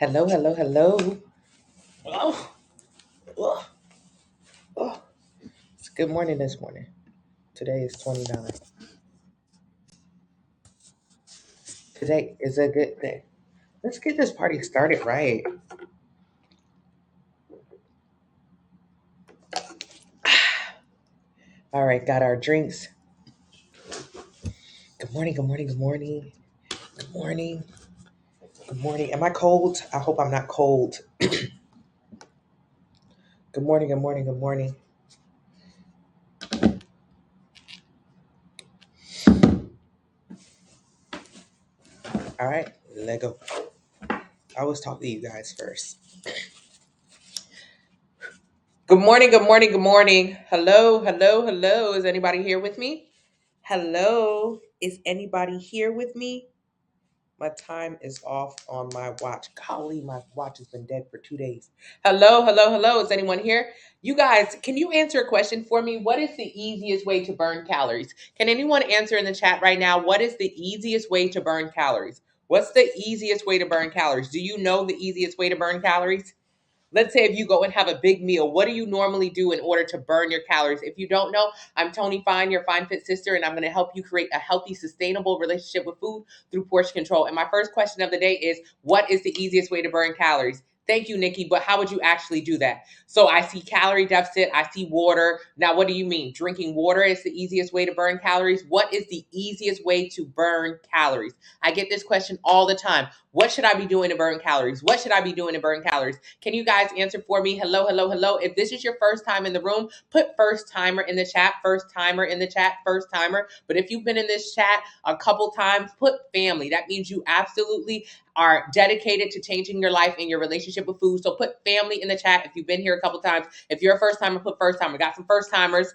Hello, hello, hello. Oh, oh, oh. It's good morning this morning. Today is 29. Today is a good day. Let's get this party started right. All right, got our drinks. Good morning, good morning, good morning. Good morning, good morning. Am I cold? I hope I'm not cold. Good morning, good morning, good morning. All right, let go. I always talk to you guys first. Good morning, good morning, good morning. Hello, hello, hello. Is anybody here with me? Hello, is anybody here with me? My time is off on my watch. Golly, my watch has been dead for 2 days. Hello, hello, hello. Is anyone here? You guys, can you answer a question for me? What is the easiest way to burn calories? Can anyone answer in the chat right now? What is the easiest way to burn calories? What's the easiest way to burn calories? Do you know the easiest way to burn calories? Let's say if you go and have a big meal, what do you normally do in order to burn your calories? If you don't know, I'm Tony Fine, your Fine Fit sister, and I'm going to help you create a healthy, sustainable relationship with food through portion control. And my first question of the day is, what is the easiest way to burn calories? Thank you, Nikki, but how would you actually do that? So I see calorie deficit, I see water. Now, what do you mean? Drinking water is the easiest way to burn calories? What is the easiest way to burn calories? I get this question all the time. What should I be doing to burn calories? What should I be doing to burn calories? Can you guys answer for me? Hello, hello, hello. If this is your first time in the room, put first timer in the chat, first timer in the chat, first timer. But if you've been in this chat a couple times, put family. That means you absolutely are dedicated to changing your life and your relationship with food. So put family in the chat if you've been here a couple times. If you're a first timer, put first timer. Got some first timers.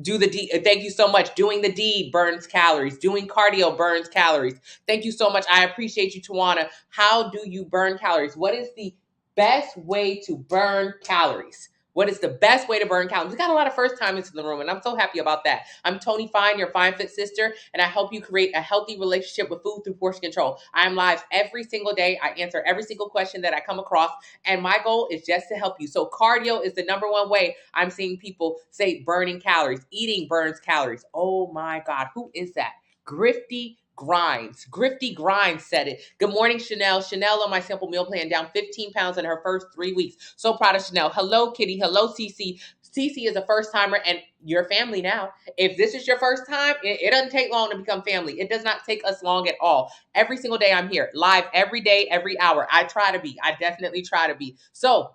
Do the deed. Thank you so much. Doing the deed burns calories. Doing cardio burns calories. Thank you so much. I appreciate you, Tawana. How do you burn calories? What is the best way to burn calories? What is the best way to burn calories? We got a lot of first timers in the room, and I'm so happy about that. I'm Tony Fine, your Fine Fit sister, and I help you create a healthy relationship with food through portion control. I am live every single day. I answer every single question that I come across, and my goal is just to help you. So cardio is the number one way I'm seeing people say burning calories. Eating burns calories. Oh my God, who is that? Grifty Grinds. Grifty Grinds said it. Good morning, Chanel. Chanel on my simple meal plan down 15 pounds in her first 3 weeks. So proud of Chanel. Hello, Kitty. Hello, Cece. Cece is a first timer and you're family now. If this is your first time, it doesn't take long to become family. It does not take us long at all. Every single day I'm here, live every day, every hour. I try to be. I definitely try to be. So,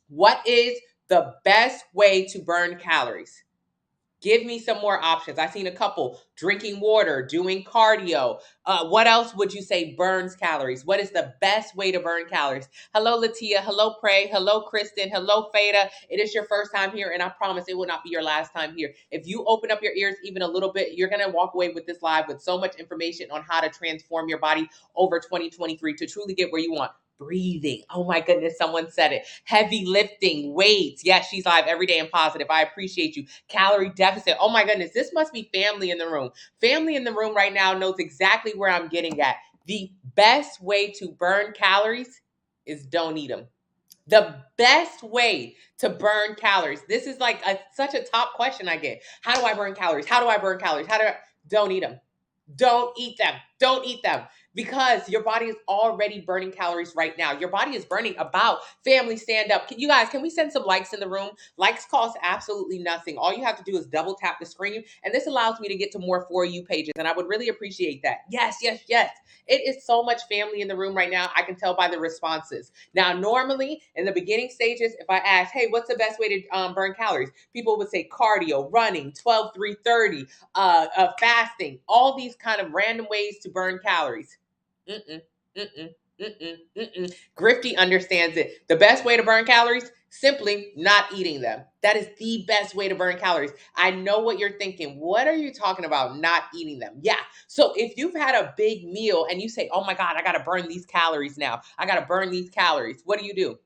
what is the best way to burn calories? Give me some more options. I've seen a couple. Drinking water, doing cardio. What else would you say burns calories? What is the best way to burn calories? Hello, Latia. Hello, Pray. Hello, Kristen. Hello, Fada. It is your first time here, and I promise it will not be your last time here. If you open up your ears even a little bit, you're going to walk away with this live with so much information on how to transform your body over 2023 to truly get where you want. Breathing. Oh my goodness, someone said it. Heavy lifting, weights. Yes, she's live every day and positive. I appreciate you. Calorie deficit. Oh my goodness, this must be family in the room. Family in the room right now knows exactly where I'm getting at. The best way to burn calories is don't eat them. The best way to burn calories. This is like such a top question I get. How do I burn calories? How do I burn calories? Don't eat them. Don't eat them. Don't eat them because your body is already burning calories right now. Your body is burning about family stand up. You guys, can we send some likes in the room? Likes cost absolutely nothing. All you have to do is double tap the screen, and this allows me to get to more For You pages, and I would really appreciate that. Yes, yes, yes. It is so much family in the room right now. I can tell by the responses. Now, normally in the beginning stages, if I ask, hey, what's the best way to burn calories? People would say cardio, running, 12, 3, 30, fasting, all these kind of random ways to burn calories. Grifty understands it. The best way to burn calories, simply not eating them. That is the best way to burn calories. I know what you're thinking. What are you talking about? Not eating them. Yeah. So if you've had a big meal and you say, oh my God, I got to burn these calories now. I got to burn these calories. What do?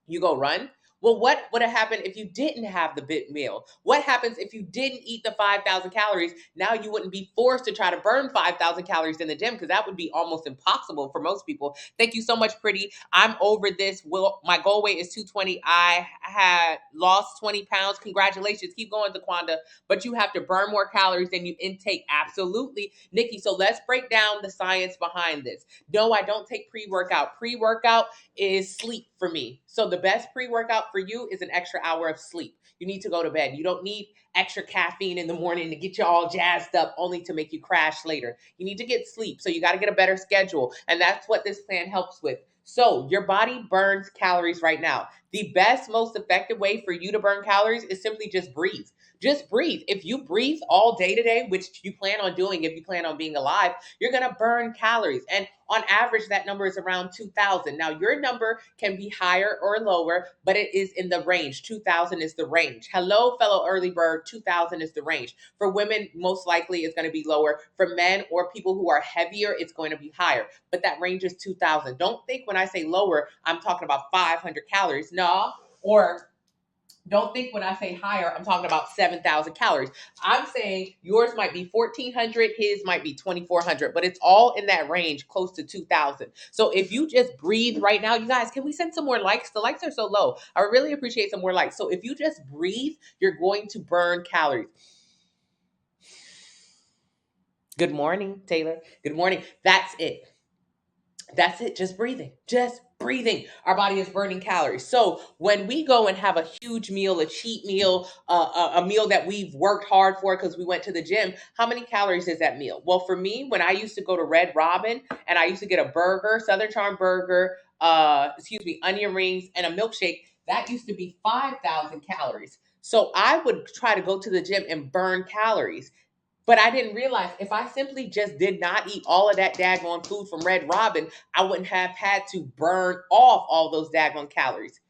You go run. Well, what would have happened if you didn't have the big meal? What happens if you didn't eat the 5,000 calories? Now you wouldn't be forced to try to burn 5,000 calories in the gym, because that would be almost impossible for most people. Thank you so much, Pretty. I'm over this. Well, my goal weight is 220. I had lost 20 pounds. Congratulations. Keep going, Daquanda. But you have to burn more calories than you intake. Absolutely, Nikki. So let's break down the science behind this. No, I don't take pre-workout. Pre-workout is sleep for me. So the best pre-workout for you is an extra hour of sleep. You need to go to bed. You don't need extra caffeine in the morning to get you all jazzed up only to make you crash later. You need to get sleep. So you got to get a better schedule. And that's what this plan helps with. So your body burns calories right now. The best, most effective way for you to burn calories is simply just breathe. Just breathe. If you breathe all day today, which you plan on doing if you plan on being alive, you're going to burn calories. And on average, that number is around 2,000. Now, your number can be higher or lower, but it is in the range. 2,000 is the range. Hello, fellow early bird, 2,000 is the range. For women, most likely it's going to be lower. For men or people who are heavier, it's going to be higher. But that range is 2,000. Don't think when I say lower, I'm talking about 500 calories. No, or don't think when I say higher, I'm talking about 7,000 calories. I'm saying yours might be 1,400, his might be 2,400, but it's all in that range, close to 2,000. So if you just breathe right now, you guys, can we send some more likes? The likes are so low. I really appreciate some more likes. So if you just breathe, you're going to burn calories. Good morning, Taylor. Good morning. That's it. That's it. Just breathing. Just breathing. Our body is burning calories. So when we go and have a huge meal, a cheat meal, a meal that we've worked hard for because we went to the gym, how many calories is that meal? Well, for me, when I used to go to Red Robin and I used to get a burger, Southern Charm burger, onion rings, and a milkshake, that used to be 5,000 calories. So I would try to go to the gym and burn calories. But I didn't realize if I simply just did not eat all of that daggone food from Red Robin, I wouldn't have had to burn off all those daggone calories.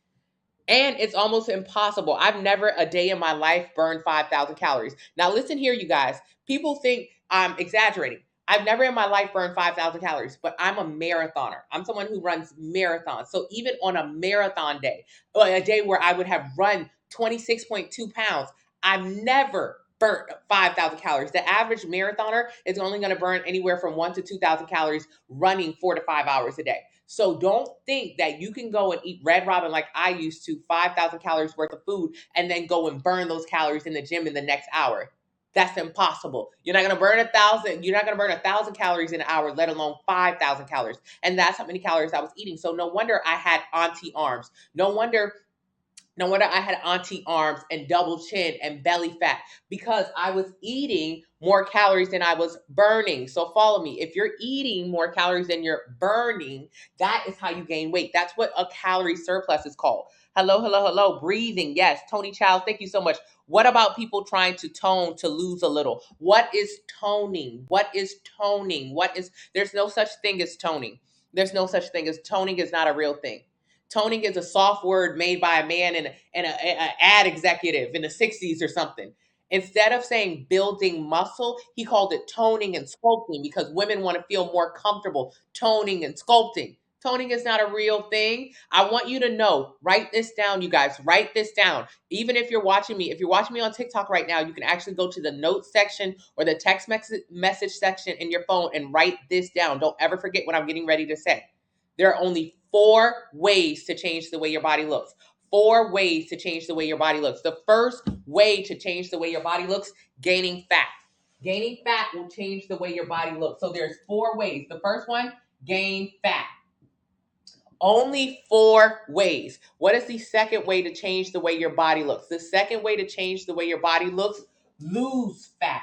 And it's almost impossible. I've never a day in my life burned 5,000 calories. Now, listen here, you guys. People think I'm exaggerating. I've never in my life burned 5,000 calories, but I'm a marathoner. I'm someone who runs marathons. So even on a marathon day, or a day where I would have run 26.2 pounds, I've never burnt 5,000 calories. The average marathoner is only going to burn anywhere from 1 to 2,000 calories running 4 to 5 hours a day. So don't think that you can go and eat Red Robin like I used to, 5,000 calories worth of food, and then go and burn those calories in the gym in the next hour. That's impossible. You're not going to burn 1,000. You're not going to burn 1,000 calories in an hour, let alone 5,000 calories. And that's how many calories I was eating. So no wonder I had auntie arms. No wonder I had auntie arms and double chin and belly fat, because I was eating more calories than I was burning. So follow me. If you're eating more calories than you're burning, that is how you gain weight. That's what a calorie surplus is called. Hello, hello, hello. Breathing. Yes. Tony Childs, thank you so much. What about people trying to tone to lose a little? What is toning? What is toning? There's no such thing as toning. There's no such thing as toning is not a real thing. Toning is a soft word made by a man and an ad executive in the 60s or something. Instead of saying building muscle, he called it toning and sculpting, because women want to feel more comfortable toning and sculpting. Toning is not a real thing. I want you to know, write this down, you guys, write this down. Even if you're watching me on TikTok right now, you can actually go to the notes section or the text message section in your phone and write this down. Don't ever forget what I'm getting ready to say. There are only 4 ways to change the way your body looks. 4 ways to change the way your body looks. The first way to change the way your body looks, gaining fat. Gaining fat will change the way your body looks. So there's 4 ways. The first one, gain fat. Only 4 ways. What is the second way to change the way your body looks? The second way to change the way your body looks, lose fat.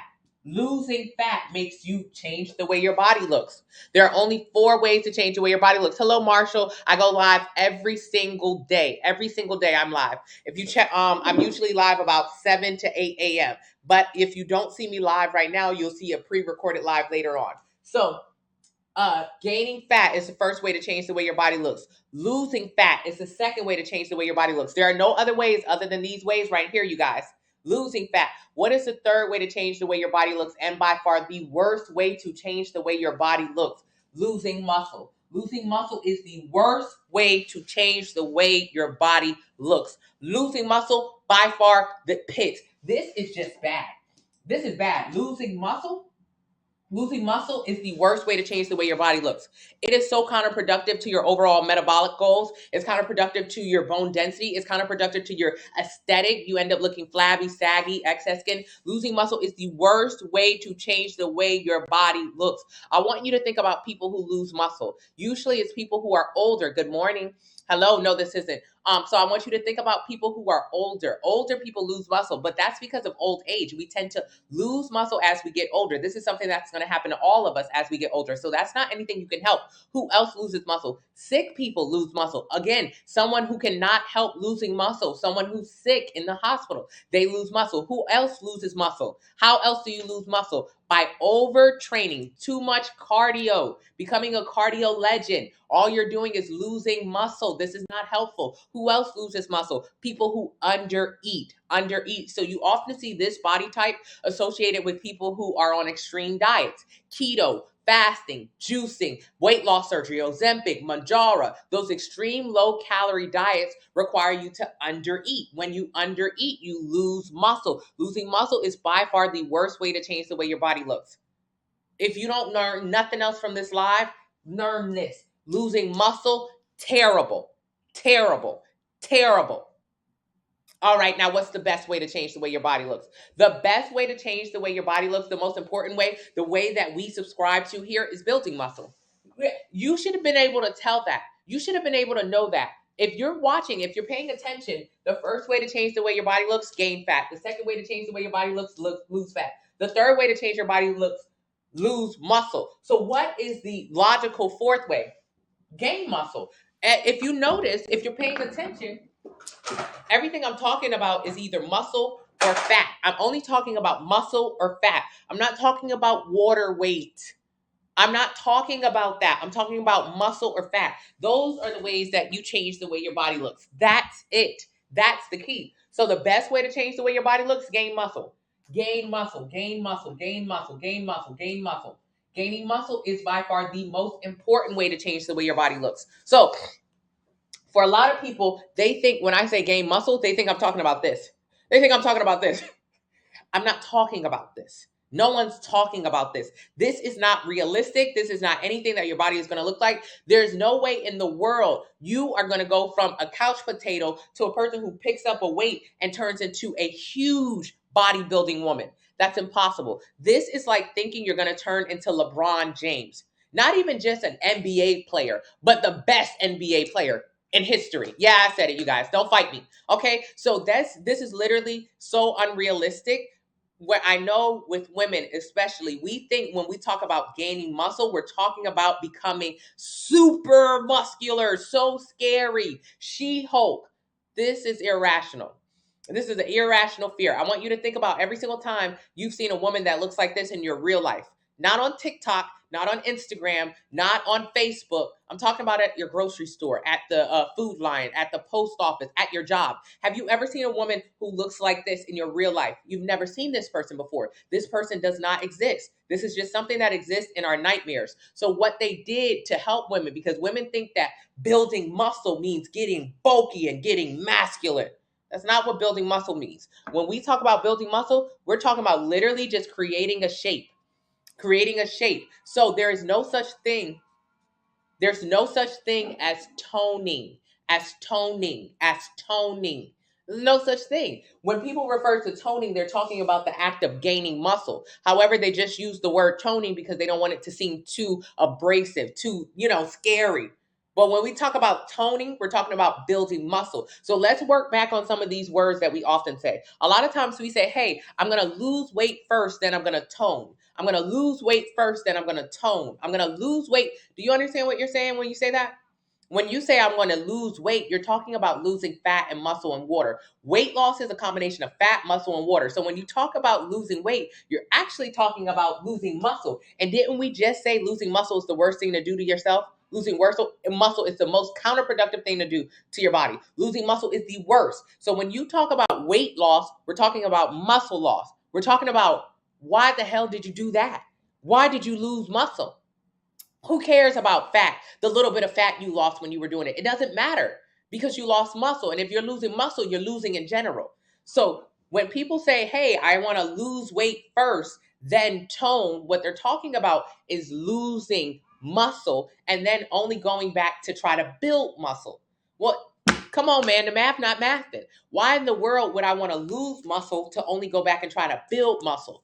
Losing fat makes you change the way your body looks. There are only 4 ways to change the way your body looks. Hello, Marshall. I go live every single day. Every single day I'm live. If you check, I'm usually live about 7 to 8 a.m. But if you don't see me live right now, you'll see a pre-recorded live later on. So gaining fat is the first way to change the way your body looks. Losing fat is the second way to change the way your body looks. There are no other ways other than these ways right here, you guys. Losing fat. What is the third way to change the way your body looks? And by far the worst way to change the way your body looks, losing muscle. Losing muscle is the worst way to change the way your body looks. Losing muscle, by far, the pit. This is just bad. This is bad. Losing muscle is the worst way to change the way your body looks. It is so counterproductive to your overall metabolic goals. It's counterproductive to your bone density. It's counterproductive to your aesthetic. You end up looking flabby, saggy, excess skin. Losing muscle is the worst way to change the way your body looks. I want you to think about people who lose muscle. Usually it's people who are older. Good morning. Hello. No, this isn't. So I want you to think about people who are older. Older people lose muscle, but that's because of old age. We tend to lose muscle as we get older. This is something that's going to happen to all of us as we get older. So that's not anything you can help. Who else loses muscle? Sick people lose muscle. Again, someone who cannot help losing muscle, someone who's sick in the hospital, they lose muscle. Who else loses muscle? How else do you lose muscle? By overtraining, too much cardio, becoming a cardio legend. All you're doing is losing muscle. This is not helpful. Who else loses muscle? People who undereat. So you often see this body type associated with people who are on extreme diets, keto, fasting, juicing, weight loss surgery, Ozempic, Manjaro. Those extreme low calorie diets require you to undereat. When you undereat, you lose muscle. Losing muscle is by far the worst way to change the way your body looks. If you don't learn nothing else from this live, learn this. Losing muscle, terrible, terrible, terrible. All right, now what's the best way to change the way your body looks? The best way to change the way your body looks, the most important way, the way that we subscribe to here is building muscle. You should have been able to tell that. You should have been able to know that. If you're watching, if you're paying attention, the first way to change the way your body looks, gain fat. The second way to change the way your body looks, lose fat. The third way to change your body looks, lose muscle. So what is the logical fourth way? Gain muscle. If you notice, if you're paying attention, everything I'm talking about is either muscle or fat. I'm only talking about muscle or fat. I'm not talking about water weight. I'm not talking about that. I'm talking about muscle or fat. Those are the ways that you change the way your body looks. That's it. That's the key. So the best way to change the way your body looks, gain muscle. Gain muscle, gain muscle, gain muscle, gain muscle, gain muscle. Gaining muscle is by far the most important way to change the way your body looks. So for a lot of people, they think when I say gain muscle, they think I'm talking about this. They think I'm talking about this. I'm not talking about this. No one's talking about this. This is not realistic. This is not anything that your body is going to look like. There's no way in the world you are going to go from a couch potato to a person who picks up a weight and turns into a huge bodybuilding woman. That's impossible. This is like thinking you're going to turn into LeBron James. Not even just an NBA player, but the best NBA player in history. Yeah, I said it, you guys. Don't fight me. Okay? So this is literally so unrealistic. Where I know with women especially, we think when we talk about gaining muscle, we're talking about becoming super muscular, so scary. She-Hulk. This is irrational. This is an irrational fear. I want you to think about every single time you've seen a woman that looks like this in your real life. Not on TikTok, not on Instagram, not on Facebook. I'm talking about at your grocery store, at the food line, at the post office, at your job. Have you ever seen a woman who looks like this in your real life? You've never seen this person before. This person does not exist. This is just something that exists in our nightmares. So what they did to help women, because women think that building muscle means getting bulky and getting masculine. That's not what building muscle means. When we talk about building muscle, we're talking about literally just creating a shape. Creating a shape. So there is no such thing. There's no such thing as toning, as toning, as toning. There's no such thing. When people refer to toning, they're talking about the act of gaining muscle. However, they just use the word toning because they don't want it to seem too abrasive, too, scary. But when we talk about toning, we're talking about building muscle. So let's work back on some of these words that we often say. A lot of times we say, hey, I'm going to lose weight first, then I'm going to tone. I'm going to lose weight first, then I'm going to tone. I'm going to lose weight. Do you understand what you're saying when you say that? When you say I'm going to lose weight, you're talking about losing fat and muscle and water. Weight loss is a combination of fat, muscle, and water. So when you talk about losing weight, you're actually talking about losing muscle. And didn't we just say losing muscle is the worst thing to do to yourself? Losing muscle is the most counterproductive thing to do to your body. Losing muscle is the worst. So when you talk about weight loss, we're talking about muscle loss. We're talking about why the hell did you do that? Why did you lose muscle? Who cares about fat? The little bit of fat you lost when you were doing it. It doesn't matter because you lost muscle. And if you're losing muscle, you're losing in general. So when people say, hey, I want to lose weight first, then tone, what they're talking about is losing muscle and then only going back to try to build muscle. Well, come on, man, the math not mathing. Why in the world would I want to lose muscle to only go back and try to build muscle?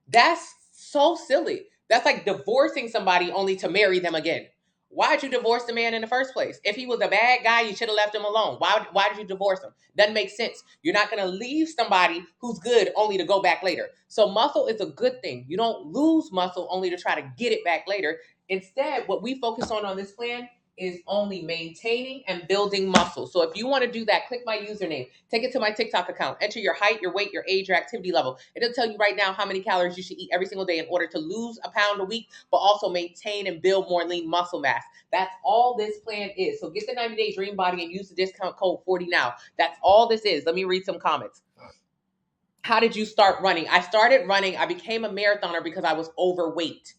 That's so silly. That's like divorcing somebody only to marry them again. Why'd you divorce the man in the first place? If he was a bad guy, you should have left him alone. Why did you divorce him? Doesn't make sense. You're not going to leave somebody who's good only to go back later. So muscle is a good thing. You don't lose muscle only to try to get it back later. Instead, what we focus on this plan is only maintaining and building muscle. So if you want to do that, click my username, take it to my TikTok account, enter your height, your weight, your age, your activity level. It'll tell you right now how many calories you should eat every single day in order to lose a pound a week, but also maintain and build more lean muscle mass. That's all this plan is. So get the 90-day dream body and use the discount code 40 now. That's all this is. Let me read some comments. How did you start running? I started running. I became a marathoner because I was overweight.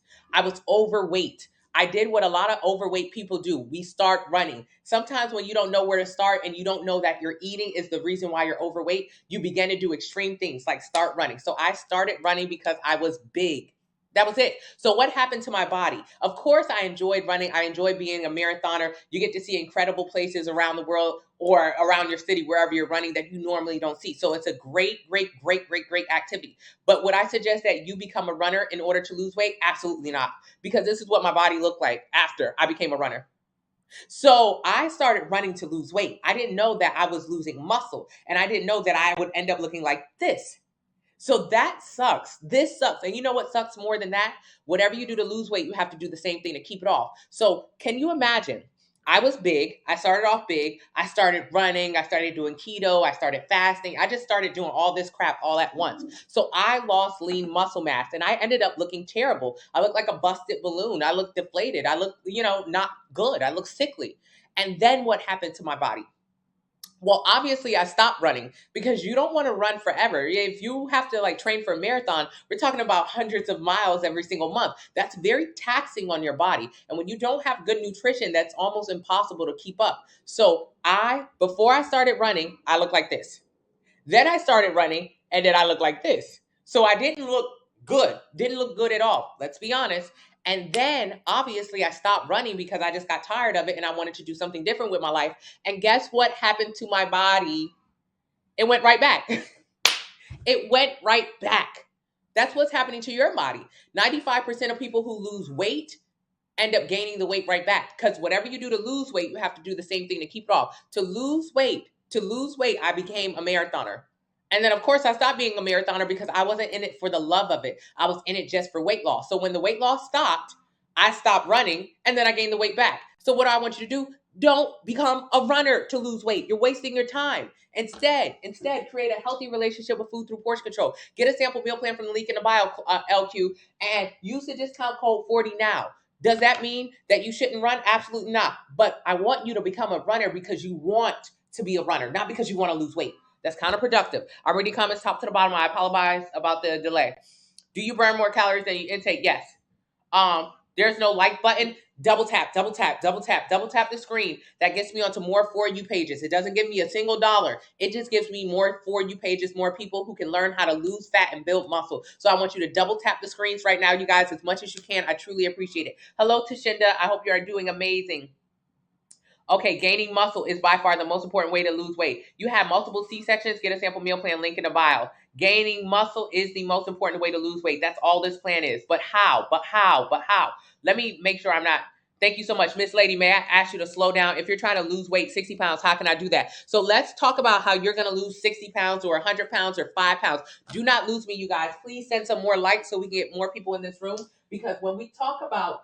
I did what a lot of overweight people do. We start running. Sometimes when you don't know where to start and you don't know that your eating is the reason why you're overweight, you begin to do extreme things like start running. So I started running because I was big. That was it. So what happened to my body? Of course, I enjoyed running. I enjoyed being a marathoner. You get to see incredible places around the world or around your city, wherever you're running, that you normally don't see. So it's a great activity. But would I suggest that you become a runner in order to lose weight? Absolutely not. Because this is what my body looked like after I became a runner. So I started running to lose weight. I didn't know that I was losing muscle, and I didn't know that I would end up looking like this. So that sucks. This sucks. And you know what sucks more than that? Whatever you do to lose weight, you have to do the same thing to keep it off. So can you imagine? I was big. I started off big. I started running. I started doing keto. I started fasting. I just started doing all this crap all at once. So I lost lean muscle mass and I ended up looking terrible. I looked like a busted balloon. I looked deflated. I looked, not good. I looked sickly. And then what happened to my body? Well, obviously I stopped running because you don't want to run forever. If you have to train for a marathon, we're talking about hundreds of miles every single month. That's very taxing on your body. And when you don't have good nutrition, that's almost impossible to keep up. So before I started running, I looked like this. Then I started running and then I looked like this. So I didn't look good at all. Let's be honest. And then obviously I stopped running because I just got tired of it and I wanted to do something different with my life. And guess what happened to my body? It went right back. It went right back. That's what's happening to your body. 95% of people who lose weight end up gaining the weight right back, because whatever you do to lose weight, you have to do the same thing to keep it off. To lose weight, I became a marathoner. And then, of course, I stopped being a marathoner because I wasn't in it for the love of it. I was in it just for weight loss. So when the weight loss stopped, I stopped running and then I gained the weight back. So what do I want you to do? Don't become a runner to lose weight. You're wasting your time. Instead, create a healthy relationship with food through portion control. Get a sample meal plan from the link in the bio, LQ, and use the discount code 40 now. Does that mean that you shouldn't run? Absolutely not. But I want you to become a runner because you want to be a runner, not because you want to lose weight. That's counterproductive. I'm reading comments top to the bottom. I apologize about the delay. Do you burn more calories than you intake? Yes. There's no like button. Double tap the screen. That gets me onto more For You pages. It doesn't give me a single dollar. It just gives me more For You pages, more people who can learn how to lose fat and build muscle. So I want you to double tap the screens right now, you guys, as much as you can. I truly appreciate it. Hello, Tashinda. I hope you are doing amazing. Okay, gaining muscle is by far the most important way to lose weight. You have multiple C-sections, get a sample meal plan, link in the bio. Gaining muscle is the most important way to lose weight. That's all this plan is. But how? Let me make sure I'm not. Thank you so much. Miss Lady, may I ask you to slow down? If you're trying to lose weight, 60 pounds, how can I do that? So let's talk about how you're going to lose 60 pounds or 100 pounds or 5 pounds. Do not lose me, you guys. Please send some more likes so we can get more people in this room. Because when we talk about,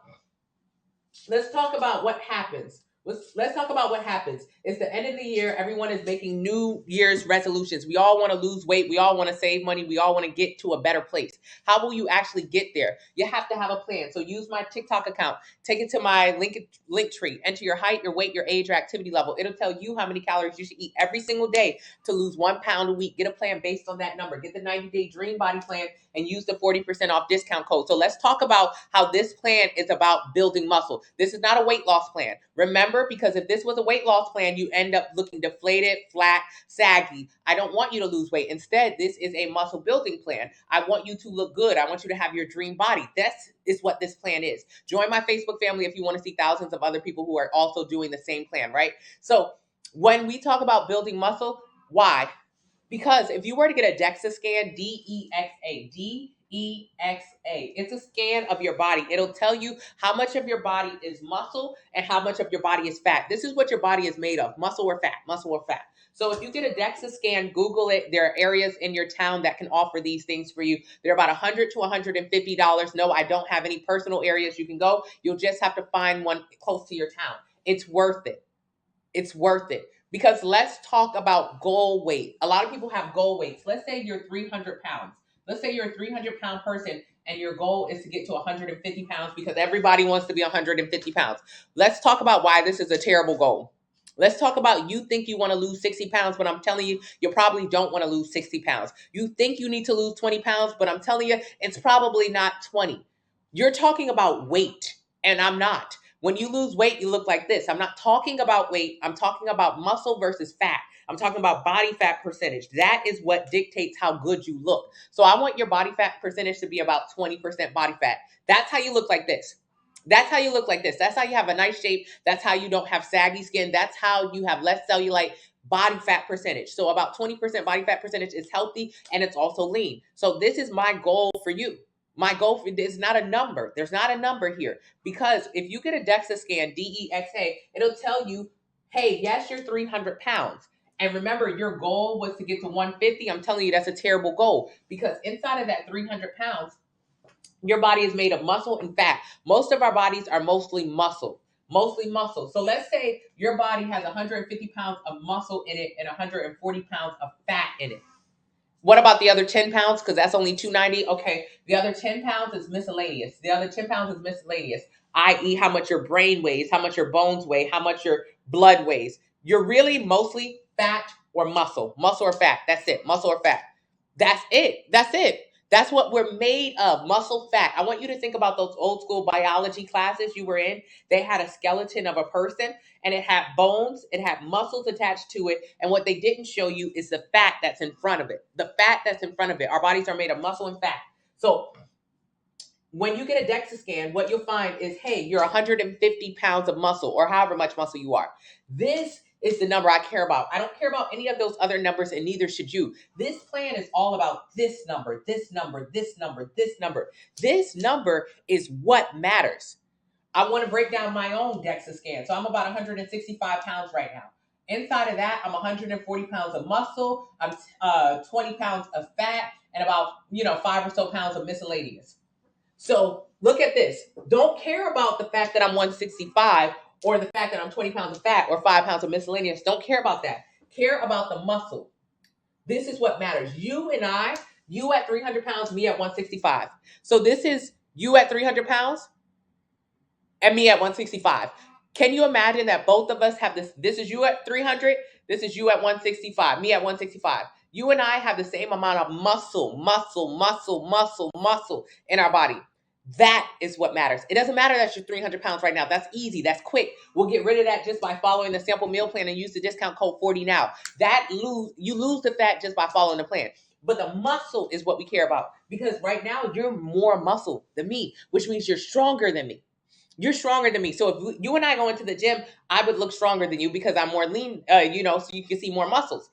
let's talk about what happens Let's talk about what happens. It's the end of the year. Everyone is making New Year's resolutions. We all want to lose weight. We all want to save money. We all want to get to a better place. How will you actually get there? You have to have a plan. So use my TikTok account. Take it to my link tree. Enter your height, your weight, your age, your activity level. It'll tell you how many calories you should eat every single day to lose 1 pound a week. Get a plan based on that number. Get the 90-day dream body plan and use the 40% off discount code. So let's talk about how this plan is about building muscle. This is not a weight loss plan. Remember, because if this was a weight loss plan, you end up looking deflated, flat, saggy. I don't want you to lose weight. Instead, this is a muscle building plan. I want you to look good. I want you to have your dream body. That is what this plan is. Join my Facebook family if you want to see thousands of other people who are also doing the same plan, right? So when we talk about building muscle, why? Because if you were to get a DEXA scan, DEXA, it's a scan of your body. It'll tell you how much of your body is muscle and how much of your body is fat. This is what your body is made of, muscle or fat, muscle or fat. So if you get a DEXA scan, Google it. There are areas in your town that can offer these things for you. They're about $100 to $150. No, I don't have any personal areas you can go. You'll just have to find one close to your town. It's worth it. It's worth it. Because let's talk about goal weight. A lot of people have goal weights. Let's say you're 300 pounds. Let's say you're a 300-pound person and your goal is to get to 150 pounds because everybody wants to be 150 pounds. Let's talk about why this is a terrible goal. Let's talk about you think you want to lose 60 pounds, but I'm telling you, you probably don't want to lose 60 pounds. You think you need to lose 20 pounds, but I'm telling you, it's probably not 20. You're talking about weight, and I'm not. When you lose weight, you look like this. I'm not talking about weight. I'm talking about muscle versus fat. I'm talking about body fat percentage. That is what dictates how good you look. So I want your body fat percentage to be about 20% body fat. That's how you look like this. That's how you look like this. That's how you have a nice shape. That's how you don't have saggy skin. That's how you have less cellulite body fat percentage. So about 20% body fat percentage is healthy and it's also lean. So this is my goal for you. My goal is not a number. There's not a number here because if you get a DEXA scan, DEXA, it'll tell you, hey, yes, you're 300 pounds. And remember, your goal was to get to 150. I'm telling you, that's a terrible goal because inside of that 300 pounds, your body is made of muscle and fat. Most of our bodies are mostly muscle. So let's say your body has 150 pounds of muscle in it and 140 pounds of fat in it. What about the other 10 pounds? Because that's only 290. Okay, the other 10 pounds is miscellaneous. I.e., how much your brain weighs, how much your bones weigh, how much your blood weighs. You're really mostly fat or muscle or fat. That's it, muscle or fat. That's it. That's what we're made of, muscle, fat. I want you to think about those old school biology classes you were in. They had a skeleton of a person and it had bones, it had muscles attached to it. And what they didn't show you is the fat that's in front of it. Our bodies are made of muscle and fat. So when you get a DEXA scan, what you'll find is, hey, you're 150 pounds of muscle or however much muscle you are. This is the number I care about. I don't care about any of those other numbers, and neither should you. This plan is all about this number, this number, this number, this number. This number is what matters. I want to break down my own DEXA scan. So I'm about 165 pounds right now. Inside of that, I'm 140 pounds of muscle, I'm 20 pounds of fat, and about 5 or so pounds of miscellaneous. So look at this. Don't care about the fact that I'm 165 or the fact that I'm 20 pounds of fat or 5 pounds of miscellaneous. Don't care about that. Care about the muscle. This is what matters. You and I, you at 300 pounds, me at 165. So this is you at 300 pounds and me at 165. Can you imagine that both of us have this? This is you at 300. This is you at 165. Me at 165. You and I have the same amount of muscle in our body. That is what matters. It doesn't matter that you're 300 pounds right now. That's easy. That's quick. We'll get rid of that just by following the sample meal plan and use the discount code 40 now. You lose the fat just by following the plan. But the muscle is what we care about because right now you're more muscle than me, which means you're stronger than me. You're stronger than me. So if you and I go into the gym, I would look stronger than you because I'm more lean, so you can see more muscles.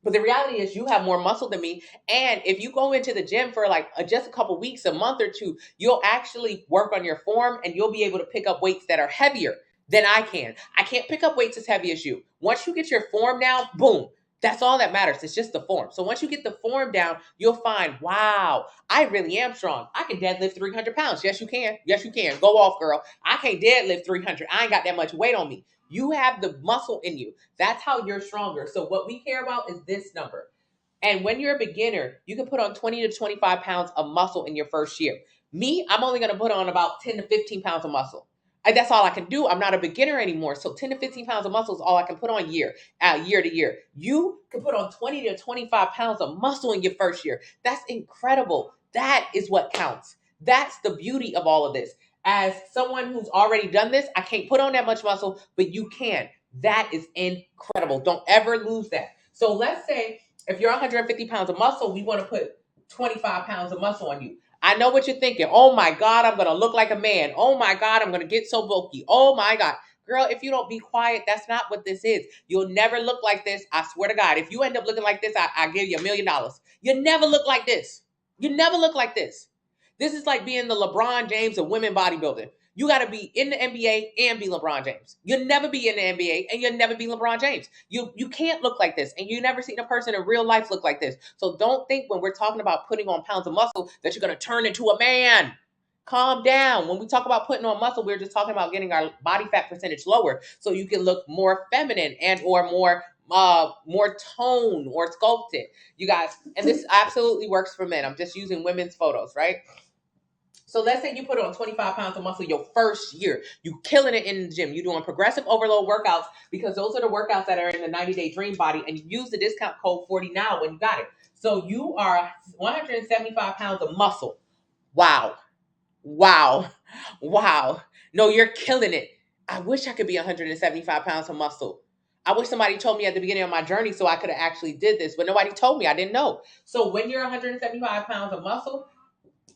But the reality is you have more muscle than me. And if you go into the gym for just a couple weeks, a month or two, you'll actually work on your form and you'll be able to pick up weights that are heavier than I can. I can't pick up weights as heavy as you. Once you get your form down, boom, That's all that matters. It's just the form. So once you get the form down, you'll find, wow, I really am strong. I can deadlift 300 pounds. Yes, you can. Yes, you can. Go off, girl. I can't deadlift 300. I ain't got that much weight on me. You have the muscle in you. That's how you're stronger. So what we care about is this number. And when you're a beginner, you can put on 20 to 25 pounds of muscle in your first year. Me, I'm only going to put on about 10 to 15 pounds of muscle. That's all I can do. I'm not a beginner anymore. So 10 to 15 pounds of muscle is all I can put on year to year. You can put on 20 to 25 pounds of muscle in your first year. That's incredible. That is what counts. That's the beauty of all of this. As someone who's already done this, I can't put on that much muscle, but you can. That is incredible. Don't ever lose that. So let's say if you're 150 pounds of muscle, we want to put 25 pounds of muscle on you. I know what you're thinking. Oh my God, I'm going to look like a man. Oh my God, I'm going to get so bulky. Oh my God. Girl, if you don't be quiet, that's not what this is. You'll never look like this. I swear to God. If you end up looking like this, I give you $1 million. You never look like this. You never look like this. This is like being the LeBron James of women bodybuilding. You got to be in the NBA and be LeBron James. You'll never be in the NBA and you'll never be LeBron James. You can't look like this, and you never seen a person in real life look like this. So don't think when we're talking about putting on pounds of muscle that you're going to turn into a man. Calm down. When we talk about putting on muscle, we're just talking about getting our body fat percentage lower so you can look more feminine and or more toned or sculpted. You guys, and this absolutely works for men. I'm just using women's photos, right? So let's say you put on 25 pounds of muscle your first year. You killing it in the gym. You're doing progressive overload workouts because those are the workouts that are in the 90-day dream body, and you use the discount code 40 now when you got it. So you are 175 pounds of muscle. Wow. Wow. Wow. No, you're killing it. I wish I could be 175 pounds of muscle. I wish somebody told me at the beginning of my journey so I could have actually did this, but nobody told me. I didn't know. So when you're 175 pounds of muscle,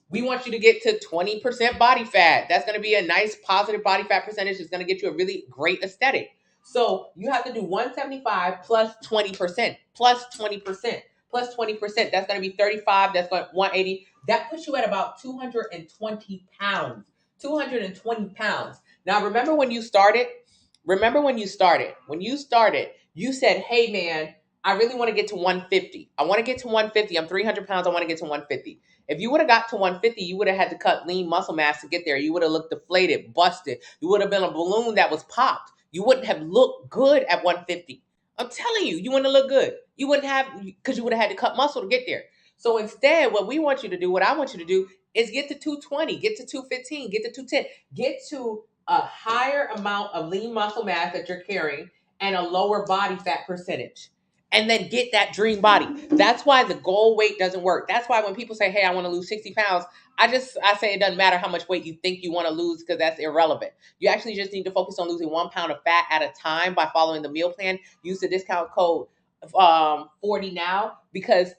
we want you to get to 20% body fat. That's going to be a nice positive body fat percentage. It's going to get you a really great aesthetic. So you have to do 175 plus 20%, plus 20%, plus 20%. That's going to be 35. That's going to 180. That puts you at about 220 pounds. 220 pounds. Now, remember when you started? When you started, you said, hey, man, I really want to get to 150. I want to get to 150. I'm 300 pounds. I want to get to 150. If you would have got to 150, you would have had to cut lean muscle mass to get there. You would have looked deflated, busted. You would have been a balloon that was popped. You wouldn't have looked good at 150. I'm telling you, you wouldn't look good. You wouldn't have, because you would have had to cut muscle to get there. So instead, what we want you to do, what I want you to do, is get to 220, get to 215, get to 210, get to a higher amount of lean muscle mass that you're carrying and a lower body fat percentage. And then get that dream body. That's why the goal weight doesn't work. That's why when people say, hey, I want to lose 60 pounds, I say it doesn't matter how much weight you think you want to lose because that's irrelevant. You actually just need to focus on losing 1 pound of fat at a time by following the meal plan. Use the discount code 40 now because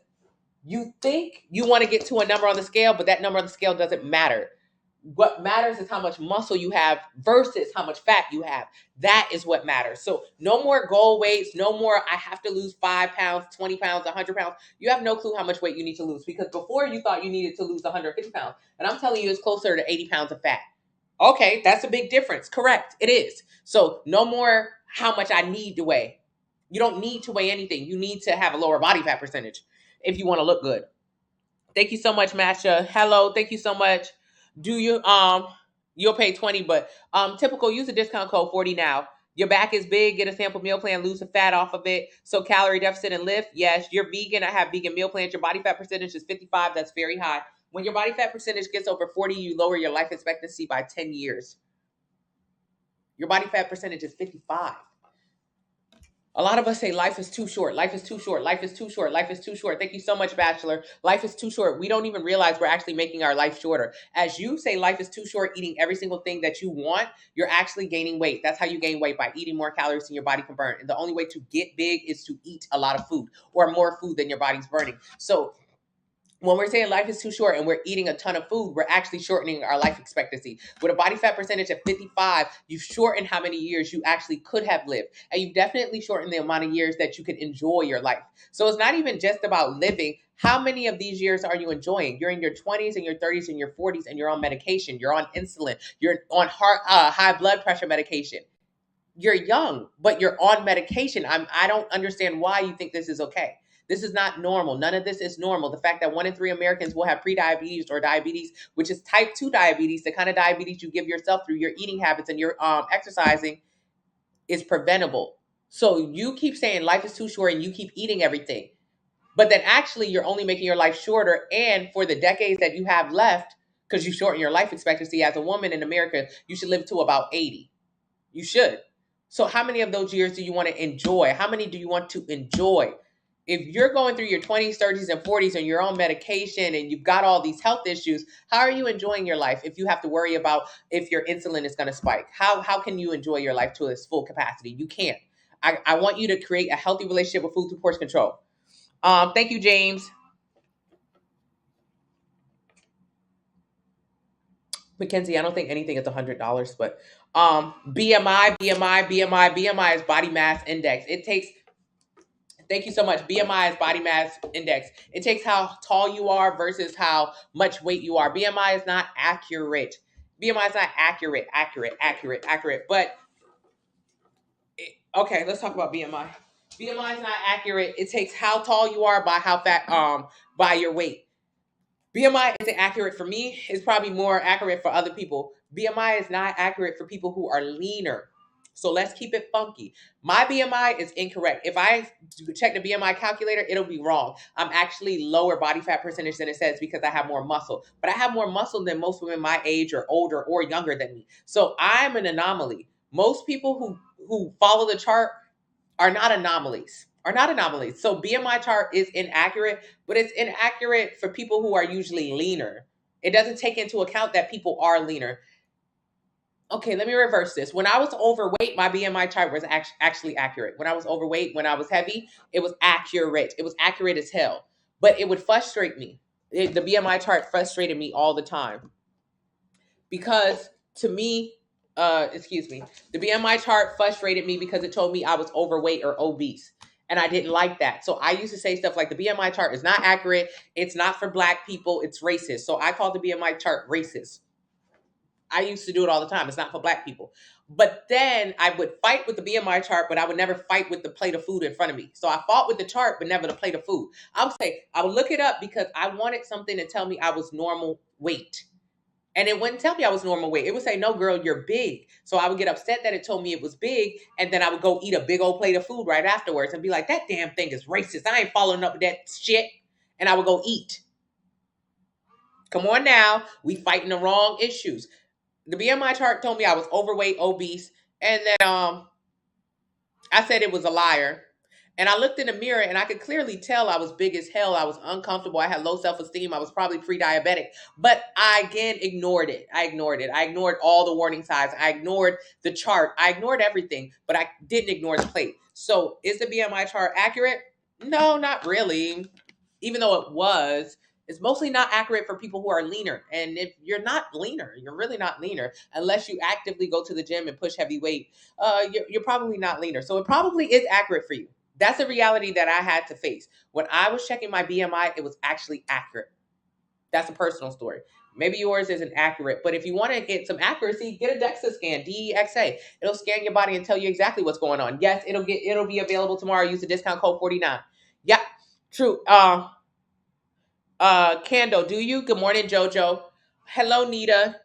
you think you want to get to a number on the scale, but that number on the scale doesn't matter. What matters is how much muscle you have versus how much fat you have. That is what matters. So no more goal weights, no more I have to lose 5 pounds, 20 pounds, 100 pounds. You have no clue how much weight you need to lose because before you thought you needed to lose 150 pounds. And I'm telling you it's closer to 80 pounds of fat. Okay, that's a big difference. Correct, it is. So no more how much I need to weigh. You don't need to weigh anything. You need to have a lower body fat percentage if you want to look good. Thank you so much, Masha. Hello, thank you so much. Do you you'll pay 20, but typical, use the discount code 40 now. Your back is big, get a sample meal plan, lose the fat off of it. So calorie deficit and lift, yes. You're vegan, I have vegan meal plans. Your body fat percentage is 55, that's very high. When your body fat percentage gets over 40, you lower your life expectancy by 10 years. Your body fat percentage is 55. A lot of us say life is too short. Life is too short. Life is too short. Life is too short. Thank you so much, Bachelor. Life is too short. We don't even realize we're actually making our life shorter. As you say life is too short, eating every single thing that you want, you're actually gaining weight. That's how you gain weight, by eating more calories than your body can burn. And the only way to get big is to eat a lot of food or more food than your body's burning. So when we're saying life is too short and we're eating a ton of food, we're actually shortening our life expectancy. With a body fat percentage of 55, you've shortened how many years you actually could have lived. And you've definitely shortened the amount of years that you could enjoy your life. So it's not even just about living. How many of these years are you enjoying? You're in your 20s and your 30s and your 40s and you're on medication. You're on insulin. You're on high blood pressure medication. you're young, but you're on medication. I don't understand why you think this is okay. This is not normal. None of this is normal. The fact that 1 in 3 Americans will have prediabetes or diabetes, which is type 2 diabetes, the kind of diabetes you give yourself through your eating habits and your exercising, is preventable. So you keep saying life is too short and you keep eating everything. But then actually you're only making your life shorter. And for the decades that you have left, because you shorten your life expectancy as a woman in America, you should live to about 80. You should. So how many of those years do you want to enjoy? How many do you want to enjoy? If you're going through your 20s, 30s, and 40s and you're on medication and you've got all these health issues, how are you enjoying your life if you have to worry about if your insulin is going to spike? How can you enjoy your life to its full capacity? You can't. I want you to create a healthy relationship with food through portion control. Thank you, James. Mackenzie, I don't think anything is $100, but BMI is body mass index. It takes, thank you so much. BMI is body mass index. It takes how tall you are versus how much weight you are. BMI is not accurate. BMI is not accurate. But okay, let's talk about BMI. BMI is not accurate. It takes how tall you are by how fat, by your weight. BMI isn't accurate for me. It's probably more accurate for other people. BMI is not accurate for people who are leaner. So let's keep it funky. My BMI is incorrect. If I check the BMI calculator, it'll be wrong. I'm actually lower body fat percentage than it says because I have more muscle. But I have more muscle than most women my age or older or younger than me. So I'm an anomaly. Most people who follow the chart are not anomalies. So BMI chart is inaccurate, but it's inaccurate for people who are usually leaner. It doesn't take into account that people are leaner. Okay, let me reverse this. When I was overweight, my BMI chart was actually accurate. When I was overweight, when I was heavy, it was accurate. It was accurate as hell. But it would frustrate me. The BMI chart frustrated me all the time. Because to me, the BMI chart frustrated me because it told me I was overweight or obese. And I didn't like that. So I used to say stuff like the BMI chart is not accurate. It's not for black people. It's racist. So I called the BMI chart racist. I used to do it all the time. It's not for black people. But then I would fight with the BMI chart, but I would never fight with the plate of food in front of me. So I fought with the chart, but never the plate of food. I would look it up because I wanted something to tell me I was normal weight. And it wouldn't tell me I was normal weight. It would say, no, girl, you're big. So I would get upset that it told me it was big. And then I would go eat a big old plate of food right afterwards and be like, that damn thing is racist. I ain't following up with that shit. And I would go eat. Come on now. We fighting the wrong issues. The BMI chart told me I was overweight, obese. And then I said it was a liar. And I looked in the mirror and I could clearly tell I was big as hell. I was uncomfortable. I had low self-esteem. I was probably pre-diabetic. But I, again, ignored it. I ignored all the warning signs. I ignored the chart. I ignored everything. But I didn't ignore the plate. So is the BMI chart accurate? No, not really. Even though it was. It's mostly not accurate for people who are leaner. And if you're not leaner, you're really not leaner unless you actively go to the gym and push heavy weight. You're probably not leaner. So it probably is accurate for you. That's a reality that I had to face. When I was checking my BMI, it was actually accurate. That's a personal story. Maybe yours isn't accurate, but if you want to get some accuracy, get a DEXA scan, DEXA. It'll scan your body and tell you exactly what's going on. Yes, it'll be available tomorrow. Use the discount code 49. Yeah, true. Kando, do you? Good morning, Jojo. Hello, Nita.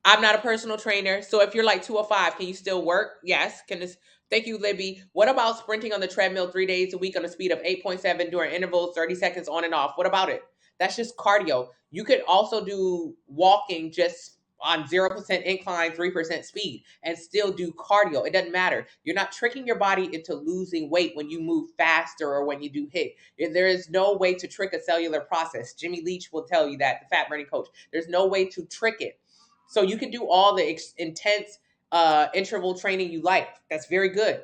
I'm not a personal trainer, so if you're like 205, can you still work? Yes. Can this? Thank you, Libby. What about sprinting on the treadmill 3 days a week on a speed of 8.7 during intervals, 30 seconds on and off? What about it? That's just cardio. You could also do walking just on 0% incline, 3% speed, and still do cardio. It doesn't matter. You're not tricking your body into losing weight when you move faster or when you do HIIT. There is no way to trick a cellular process. Jimmy Leach will tell you that, the fat burning coach. There's no way to trick it. So you can do all the intense interval training you like. That's very good.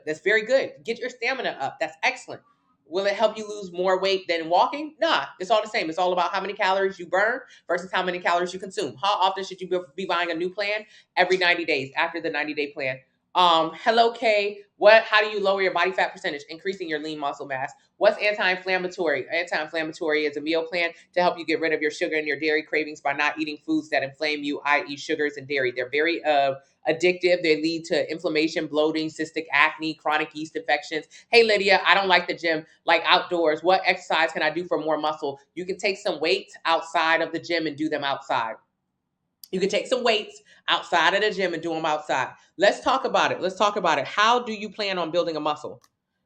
Get your stamina up. That's excellent. Will it help you lose more weight than walking? Nah, it's all the same. It's all about how many calories you burn versus how many calories you consume. How often should you be buying a new plan? Every 90 days after the 90-day plan Hello Kay. How do you lower your body fat percentage? Increasing your lean muscle mass. What's anti-inflammatory? Anti-inflammatory is a meal plan to help you get rid of your sugar and your dairy cravings by not eating foods that inflame you, i.e. sugars and dairy. They're very addictive. They lead to inflammation, bloating, cystic acne, chronic yeast infections. Hey Lydia, I don't like the gym, like outdoors. What exercise can I do for more muscle? You can take some weights outside of the gym and do them outside. You can take some weights outside of the gym and do them outside. Let's talk about it. Let's talk about it. How do you plan on building a muscle?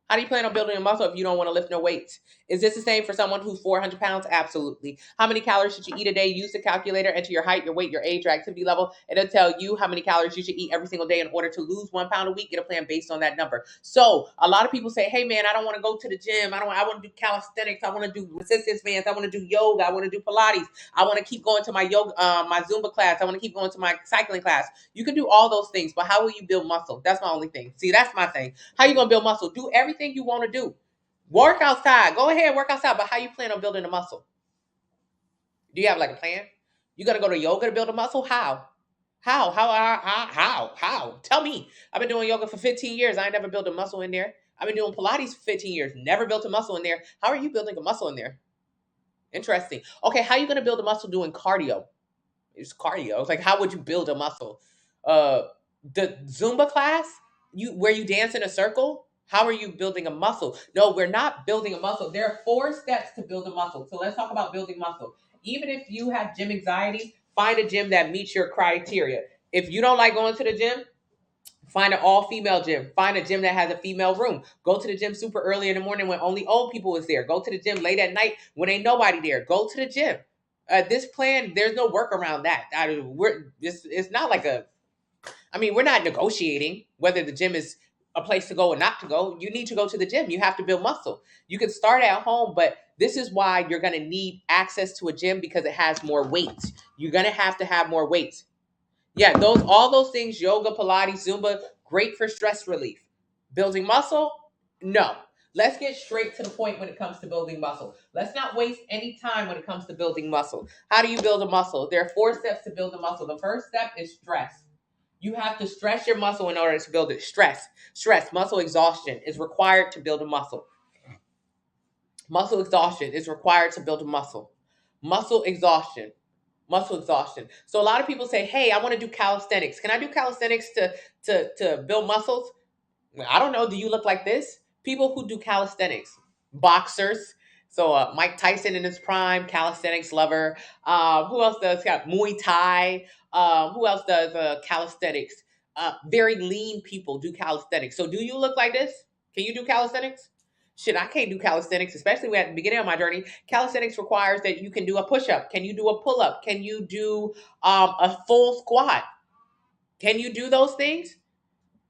How do you plan on building a muscle if you don't want to lift no weights? Is this the same for someone who's 400 pounds? Absolutely. How many calories should you eat a day? Use the calculator, enter your height, your weight, your age, your activity level. It'll tell you how many calories you should eat every single day in order to lose 1 pound a week. Get a plan based on that number. So a lot of people say, hey man, I don't want to go to the gym. I want to do calisthenics. I want to do resistance bands. I want to do yoga. I want to do Pilates. I want to keep going to my yoga, my Zumba class. I want to keep going to my cycling class. You can do all those things, but how will you build muscle? That's my only thing. See, that's my thing. How you gonna build muscle? Do everything you want to do. Work outside. Go ahead, work outside. But how you plan on building a muscle? Do you have like a plan? You gonna go to yoga to build a muscle? How? How? Tell me. I've been doing yoga for 15 years. I ain't never built a muscle in there. I've been doing Pilates for 15 years. Never built a muscle in there. How are you building a muscle in there? Interesting. Okay, how are you gonna build a muscle doing cardio? It's cardio. It's like, how would you build a muscle? Uh, the Zumba class, where you dance in a circle. How are you building a muscle? No, we're not building a muscle. There are 4 steps to build a muscle. So let's talk about building muscle. Even if you have gym anxiety, find a gym that meets your criteria. If you don't like going to the gym, find an all-female gym. Find a gym that has a female room. Go to the gym super early in the morning when only old people is there. Go to the gym late at night when ain't nobody there. Go to the gym. This plan, there's no work around that. It's not like we're not negotiating whether the gym is a place to go or not to go. You need to go to the gym. You have to build muscle. You can start at home, but this is why you're going to need access to a gym because it has more weights. You're going to have more weights. Yeah, all those things, yoga, Pilates, Zumba, great for stress relief. Building muscle? No. Let's get straight to the point when it comes to building muscle. Let's not waste any time when it comes to building muscle. How do you build a muscle? There are 4 steps to build a muscle. The first step is stress. You have to stress your muscle in order to build it. Stress, muscle exhaustion is required to build a muscle. Muscle exhaustion is required to build a muscle. Muscle exhaustion. So a lot of people say, hey, I want to do calisthenics. Can I do calisthenics to build muscles? I don't know. Do you look like this? People who do calisthenics, boxers. So Mike Tyson in his prime, calisthenics lover. Who else does Muay Thai? Who else does calisthenics? Very lean people do calisthenics. So do you look like this? Can you do calisthenics? Shit, I can't do calisthenics, especially at the beginning of my journey. Calisthenics requires that you can do a push-up. Can you do a pull-up? Can you do a full squat? Can you do those things?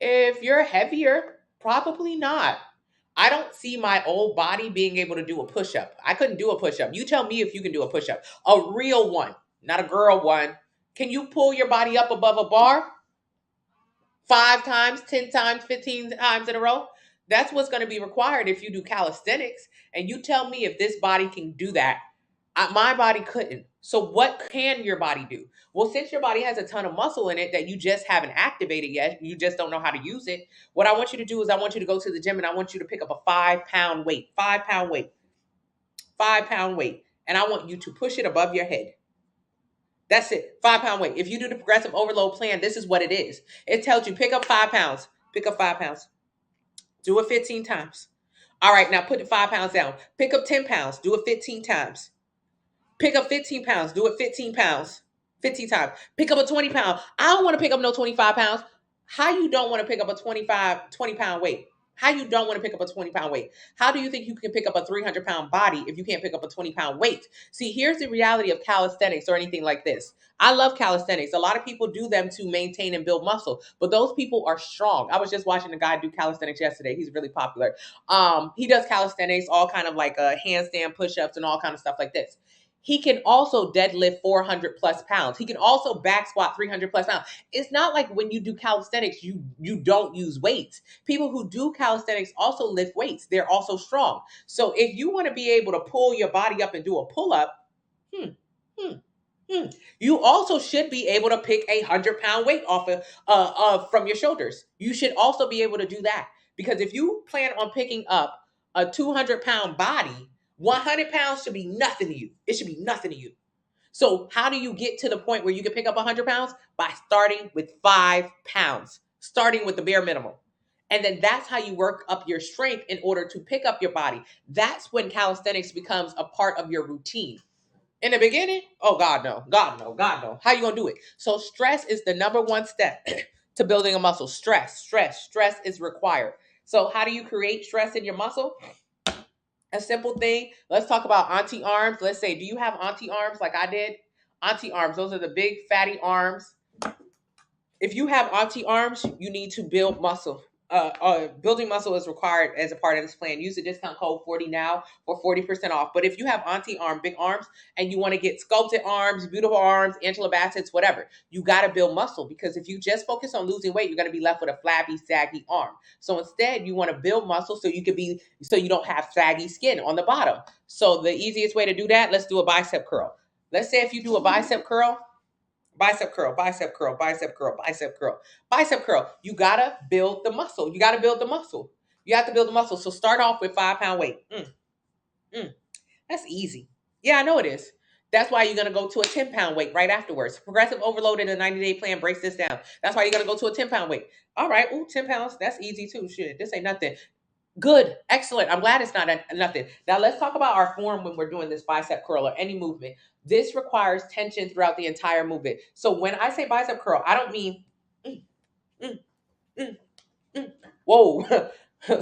If you're heavier, probably not. I don't see my old body being able to do a push-up. I couldn't do a push-up. You tell me if you can do a push-up. A real one, not a girl one. Can you pull your body up above a bar? 5 times, 10 times, 15 times in a row? That's what's going to be required if you do calisthenics. And you tell me if this body can do that. My body couldn't. So what can your body do? Well, since your body has a ton of muscle in it that you just haven't activated yet, you just don't know how to use it. What I want you to do is I want you to go to the gym and I want you to pick up a 5-pound weight, 5-pound weight, 5-pound weight. And I want you to push it above your head. That's it. 5-pound weight. If you do the progressive overload plan, this is what it is. It tells you pick up 5 pounds, pick up 5 pounds, do it 15 times. All right, now put the 5 pounds down. Pick up 10 pounds, do it 15 times. Pick up 15 pounds. Do it 15 pounds. 15 times. Pick up a 20 pound. I don't want to pick up no 25 pounds. How you don't want to pick up a 20 pound weight? How you don't want to pick up a 20 pound weight? How do you think you can pick up a 300 pound body if you can't pick up a 20 pound weight? See, here's the reality of calisthenics or anything like this. I love calisthenics. A lot of people do them to maintain and build muscle, but those people are strong. I was just watching a guy do calisthenics yesterday. He's really popular. He does calisthenics, all kind of like handstand push-ups and all kind of stuff like this. He can also deadlift 400 plus pounds. He can also back squat 300 plus pounds. It's not like when you do calisthenics, you don't use weights. People who do calisthenics also lift weights. They're also strong. So if you want to be able to pull your body up and do a pull up, You also should be able to pick 100-pound weight off from your shoulders. You should also be able to do that, because if you plan on picking up a 200-pound body, 100 pounds should be nothing to you. It should be nothing to you. So how do you get to the point where you can pick up 100 pounds? By starting with 5 pounds, starting with the bare minimum. And then that's how you work up your strength in order to pick up your body. That's when calisthenics becomes a part of your routine. In the beginning, oh God, no, God, no, God, no. How you gonna do it? So stress is the number one step to building a muscle. Stress is required. So how do you create stress in your muscle? A simple thing. Let's talk about auntie arms. Let's say, do you have auntie arms like I did? Auntie arms, those are the big fatty arms. If you have auntie arms, you need to build muscle. Building muscle is required as a part of this plan. Use the discount code 40 now for 40% off. But if you have auntie arm, big arms, and you want to get sculpted arms, beautiful arms, Angela Bassett's, whatever, you got to build muscle, because if you just focus on losing weight, you're going to be left with a flabby, saggy arm. So instead, you want to build muscle so you don't have saggy skin on the bottom. So the easiest way to do that, let's do a bicep curl. Let's say if you do a bicep curl, bicep curl, bicep curl, bicep curl, bicep curl, bicep curl. You gotta build the muscle. You gotta build the muscle. You have to build the muscle. So start off with 5-pound weight. That's easy. Yeah, I know it is. That's why you're gonna go to a 10-pound weight right afterwards. Progressive overload in a 90-day plan breaks this down. That's why you're gonna go to a 10-pound weight. All right, 10 pounds. That's easy too. Shit, this ain't nothing. Good, excellent. I'm glad it's not nothing. Now let's talk about our form when we're doing this bicep curl or any movement. This requires tension throughout the entire movement. So when I say bicep curl, I don't mean, mm, mm, mm, mm. Whoa,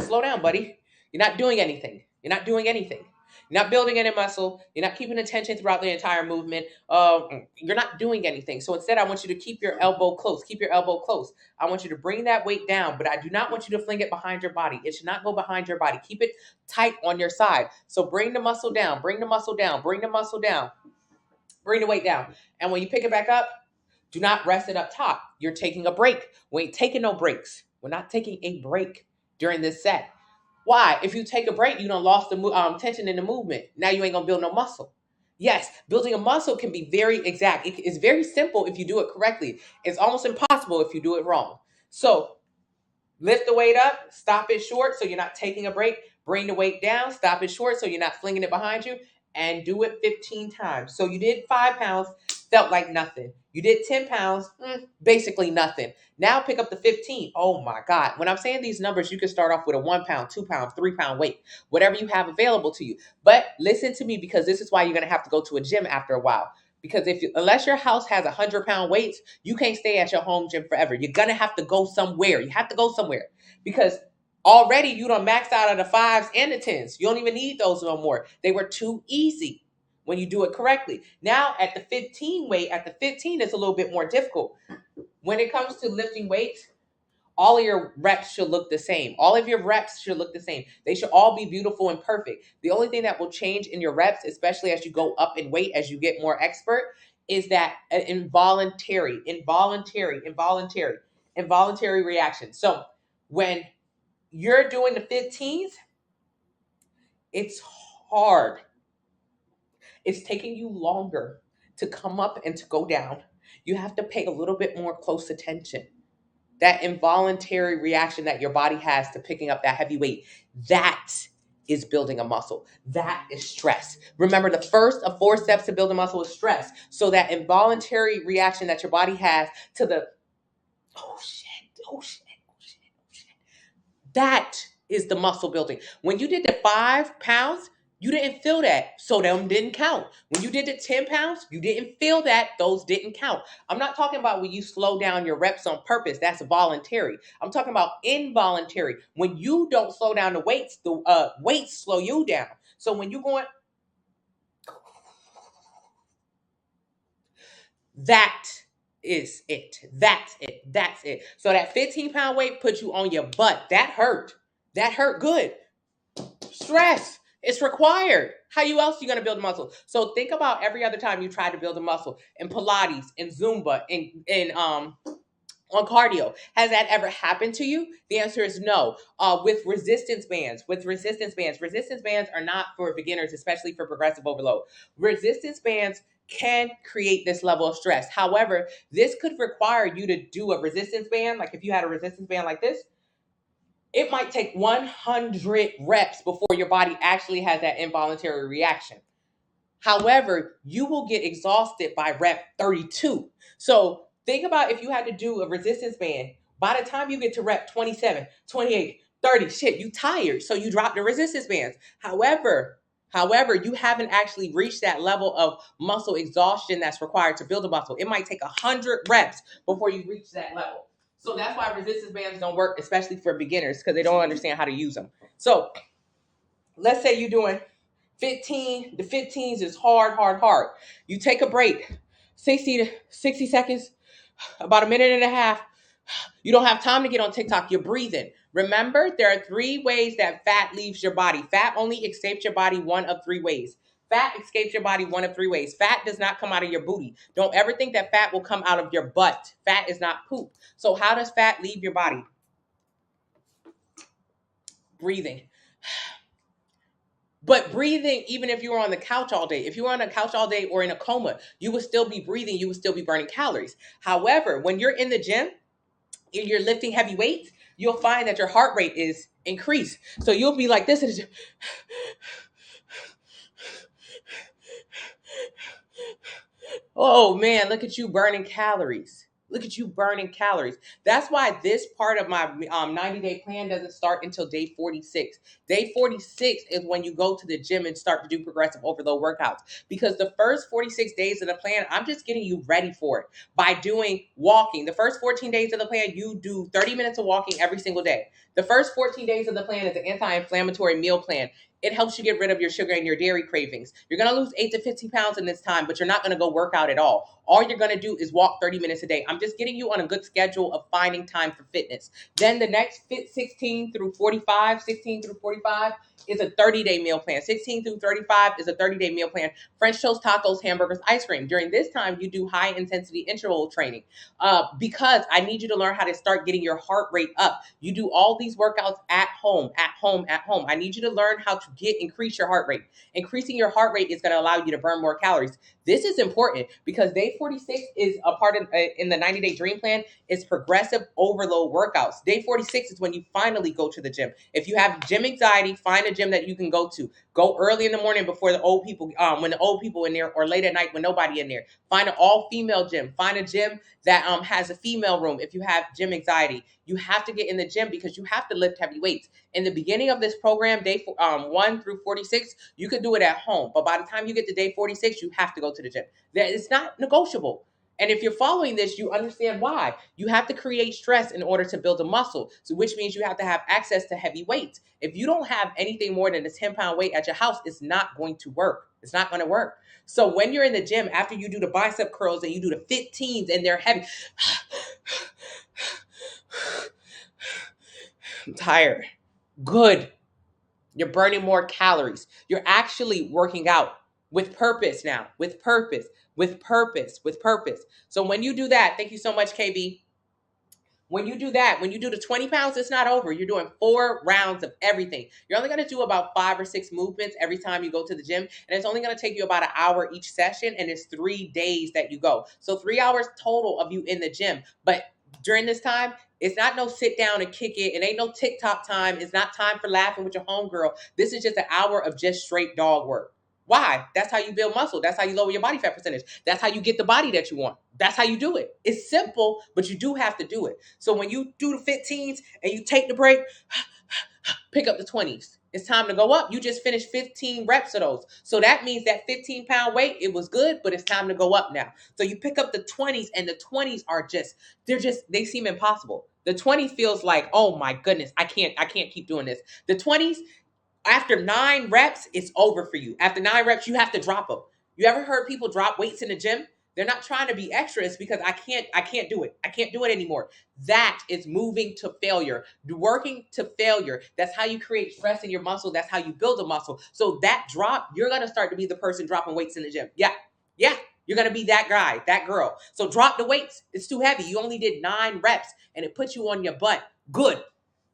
slow down, buddy. You're not doing anything. You're not doing anything. You're not building any muscle. You're not keeping the tension throughout the entire movement. You're not doing anything. So instead, I want you to keep your elbow close. Keep your elbow close. I want you to bring that weight down, but I do not want you to fling it behind your body. It should not go behind your body. Keep it tight on your side. So bring the muscle down. Bring the muscle down. Bring the muscle down. Bring the weight down. And when you pick it back up, do not rest it up top. You're taking a break. We ain't taking no breaks. We're not taking a break during this set. Why? If you take a break, you done lost the tension in the movement. Now you ain't gonna build no muscle. Yes, building a muscle can be very exact. It's very simple if you do it correctly. It's almost impossible if you do it wrong. So lift the weight up, stop it short so you're not taking a break. Bring the weight down, stop it short so you're not flinging it behind you, and do it 15 times. So you did 5 pounds, felt like nothing. You did 10 pounds, basically nothing. Now pick up the 15. Oh my God. When I'm saying these numbers, you can start off with a 1 pound, 2 pound, 3 pound weight, whatever you have available to you. But listen to me, because this is why you're going to have to go to a gym after a while. Because unless your house has 100-pound weights, you can't stay at your home gym forever. You're going to have to go somewhere. You have to go somewhere, because already you done maxed out on the 5s and the 10s. You don't even need those no more. They were too easy when you do it correctly. Now at the 15 weight, at the 15, it's a little bit more difficult. When it comes to lifting weights, all of your reps should look the same. All of your reps should look the same. They should all be beautiful and perfect. The only thing that will change in your reps, especially as you go up in weight, as you get more expert, is that involuntary reaction. So when you're doing the 15s, it's hard. It's taking you longer to come up and to go down. You have to pay a little bit more close attention. That involuntary reaction that your body has to picking up that heavy weight, that is building a muscle. That is stress. Remember, the first of 4 steps to build a muscle is stress. So that involuntary reaction that your body has to the, oh shit, that is the muscle building. When you did the 5 pounds, you didn't feel that, so them didn't count. When you did the 10 pounds, you didn't feel that, those didn't count. I'm not talking about when you slow down your reps on purpose. That's voluntary. I'm talking about involuntary. When you don't slow down the weights slow you down. So when you're going, that is it. That's it. That's it. So that 15-pound weight puts you on your butt. That hurt. That hurt good. Stress. It's required. How else are you going to build a muscle? So think about every other time you try to build a muscle in Pilates, in Zumba, in on cardio. Has that ever happened to you? The answer is no. With resistance bands, resistance bands are not for beginners, especially for progressive overload. Resistance bands can create this level of stress. However, this could require you to do a resistance band. Like if you had a resistance band like this, it might take 100 reps before your body actually has that involuntary reaction. However, you will get exhausted by rep 32. So think about if you had to do a resistance band. By the time you get to rep 27, 28, 30, shit, you tired. So you drop the resistance bands. However, you haven't actually reached that level of muscle exhaustion that's required to build a muscle. It might take 100 reps before you reach that level. So that's why resistance bands don't work, especially for beginners, because they don't understand how to use them. So let's say you're doing 15, the 15s is hard, hard, hard. You take a break, 60 seconds, about a minute and a half. You don't have time to get on TikTok. You're breathing. Remember, there are 3 ways that fat leaves your body. Fat only escapes your body one of 3 ways. Fat escapes your body one of 3 ways. Fat does not come out of your booty. Don't ever think that fat will come out of your butt. Fat is not poop. So how does fat leave your body? Breathing. But breathing, even if you were on the couch all day, if you were on the couch all day or in a coma, you would still be breathing. You would still be burning calories. However, when you're in the gym and you're lifting heavy weights, you'll find that your heart rate is increased. So you'll be like this. Oh man, look at you burning calories. Look at you burning calories. That's why this part of my 90-day plan doesn't start until day 46. Day 46 is when you go to the gym and start to do progressive overload workouts. Because the first 46 days of the plan, I'm just getting you ready for it by doing walking. The first 14 days of the plan, you do 30 minutes of walking every single day. The first 14 days of the plan is an anti-inflammatory meal plan. It helps you get rid of your sugar and your dairy cravings. You're going to lose 8 to 15 pounds in this time, but you're not going to go work out at all. All you're going to do is walk 30 minutes a day. I'm just getting you on a good schedule of finding time for fitness. Then the next 16 through 45 is a 30-day meal plan. 16 through 35 is a 30-day meal plan. French toast, tacos, hamburgers, ice cream. During this time, you do high-intensity interval training because I need you to learn how to start getting your heart rate up. You do all these workouts at home. I need you to learn how to increase your heart rate. Increasing your heart rate is going to allow you to burn more calories. This is important because day 46 is a part of in the 90-day dream plan is progressive overload workouts. Day 46 is when you finally go to the gym. If you have gym anxiety, find a gym that you can go to. Go early in the morning before the old people, when the old people in there, or late at night when nobody in there. Find an all-female gym. Find a gym that has a female room. If you have gym anxiety, you have to get in the gym because you have to lift heavy weights. In the beginning of this program, day 1 through 46, you could do it at home. But by the time you get to day 46, you have to go to the gym. It's not negotiable. And if you're following this, you understand why. You have to create stress in order to build a muscle, so which means you have to have access to heavy weights. If you don't have anything more than a 10-pound weight at your house, it's not going to work. It's not going to work. So when you're in the gym, after you do the bicep curls and you do the 15s and they're heavy, I'm tired. Good. You're burning more calories. You're actually working out with purpose now, with purpose. So when you do that, thank you so much, KB. When you do that, when you do the 20 pounds, it's not over. You're doing 4 rounds of everything. You're only going to do about 5 or 6 movements every time you go to the gym. And it's only going to take you about an hour each session. And it's 3 days that you go. So 3 hours total of you in the gym. But during this time, it's not no sit down and kick it. It ain't no TikTok time. It's not time for laughing with your homegirl. This is just an hour of just straight dog work. Why? That's how you build muscle. That's how you lower your body fat percentage. That's how you get the body that you want. That's how you do it. It's simple, but you do have to do it. So when you do the 15s and you take the break, pick up the 20s. It's time to go up. You just finished 15 reps of those. So that means that 15-pound weight, it was good, but it's time to go up now. So you pick up the 20s, and the 20s are they seem impossible. The 20s feels like, oh my goodness, I can't keep doing this. The 20s, after 9 reps, it's over for you. After 9 reps, you have to drop them. You ever heard people drop weights in the gym? They're not trying to be extra. It's because I can't do it. I can't do it anymore. That is moving to failure, working to failure. That's how you create stress in your muscle. That's how you build a muscle. So that drop, you're going to start to be the person dropping weights in the gym. Yeah. You're going to be that guy, that girl. So drop the weights. It's too heavy. You only did 9 reps and it puts you on your butt. Good.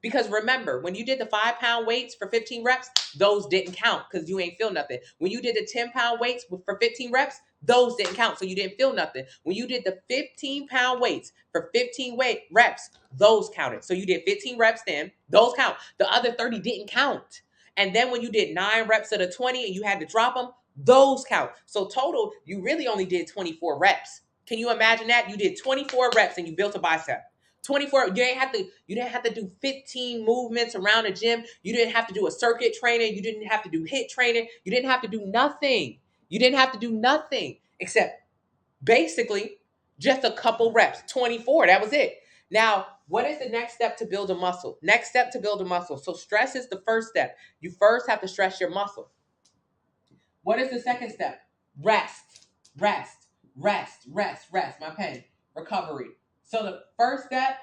Because remember, when you did the 5-pound weights for 15 reps, those didn't count because you ain't feel nothing. When you did the 10-pound weights for 15 reps, those didn't count. So you didn't feel nothing. When you did the 15-pound weights for 15 weight reps, those counted. So you did 15 reps then, those count. The other 30 didn't count. And then when you did 9 reps of the 20 and you had to drop them, those count. So total, you really only did 24 reps. Can you imagine that? You did 24 reps and you built a bicep. 24, you didn't have to do 15 movements around the gym. You didn't have to do a circuit training. You didn't have to do HIIT training. You didn't have to do nothing. You didn't have to do nothing except basically just a couple reps. 24, that was it. Now, what is the next step to build a muscle? Next step to build a muscle. So stress is the first step. You first have to stress your muscle. What is the second step? Rest, rest, rest, rest, rest. My pen. Recovery. So the first step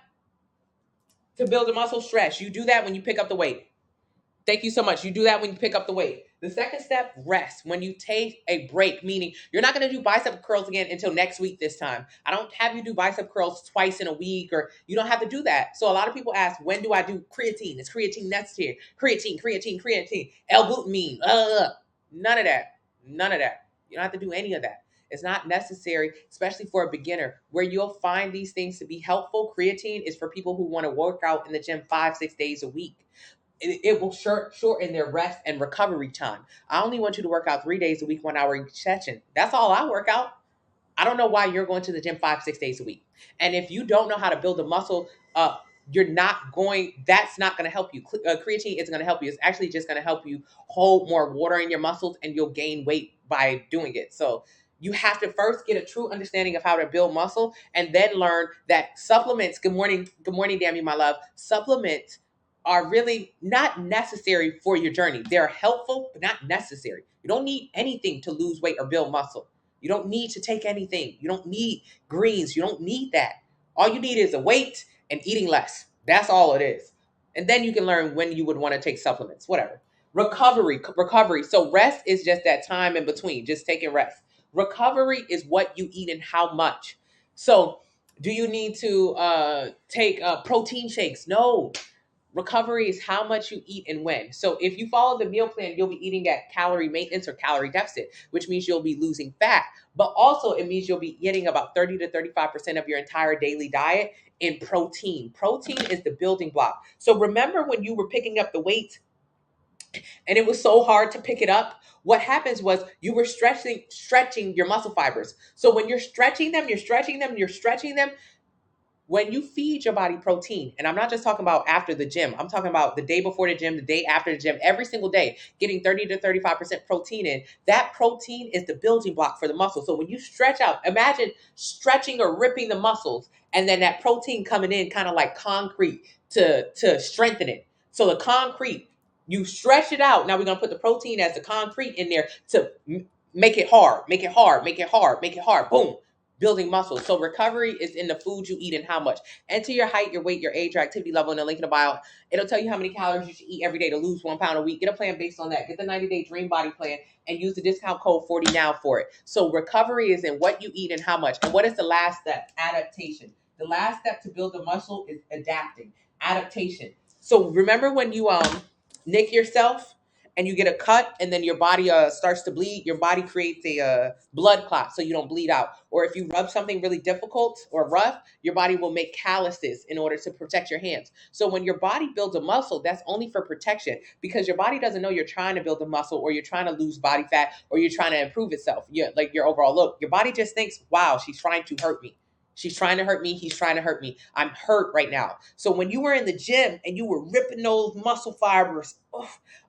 to build a muscle, stress. You do that when you pick up the weight. Thank you so much. You do that when you pick up the weight. The second step, rest. When you take a break, meaning you're not going to do bicep curls again until next week this time. I don't have you do bicep curls twice in a week, or you don't have to do that. So a lot of people ask, when do I do creatine? Is creatine necessary? Creatine, L-glutamine. None of that. None of that. You don't have to do any of that. It's not necessary, especially for a beginner. Where you'll find these things to be helpful, creatine is for people who want to work out in the gym 5-6 days a week. It will shorten their rest and recovery time. I only want you to work out 3 days a week, 1 hour each session. That's all I work out. I don't know why you're going to the gym 5-6 days a week. And if you don't know how to build a muscle, that's not going to help you. Creatine isn't going to help you. It's actually just going to help you hold more water in your muscles, and you'll gain weight by doing it. So you have to first get a true understanding of how to build muscle, and then learn that supplements, good morning, Dammy, my love, supplements are really not necessary for your journey. They're helpful, but not necessary. You don't need anything to lose weight or build muscle. You don't need to take anything. You don't need greens. You don't need that. All you need is a weight and eating less. That's all it is. And then you can learn when you would want to take supplements, whatever. Recovery. So rest is just that time in between, just taking rest. Recovery is what you eat and how much. So do you need to take protein shakes? No. Recovery is how much you eat and when. So if you follow the meal plan, you'll be eating at calorie maintenance or calorie deficit, which means you'll be losing fat. But also it means you'll be getting about 30 to 35% of your entire daily diet in protein. Protein is the building block. So remember when you were picking up the weight and it was so hard to pick it up? What happens was you were stretching your muscle fibers. So when you're stretching them, when you feed your body protein, and I'm not just talking about after the gym, I'm talking about the day before the gym, the day after the gym, every single day, getting 30 to 35% protein in, that protein is the building block for the muscle. So when you stretch out, imagine stretching or ripping the muscles, and then that protein coming in kind of like concrete to strengthen it. So the concrete, you stretch it out. Now we're going to put the protein as the concrete in there to make it hard. Boom. Building muscles. So recovery is in the food you eat and how much. Enter your height, your weight, your age, your activity level in the link in the bio. It'll tell you how many calories you should eat every day to lose 1 pound a week. Get a plan based on that. Get the 90-day dream body plan and use the discount code 40 now for it. So recovery is in what you eat and how much. And what is the last step? Adaptation. The last step to build a muscle is adapting. Adaptation. So remember when you nick yourself and you get a cut and then your body starts to bleed, your body creates a blood clot so you don't bleed out. Or if you rub something really difficult or rough, your body will make calluses in order to protect your hands. So when your body builds a muscle, that's only for protection, because your body doesn't know you're trying to build a muscle, or you're trying to lose body fat, or you're trying to improve itself. Like your overall look. Your body just thinks, wow, she's trying to hurt me. She's trying to hurt me. He's trying to hurt me. I'm hurt right now. So when you were in the gym and you were ripping those muscle fibers,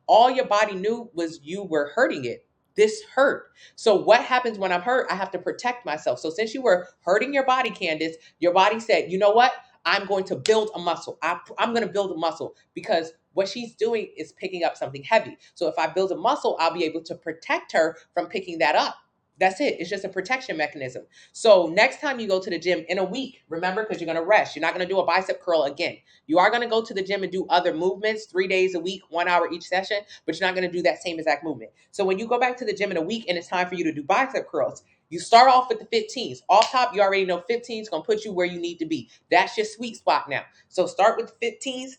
all your body knew was you were hurting it. This hurt. So what happens when I'm hurt? I have to protect myself. So since you were hurting your body, Candace, your body said, you know what? I'm going to build a muscle. I'm going to build a muscle, because what she's doing is picking up something heavy. So if I build a muscle, I'll be able to protect her from picking that up. That's it. It's just a protection mechanism. So next time you go to the gym in a week, remember, because you're going to rest. You're not going to do a bicep curl again. You are going to go to the gym and do other movements 3 days a week, 1 hour each session, but you're not going to do that same exact movement. So when you go back to the gym in a week and it's time for you to do bicep curls, you start off with the 15s. Off top, you already know 15 is going to put you where you need to be. That's your sweet spot now. So start with the 15s.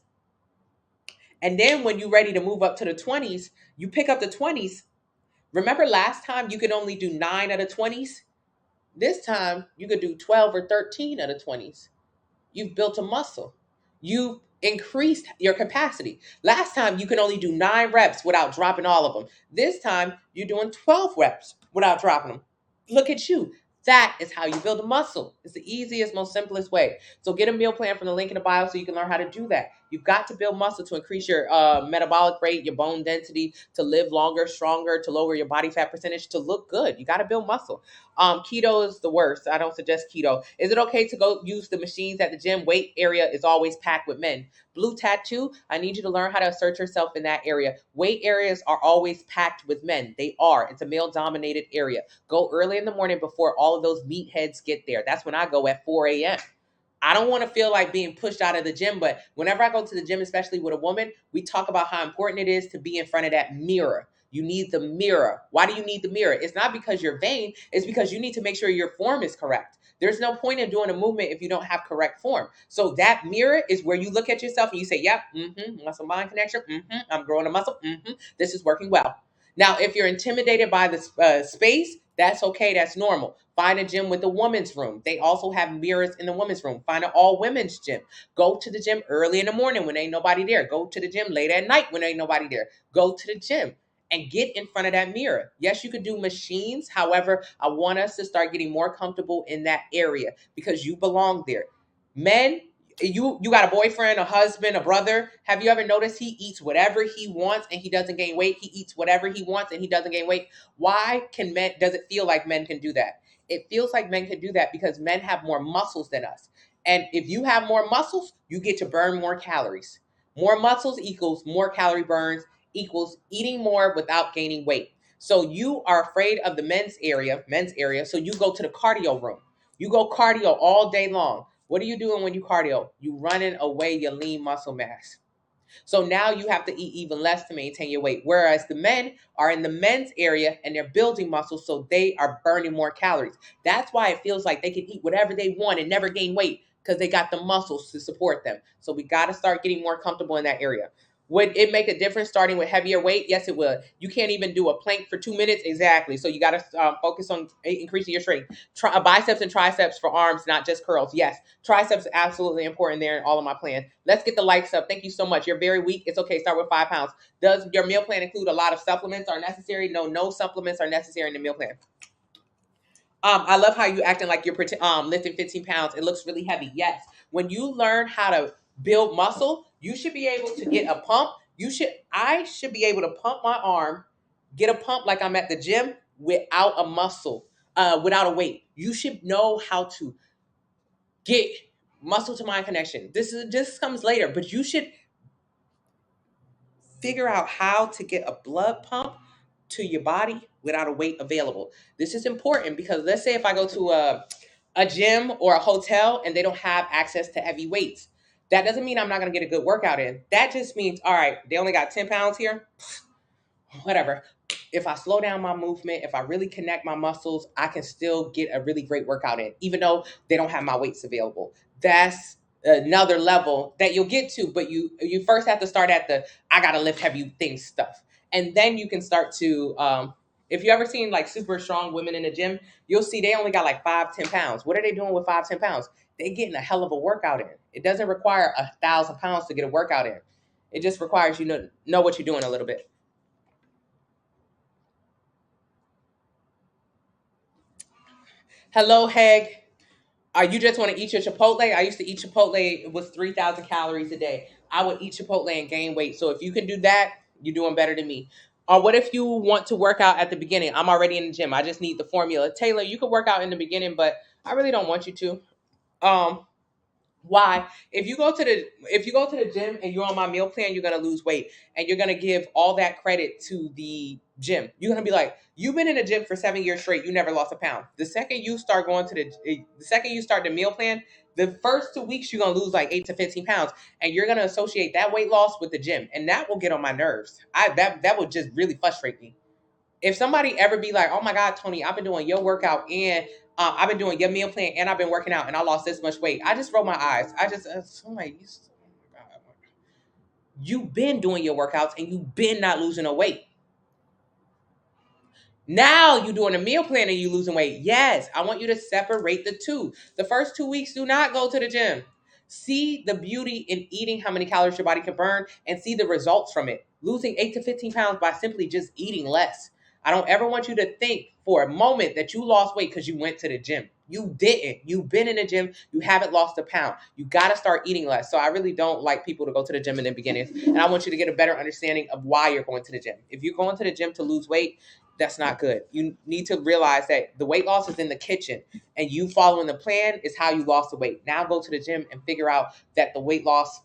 And then when you're ready to move up to the 20s, you pick up the 20s. Remember last time you could only do 9 out of 20s? This time you could do 12 or 13 out of 20s. You've built a muscle. You've increased your capacity. Last time you can only do 9 reps without dropping all of them. This time you're doing 12 reps without dropping them. Look at you. That is how you build a muscle. It's the easiest, most simplest way. So get a meal plan from the link in the bio so you can learn how to do that. You've got to build muscle to increase your metabolic rate, your bone density, to live longer, stronger, to lower your body fat percentage, to look good. You got to build muscle. Keto is the worst. I don't suggest keto. Is it okay to go use the machines at the gym? Weight area is always packed with men. Blue tattoo, I need you to learn how to assert yourself in that area. Weight areas are always packed with men. They are. It's a male dominated area. Go early in the morning before all of those meatheads get there. That's when I go at 4 a.m. I don't want to feel like being pushed out of the gym, but whenever I go to the gym, especially with a woman, we talk about how important it is to be in front of that mirror. You need the mirror. Why do you need the mirror? It's not because you're vain, it's because you need to make sure your form is correct. There's no point in doing a movement if you don't have correct form. So that mirror is where you look at yourself and you say, yep, muscle mind connection, I'm growing a muscle, this is working well. Now, if you're intimidated by the space, that's okay. That's normal. Find a gym with a women's room. They also have mirrors in the women's room. Find an all women's gym. Go to the gym early in the morning when ain't nobody there. Go to the gym late at night when ain't nobody there. Go to the gym and get in front of that mirror. Yes, you could do machines. However, I want us to start getting more comfortable in that area because you belong there. Men, you got a boyfriend, a husband, a brother. Have you ever noticed he eats whatever he wants and he doesn't gain weight? He eats whatever he wants and he doesn't gain weight. Why can men does it feel like men can do that? It feels like men can do that because men have more muscles than us. And if you have more muscles, you get to burn more calories. More muscles equals more calorie burns equals eating more without gaining weight. So you are afraid of the men's area, so you go to the cardio room. You go cardio all day long. What are you doing when you cardio? You running away your lean muscle mass. So now you have to eat even less to maintain your weight. Whereas the men are in the men's area and they're building muscle, so they are burning more calories. That's why it feels like they can eat whatever they want and never gain weight because they got the muscles to support them. So we got to start getting more comfortable in that area. Would it make a difference starting with heavier weight? Yes, it would. You can't even do a plank for 2 minutes. Exactly. So you got to focus on increasing your strength. Biceps and triceps for arms, not just curls. Yes, triceps absolutely important there in all of my plan. Let's get the likes up. Thank you so much. You're very weak. It's okay. Start with 5 pounds. Does your meal plan include a lot of supplements are necessary? No, no supplements are necessary in the meal plan. I love how you acting like you're lifting 15 pounds. It looks really heavy. Yes. When you learn how to build muscle, you should be able to get a pump. I should be able to pump my arm, get a pump like I'm at the gym without a muscle, without a weight. You should know how to get muscle to mind connection. This comes later, but you should figure out how to get a blood pump to your body without a weight available. This is important because let's say if I go to a gym or a hotel and they don't have access to heavy weights, that doesn't mean I'm not going to get a good workout in. That just means, all right, they only got 10 pounds here. Whatever. If I slow down my movement, if I really connect my muscles, I can still get a really great workout in, even though they don't have my weights available. That's another level that you'll get to, but you first have to start at the I gotta lift heavy things stuff, and then you can start to. If you ever seen like super strong women in the gym, you'll see they only got like 5-10 pounds. What are they doing with 5-10 pounds? They getting a hell of a workout in. It doesn't require 1,000 pounds to get a workout in. It just requires you to know what you're doing a little bit. Hello, Heg. You just want to eat your Chipotle? I used to eat Chipotle. It was 3,000 calories a day. I would eat Chipotle and gain weight. So if you can do that, you're doing better than me. Or what if you want to work out at the beginning? I'm already in the gym. I just need the formula. Taylor, you could work out in the beginning, but I really don't want you to. Um, why? If you go to the gym and you're on my meal plan, you're gonna lose weight and you're gonna give all that credit to the gym. You're gonna be like, you've been in the gym for 7 years straight, you never lost a pound. The second you start the meal plan, the first 2 weeks you're gonna lose like 8 to 15 pounds, and you're gonna associate that weight loss with the gym, and that will get on my nerves. That would just really frustrate me. If somebody ever be like, "Oh my God, Tony, I've been doing your workout and I've been doing your meal plan and I've been working out and I lost this much weight," I just roll my eyes. I just, somebody, oh my God, you've been doing your workouts and you've been not losing no weight. Now you doing a meal plan and you losing weight. Yes, I want you to separate the two. The first 2 weeks, do not go to the gym. See the beauty in eating how many calories your body can burn and see the results from it. Losing 8 to 15 pounds by simply just eating less. I don't ever want you to think for a moment that you lost weight because you went to the gym. You didn't. You've been in the gym. You haven't lost a pound. You got to start eating less. So I really don't like people to go to the gym in the beginning. And I want you to get a better understanding of why you're going to the gym. If you're going to the gym to lose weight, that's not good. You need to realize that the weight loss is in the kitchen and you following the plan is how you lost the weight. Now go to the gym and figure out that the weight loss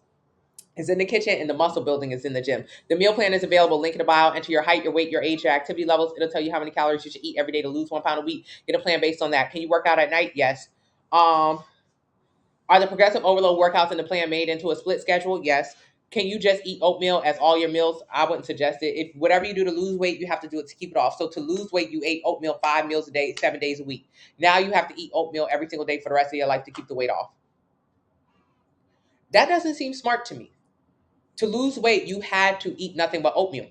is in the kitchen and the muscle building is in the gym. The meal plan is available. Link in the bio. Enter your height, your weight, your age, your activity levels. It'll tell you how many calories you should eat every day to lose 1 pound a week. Get a plan based on that. Can you work out at night? Yes. Are the progressive overload workouts in the plan made into a split schedule? Yes. Can you just eat oatmeal as all your meals? I wouldn't suggest it. If whatever you do to lose weight, you have to do it to keep it off. So to lose weight, you ate oatmeal 5 meals a day, 7 days a week. Now you have to eat oatmeal every single day for the rest of your life to keep the weight off. That doesn't seem smart to me. To lose weight, you had to eat nothing but oatmeal.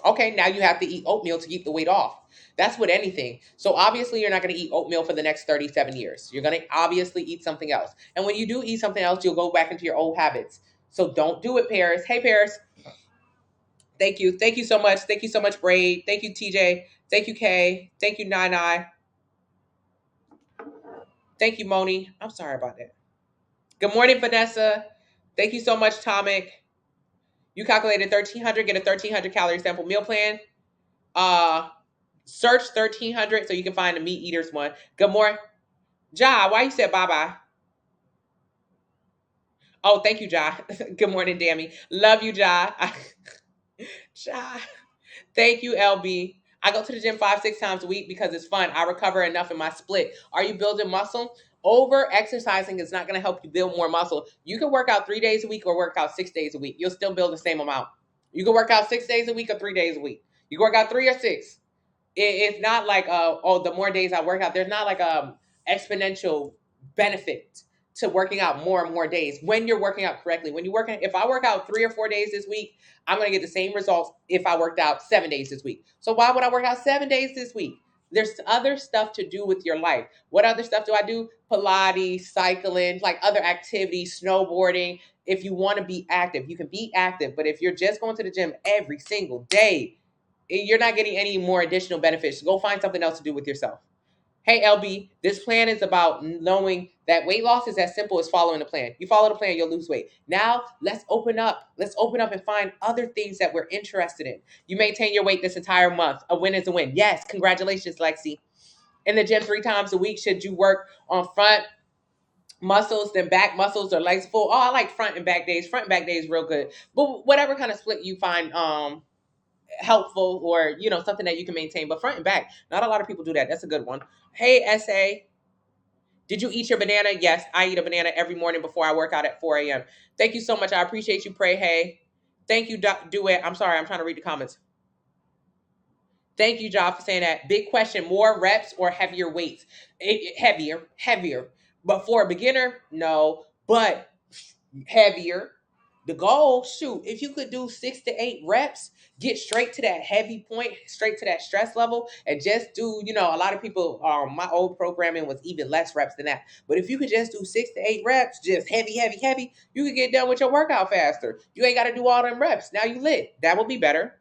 Okay, now you have to eat oatmeal to keep the weight off. That's with anything. So obviously you're not going to eat oatmeal for the next 37 years. You're going to obviously eat something else. And when you do eat something else, you'll go back into your old habits. So don't do it, Paris. Hey, Paris. Thank you. Thank you so much. Thank you so much, Braid. Thank you, TJ. Thank you, Kay. Thank you, Nine. Thank you, Moni. I'm sorry about that. Good morning, Vanessa. Thank you so much, Tomic. You calculated 1,300, get a 1,300 calorie sample meal plan. Search 1,300 so you can find the meat eaters one. Good morning. Ja, why you said bye-bye? Oh, thank you, Ja. Good morning, Dammy. Love you, Ja. Ja. Thank you, LB. I go to the gym 5, 6 times a week because it's fun. I recover enough in my split. Are you building muscle? Over exercising is not going to help you build more muscle. You can work out 3 days a week or work out 6 days a week. You'll still build the same amount. You can work out 6 days a week or 3 days a week. You can work out 3 or 6. It's not like the more days I work out, there's not like exponential benefit to working out more and more days when you're working out correctly. When you if I work out 3 or 4 days this week, I'm going to get the same results if I worked out 7 days this week. So why would I work out 7 days this week? There's other stuff to do with your life. What other stuff do I do? Pilates, cycling, like other activities, snowboarding. If you want to be active, you can be active. But if you're just going to the gym every single day, you're not getting any more additional benefits. Go find something else to do with yourself. Hey, LB, this plan is about knowing that weight loss is as simple as following the plan. You follow the plan, you'll lose weight. Now, let's open up. Let's open up and find other things that we're interested in. You maintain your weight this entire month. A win is a win. Yes, congratulations, Lexi. In the gym 3 times a week, should you work on front muscles than back muscles or legs full? Oh, I like front and back days. Front and back days real good. But whatever kind of split you find helpful or something that you can maintain, but front and back, not a lot of people do that. That's a good one. Hey, SA, did you eat your banana? Yes, I eat a banana every morning before I work out at 4 a.m. Thank you so much. I appreciate you. Pray. Hey, thank you. Do it. I'm sorry, I'm trying to read the comments. Thank you, John, for saying that. Big question: more reps or heavier weights? Heavier. But for a beginner, no. But heavier. The goal, shoot, if you could do 6 to 8 reps, get straight to that heavy point, straight to that stress level, and just do, a lot of people, my old programming was even less reps than that. But if you could just do 6 to 8 reps, just heavy, you could get done with your workout faster. You ain't got to do all them reps. Now you lit. That will be better.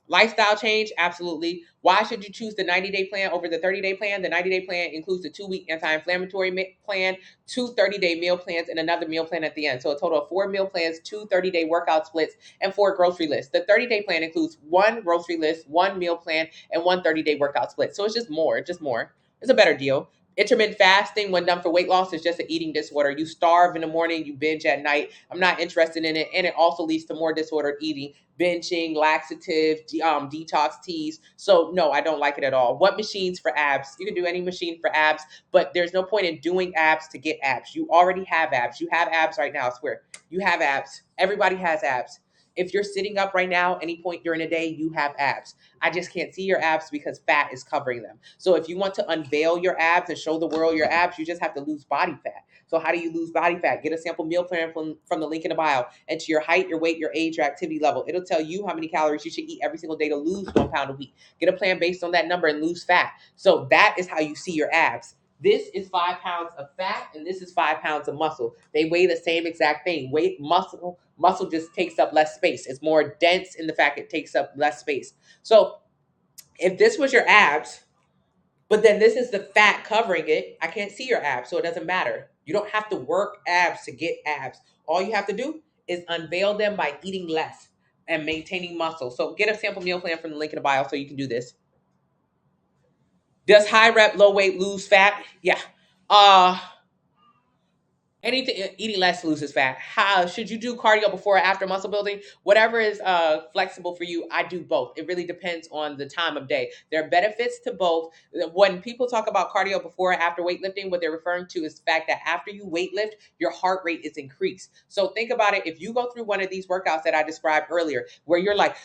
Lifestyle change, absolutely. Why should you choose the 90-day plan over the 30-day plan? The 90-day plan includes the 2-week anti-inflammatory plan, 2 30-day meal plans, and another meal plan at the end. So a total of 4 meal plans, 2 30-day workout splits, and 4 grocery lists. The 30-day plan includes 1 grocery list, 1 meal plan, and 1 30-day workout split. So it's just more. It's a better deal. Intermittent fasting, when done for weight loss, is just an eating disorder. You starve in the morning, you binge at night. I'm not interested in it. And it also leads to more disordered eating, binging, laxative, detox teas. So no, I don't like it at all. What machines for abs? You can do any machine for abs, but there's no point in doing abs to get abs. You already have abs. You have abs right now, I swear. You have abs. Everybody has abs. If you're sitting up right now, any point during the day, you have abs. I just can't see your abs because fat is covering them. So if you want to unveil your abs and show the world your abs, you just have to lose body fat. So how do you lose body fat? Get a sample meal plan from the link in the bio. Enter your height, your weight, your age, your activity level. It'll tell you how many calories you should eat every single day to lose 1 pound a week. Get a plan based on that number and lose fat. So that is how you see your abs. This is 5 pounds of fat and this is 5 pounds of muscle. They weigh the same exact thing. Weight, muscle just takes up less space. It's more dense in the fact it takes up less space. So if this was your abs, but then this is the fat covering it, I can't see your abs, so it doesn't matter. You don't have to work abs to get abs. All you have to do is unveil them by eating less and maintaining muscle. So get a sample meal plan from the link in the bio so you can do this. Does high rep, low weight lose fat? Yeah. Uh Anything eating less loses fat. How should you do cardio before or after muscle building? Whatever is flexible for you. I do both. It really depends on the time of day. There are benefits to both. When people talk about cardio before or after weightlifting, what they're referring to is the fact that after you weightlift, your heart rate is increased. So think about it. If you go through one of these workouts that I described earlier, where you're like,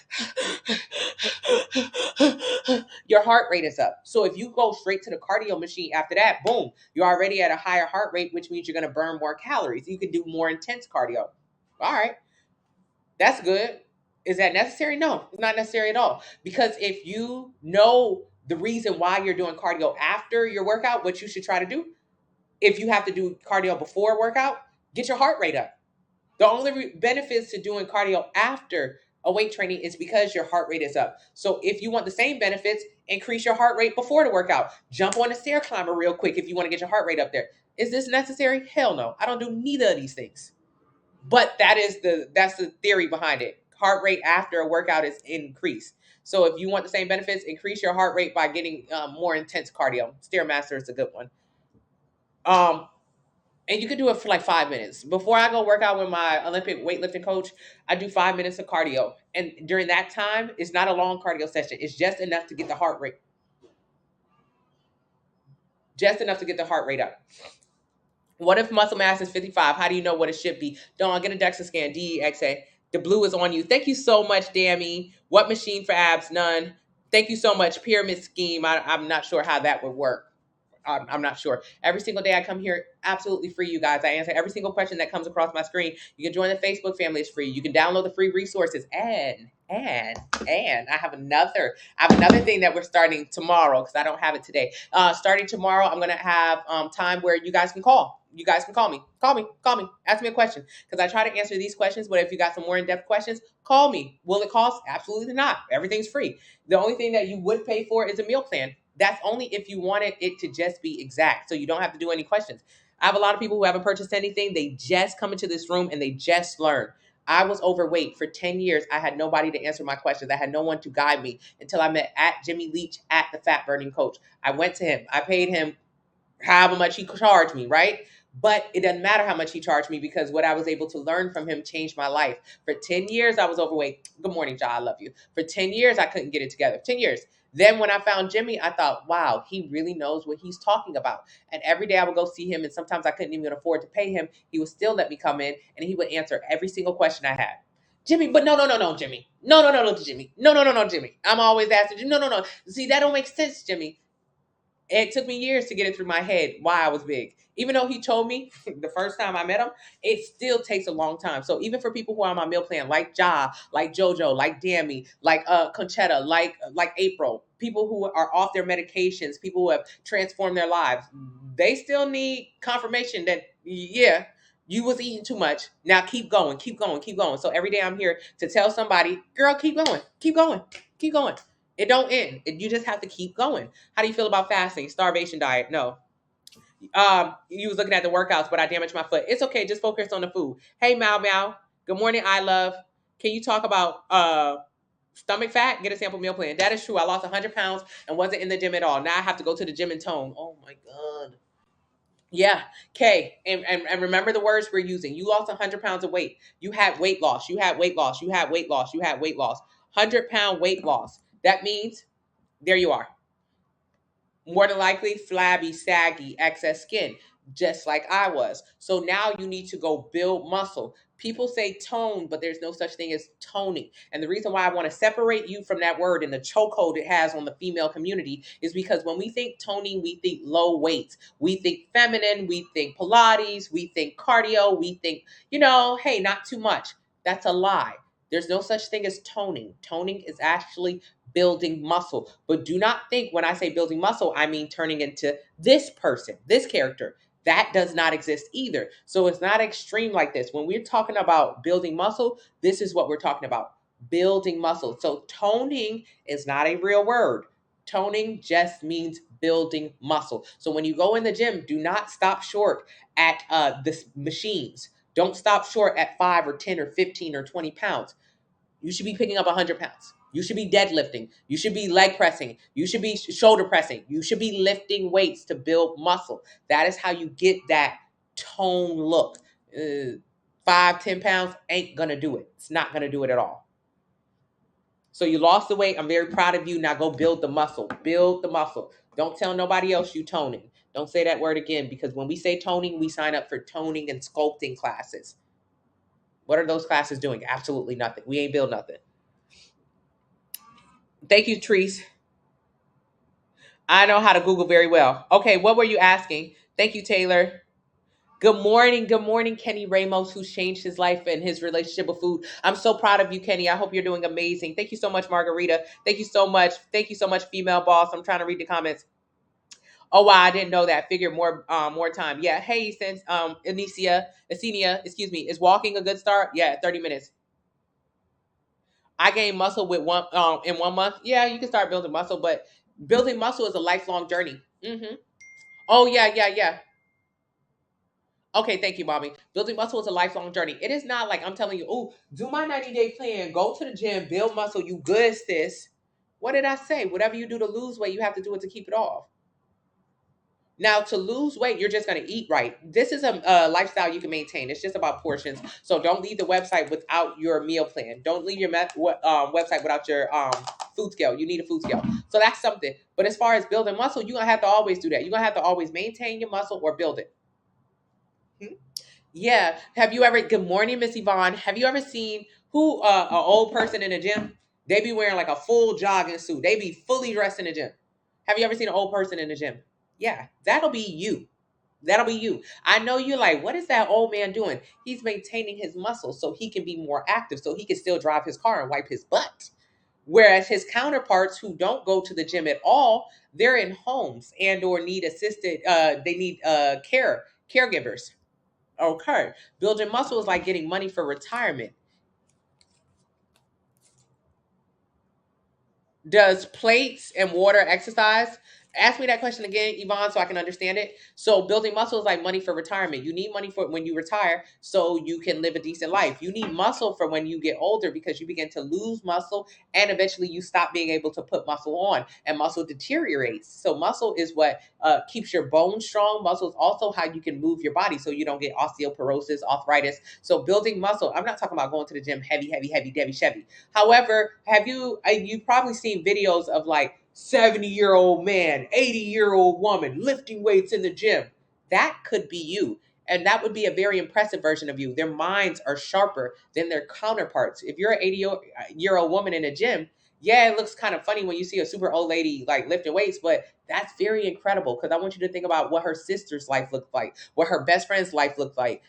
your heart rate is up. So if you go straight to the cardio machine after that, boom, you're already at a higher heart rate, which means you're going to burn more calories. You can do more intense cardio. All right, that's good. Is that necessary? No, it's not necessary at all. Because if you know the reason why you're doing cardio after your workout, what you should try to do, if you have to do cardio before a workout, get your heart rate up. The only benefits to doing cardio after a weight training is because your heart rate is up. So if you want the same benefits, increase your heart rate before the workout. Jump on a stair climber real quick if you want to get your heart rate up there. Is this necessary? Hell no. I don't do neither of these things. But that's the theory behind it. Heart rate after a workout is increased. So if you want the same benefits, increase your heart rate by getting more intense cardio. Stairmaster is a good one. And you can do it for like 5 minutes. Before I go work out with my Olympic weightlifting coach, I do 5 minutes of cardio. And during that time, it's not a long cardio session. It's just enough to get the heart rate. Just enough to get the heart rate up. What if muscle mass is 55? How do you know what it should be? Dawn, get a DEXA scan, DEXA. The blue is on you. Thank you so much, Dammy. What machine for abs? None. Thank you so much. Pyramid scheme. I'm not sure how that would work. I'm not sure. Every single day I come here, absolutely free, you guys. I answer every single question that comes across my screen. You can join the Facebook family. It's free. You can download the free resources. And I have another thing that we're starting tomorrow because I don't have it today. Starting tomorrow, I'm gonna have time where you guys can call. You guys can call me. Ask me a question because I try to answer these questions. But if you got some more in-depth questions, call me. Will it cost? Absolutely not. Everything's free. The only thing that you would pay for is a meal plan. That's only if you wanted it to just be exact. So you don't have to do any questions. I have a lot of people who haven't purchased anything. They just come into this room and they just learn. I was overweight for 10 years. I had nobody to answer my questions. I had no one to guide me until I met at Jimmy Leach at the Fat Burning Coach. I went to him. I paid him however much he charged me, right? But it doesn't matter how much he charged me because what I was able to learn from him changed my life. For 10 years, I was overweight. Good morning, Ja. I love you. For 10 years, I couldn't get it together. 10 years. Then when I found Jimmy, I thought, wow, he really knows what he's talking about. And every day I would go see him, and sometimes I couldn't even afford to pay him. He would still let me come in, and he would answer every single question I had. Jimmy, but no, Jimmy. No, Jimmy. No, Jimmy. I'm always asking, no. See, that don't make sense, Jimmy. It took me years to get it through my head why I was big. Even though he told me the first time I met him, it still takes a long time. So even for people who are on my meal plan, like Ja, like Jojo, like Dammy, like Conchetta, like April, people who are off their medications, people who have transformed their lives, they still need confirmation that, yeah, you was eating too much. Now keep going. So every day I'm here to tell somebody, girl, keep going. It don't end. You just have to keep going. How do you feel about fasting? Starvation diet? No. You was looking at the workouts, but I damaged my foot. It's okay. Just focus on the food. Hey, Meow. Good morning, I love. Can you talk about stomach fat? Get a sample meal plan. That is true. I lost 100 pounds and wasn't in the gym at all. Now I have to go to the gym and tone. Oh my God. Yeah. Okay. And remember the words we're using. You lost 100 pounds of weight. You had weight loss. 100-pound weight loss. That means there you are. More than likely, flabby, saggy, excess skin. just like I was. So now you need to go build muscle. People say tone, but there's no such thing as toning. And the reason why I want to separate you from that word and the chokehold it has on the female community is because when we think toning, we think low weights. We think feminine, we think Pilates, we think cardio, we think, hey, not too much. That's a lie. There's no such thing as toning. Toning is actually building muscle. But do not think when I say building muscle, I mean turning into this person, this character. That does not exist either. So it's not extreme like this. When we're talking about building muscle, this is what we're talking about, building muscle. So toning is not a real word. Toning just means building muscle. So when you go in the gym, do not stop short at the machines. Don't stop short at 5 or 10 or 15 or 20 pounds. You should be picking up 100 pounds. You should be deadlifting. You should be leg pressing. You should be shoulder pressing. You should be lifting weights to build muscle. That is how you get that tone look. 5, 10 pounds ain't going to do it. It's not going to do it at all. So you lost the weight. I'm very proud of you. Now go build the muscle. Build the muscle. Don't tell nobody else you toning. Don't say that word again, because when we say toning, we sign up for toning and sculpting classes. What are those classes doing? Absolutely nothing. We ain't build nothing. Thank you, Treese. I know how to Google very well. Okay, what were you asking? Thank you, Taylor. Good morning. Good morning, Kenny Ramos, who's changed his life and his relationship with food. I'm so proud of you, Kenny. I hope you're doing amazing. Thank you so much, Margarita. Thank you so much. Thank you so much, female boss. I'm trying to read the comments. Oh wow, I didn't know that. Figured more time. Yeah. Hey, since Esenia, excuse me, is walking a good start? Yeah, 30 minutes. I gained muscle with one in 1 month. Yeah, you can start building muscle, but building muscle is a lifelong journey. Oh yeah. Okay, thank you, Bobby. Building muscle is a lifelong journey. It is not like I'm telling you, oh, do my 90-day plan, go to the gym, build muscle, you good, sis. What did I say? Whatever you do to lose weight, you have to do it to keep it off. Now, to lose weight, you're just going to eat right. This is a lifestyle you can maintain. It's just about portions. So don't leave the website without your meal plan. Don't leave your website without your food scale. You need a food scale. So that's something. But as far as building muscle, you're going to have to always do that. You're going to have to always maintain your muscle or build it. Yeah. Have you ever, good morning, Miss Yvonne. Have you ever seen an old person in the gym? They be wearing like a full jogging suit. They be fully dressed in the gym. Have you ever seen an old person in the gym? Yeah, that'll be you. That'll be you. I know you're like, what is that old man doing? He's maintaining his muscles so he can be more active, so he can still drive his car and wipe his butt. Whereas his counterparts who don't go to the gym at all, they're in homes and or need assisted, they need caregivers. Okay. Building muscle is like getting money for retirement. Does plates and water exercise? Ask me that question again, Yvonne, so I can understand it. So building muscle is like money for retirement. You need money for when you retire so you can live a decent life. You need muscle for when you get older because you begin to lose muscle and eventually you stop being able to put muscle on and muscle deteriorates. So muscle is what keeps your bones strong. Muscle is also how you can move your body so you don't get osteoporosis, arthritis. So building muscle, I'm not talking about going to the gym heavy, Debbie Chevy. However, you've probably seen videos of like 70-year-old man, 80-year-old woman lifting weights in the gym. That could be you. And that would be a very impressive version of you. Their minds are sharper than their counterparts. If you're an 80-year-old woman in a gym, yeah, it looks kind of funny when you see a super old lady like lifting weights, but that's very incredible because I want you to think about what her sister's life looked like, what her best friend's life looked like.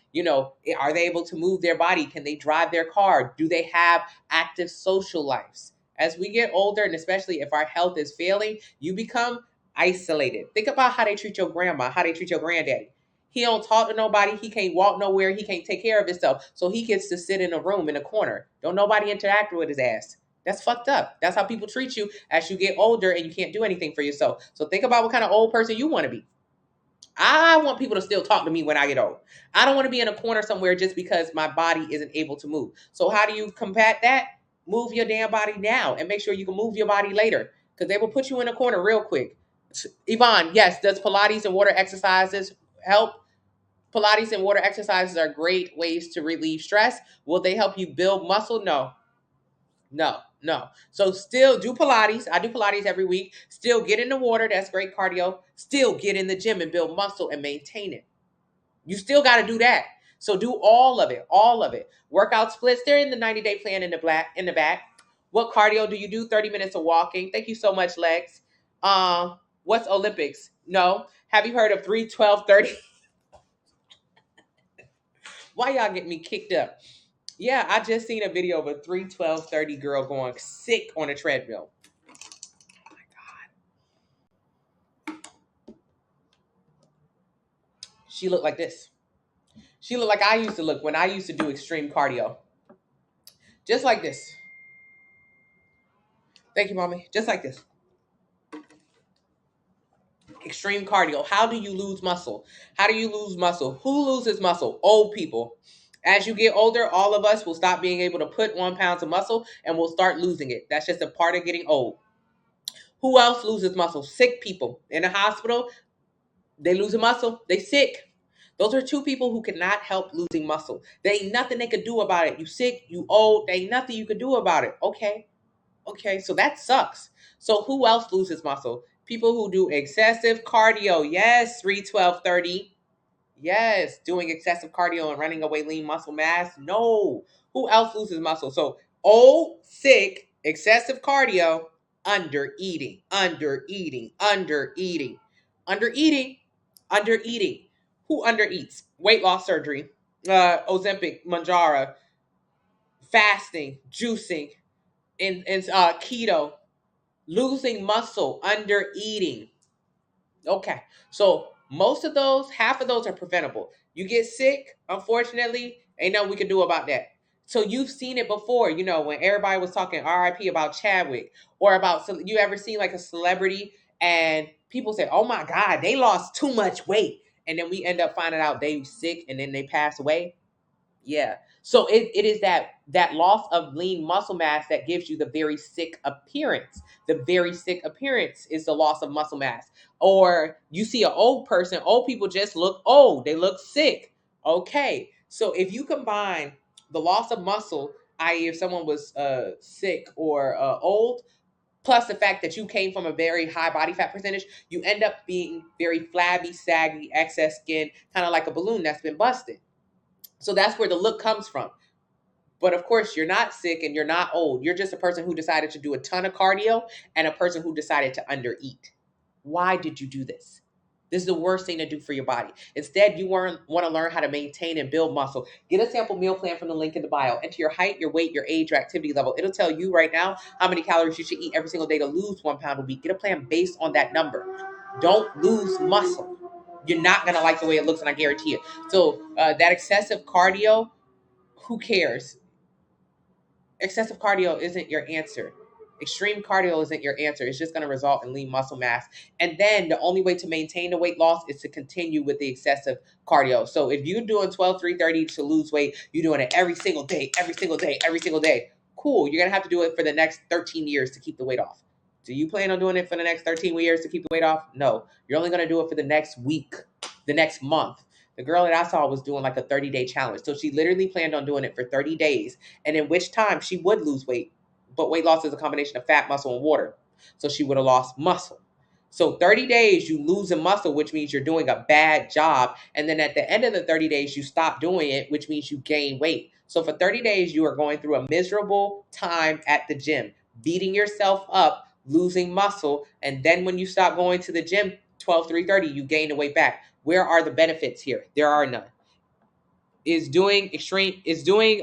Are they able to move their body? Can they drive their car? Do they have active social lives? As we get older, and especially if our health is failing, you become isolated. Think about how they treat your grandma, how they treat your granddaddy. He don't talk to nobody. He can't walk nowhere. He can't take care of himself. So he gets to sit in a room in a corner. Don't nobody interact with his ass. That's fucked up. That's how people treat you as you get older and you can't do anything for yourself. So think about what kind of old person you want to be. I want people to still talk to me when I get old. I don't want to be in a corner somewhere just because my body isn't able to move. So how do you combat that? Move your damn body now and make sure you can move your body later because they will put you in a corner real quick. Yvonne, yes, does Pilates and water exercises help? Pilates and water exercises are great ways to relieve stress. Will they help you build muscle? No. So still do Pilates. I do Pilates every week. Still get in the water. That's great cardio. Still get in the gym and build muscle and maintain it. You still got to do that. So do all of it, all of it. Workout splits, they're in the 90-day plan in the back. What cardio do you do? 30 minutes of walking. Thank you so much, Lex. What's Olympics? No. Have you heard of 3, 12, 30? Why y'all get me kicked up? Yeah, I just seen a video of a 3, 12, 30 girl going sick on a treadmill. She looked like this. She looked like I used to look when I used to do extreme cardio. Just like this. Thank you, mommy. Just like this. Extreme cardio. How do you lose muscle? How do you lose muscle? Who loses muscle? Old people. As you get older, all of us will stop being able to put 1 pound of muscle and we'll start losing it. That's just a part of getting old. Who else loses muscle? Sick people. In a hospital, they lose a muscle. They sick. Those are two people who cannot help losing muscle. There ain't nothing they could do about it. You sick, you old, there ain't nothing you could do about it. Okay, so that sucks. So who else loses muscle? People who do excessive cardio. Yes, 3, 12, 30. Yes, doing excessive cardio and running away lean muscle mass. No. Who else loses muscle? So old, sick, excessive cardio, under eating, under eating, under eating, under eating, under eating. Who under eats? Weight loss surgery, Ozempic, Manjaro, fasting, juicing, and keto, losing muscle, under eating. Okay. So most of those, half of those are preventable. You get sick, unfortunately, ain't nothing we can do about that. So you've seen it before, when everybody was talking RIP about Chadwick or about, you ever seen like a celebrity and people say, oh my God, they lost too much weight. And then we end up finding out they sick and then they pass away. Yeah. So it is that loss of lean muscle mass that gives you the very sick appearance. The very sick appearance is the loss of muscle mass. Or you see an old person, old people just look old. They look sick. Okay. So if you combine the loss of muscle, i.e. if someone was sick or old, plus the fact that you came from a very high body fat percentage, you end up being very flabby, saggy, excess skin, kind of like a balloon that's been busted. So that's where the look comes from. But of course, you're not sick and you're not old. You're just a person who decided to do a ton of cardio and a person who decided to undereat. Why did you do this? This is the worst thing to do for your body. Instead, you want to learn how to maintain and build muscle. Get a sample meal plan from the link in the bio. Enter your height, your weight, your age, your activity level. It'll tell you right now how many calories you should eat every single day to lose 1 pound a week. Get a plan based on that number. Don't lose muscle. You're not going to like the way it looks, and I guarantee it. So that excessive cardio, who cares? Excessive cardio isn't your answer. Extreme cardio isn't your answer. It's just going to result in lean muscle mass. And then the only way to maintain the weight loss is to continue with the excessive cardio. So if you're doing 12, 3, 30 to lose weight, you're doing it every single day, every single day, every single day. Cool. You're going to have to do it for the next 13 years to keep the weight off. Do you plan on doing it for the next 13 years to keep the weight off? No. You're only going to do it for the next week, the next month. The girl that I saw was doing like a 30-day challenge. So she literally planned on doing it for 30 days, and in which time she would lose weight. But weight loss is a combination of fat, muscle, and water. So she would have lost muscle. So 30 days, you lose a muscle, which means you're doing a bad job. And then at the end of the 30 days, you stop doing it, which means you gain weight. So for 30 days, you are going through a miserable time at the gym, beating yourself up, losing muscle. And then when you stop going to the gym, 12, 3, 30, you gain the weight back. Where are the benefits here? There are none. Is doing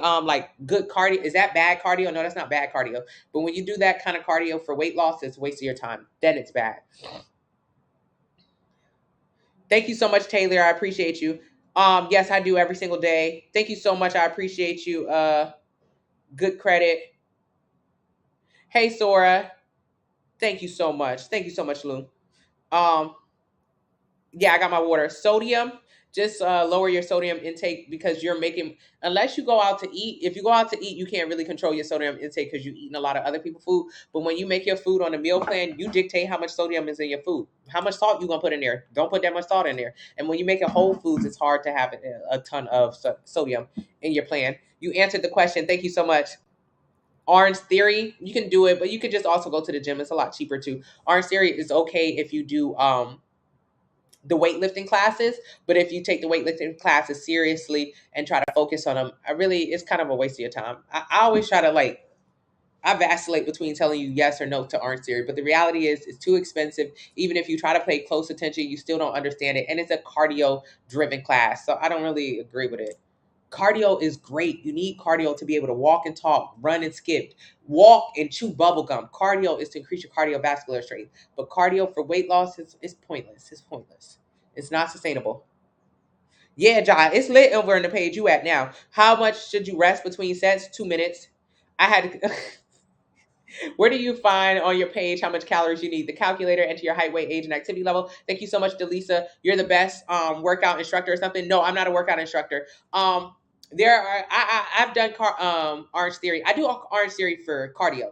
like good cardio, is that bad cardio? No, that's not bad cardio. But when you do that kind of cardio for weight loss, it's a waste of your time. Then it's bad. Thank you so much, Taylor. I appreciate you. Yes, I do every single day. Thank you so much. I appreciate you. Good credit. Hey, Sora. Thank you so much. Thank you so much, Lou. Yeah, I got my water. Sodium, just lower your sodium intake because you're making, unless you go out to eat, if you go out to eat, you can't really control your sodium intake because you're eating a lot of other people's food. But when you make your food on a meal plan, you dictate how much sodium is in your food. How much salt you going to put in there. Don't put that much salt in there. And when you make a whole foods, it's hard to have a ton of sodium in your plan. You answered the question. Thank you so much. Orange Theory, you can do it, but you could just also go to the gym. It's a lot cheaper too. Orange Theory is okay if you do the weightlifting classes. But if you take the weightlifting classes seriously and try to focus on them, it's kind of a waste of your time. I always try to I vacillate between telling you yes or no to Orange Theory, but the reality is it's too expensive. Even if you try to pay close attention, you still don't understand it. And it's a cardio driven class. So I don't really agree with it. Cardio is great. You need cardio to be able to walk and talk, run and skip, walk and chew bubble gum. Cardio is to increase your cardiovascular strength. But cardio for weight loss is pointless. It's pointless. It's not sustainable. Yeah, John, it's lit over in the page you at now. How much should you rest between sets? 2 minutes. I had Where do you find on your page how much calories you need? The calculator, enter your height, weight, age, and activity level. Thank you so much, Delisa. You're the best workout instructor or something. No, I'm not a workout instructor. There are I've done Orange Theory. I do Orange Theory for cardio.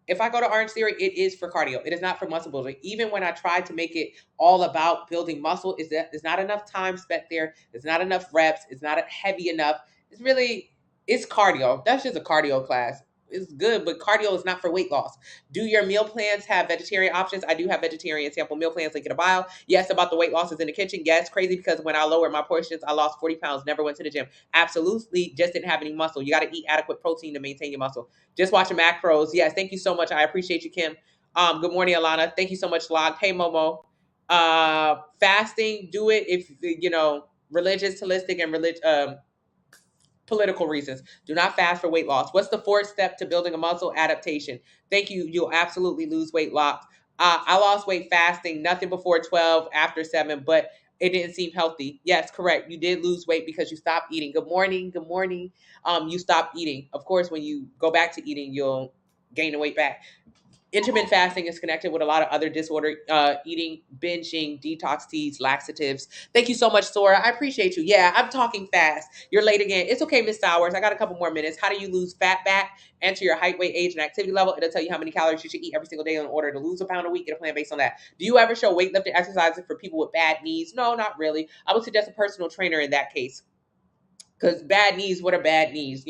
If I go to Orange Theory, it is for cardio. It is not for muscle building. Even when I try to make it all about building muscle, is that there's not enough time spent there. There's not enough reps. It's not heavy enough. It's cardio. That's just a cardio class. It's good, but cardio is not for weight loss. Do your meal plans have vegetarian options? I do have vegetarian sample meal plans. Link in the bio. Yes, about the weight losses in the kitchen. Yes, crazy because when I lowered my portions, I lost 40 pounds. Never went to the gym. Absolutely, just didn't have any muscle. You got to eat adequate protein to maintain your muscle. Just watching macros. Yes, thank you so much. I appreciate you, Kim. Good morning, Alana. Thank you so much, Log. Hey, Momo. Fasting, do it if religious, holistic, and political reasons. Do not fast for weight loss. What's the fourth step to building a muscle? Adaptation. Thank you. You'll absolutely lose weight locked. I lost weight fasting, nothing before 12, after 7, but it didn't seem healthy. Yes, correct. You did lose weight because you stopped eating. Good morning. Good morning. You stopped eating. Of course, when you go back to eating, you'll gain the weight back. Intermittent fasting is connected with a lot of other disorder, eating, binging, detox teas, laxatives. Thank you so much, Sora. I appreciate you. Yeah, I'm talking fast. You're late again. It's okay, Miss Sowers. I got a couple more minutes. How do you lose fat back? Enter your height, weight, age, and activity level. It'll tell you how many calories you should eat every single day in order to lose a pound a week. Get a plan based on that. Do you ever show weightlifting exercises for people with bad knees? No, not really. I would suggest a personal trainer in that case. Because bad knees, what are bad knees?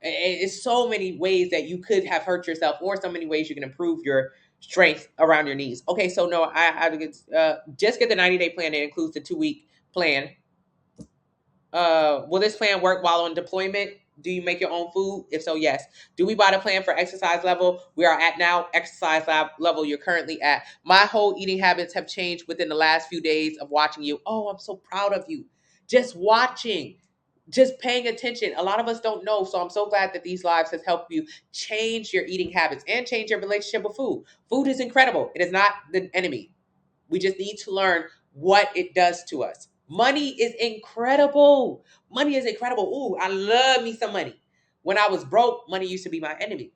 It's so many ways that you could have hurt yourself, or so many ways you can improve your strength around your knees. Okay, so no, I have to just get the 90-day plan that includes the 2-week plan. Will this plan work while on deployment? Do you make your own food? If so, yes. Do we buy the plan for exercise level we are at now? Exercise level you're currently at. My whole eating habits have changed within the last few days of watching you. Oh, I'm so proud of you. Just watching, just paying attention. A lot of us don't know, so I'm so glad that these lives has helped you change your eating habits and change your relationship with food. Food is incredible. It is not the enemy. We just need to learn what it does to us. Money is incredible. Money is incredible. Ooh, I love me some money. When I was broke, money used to be my enemy.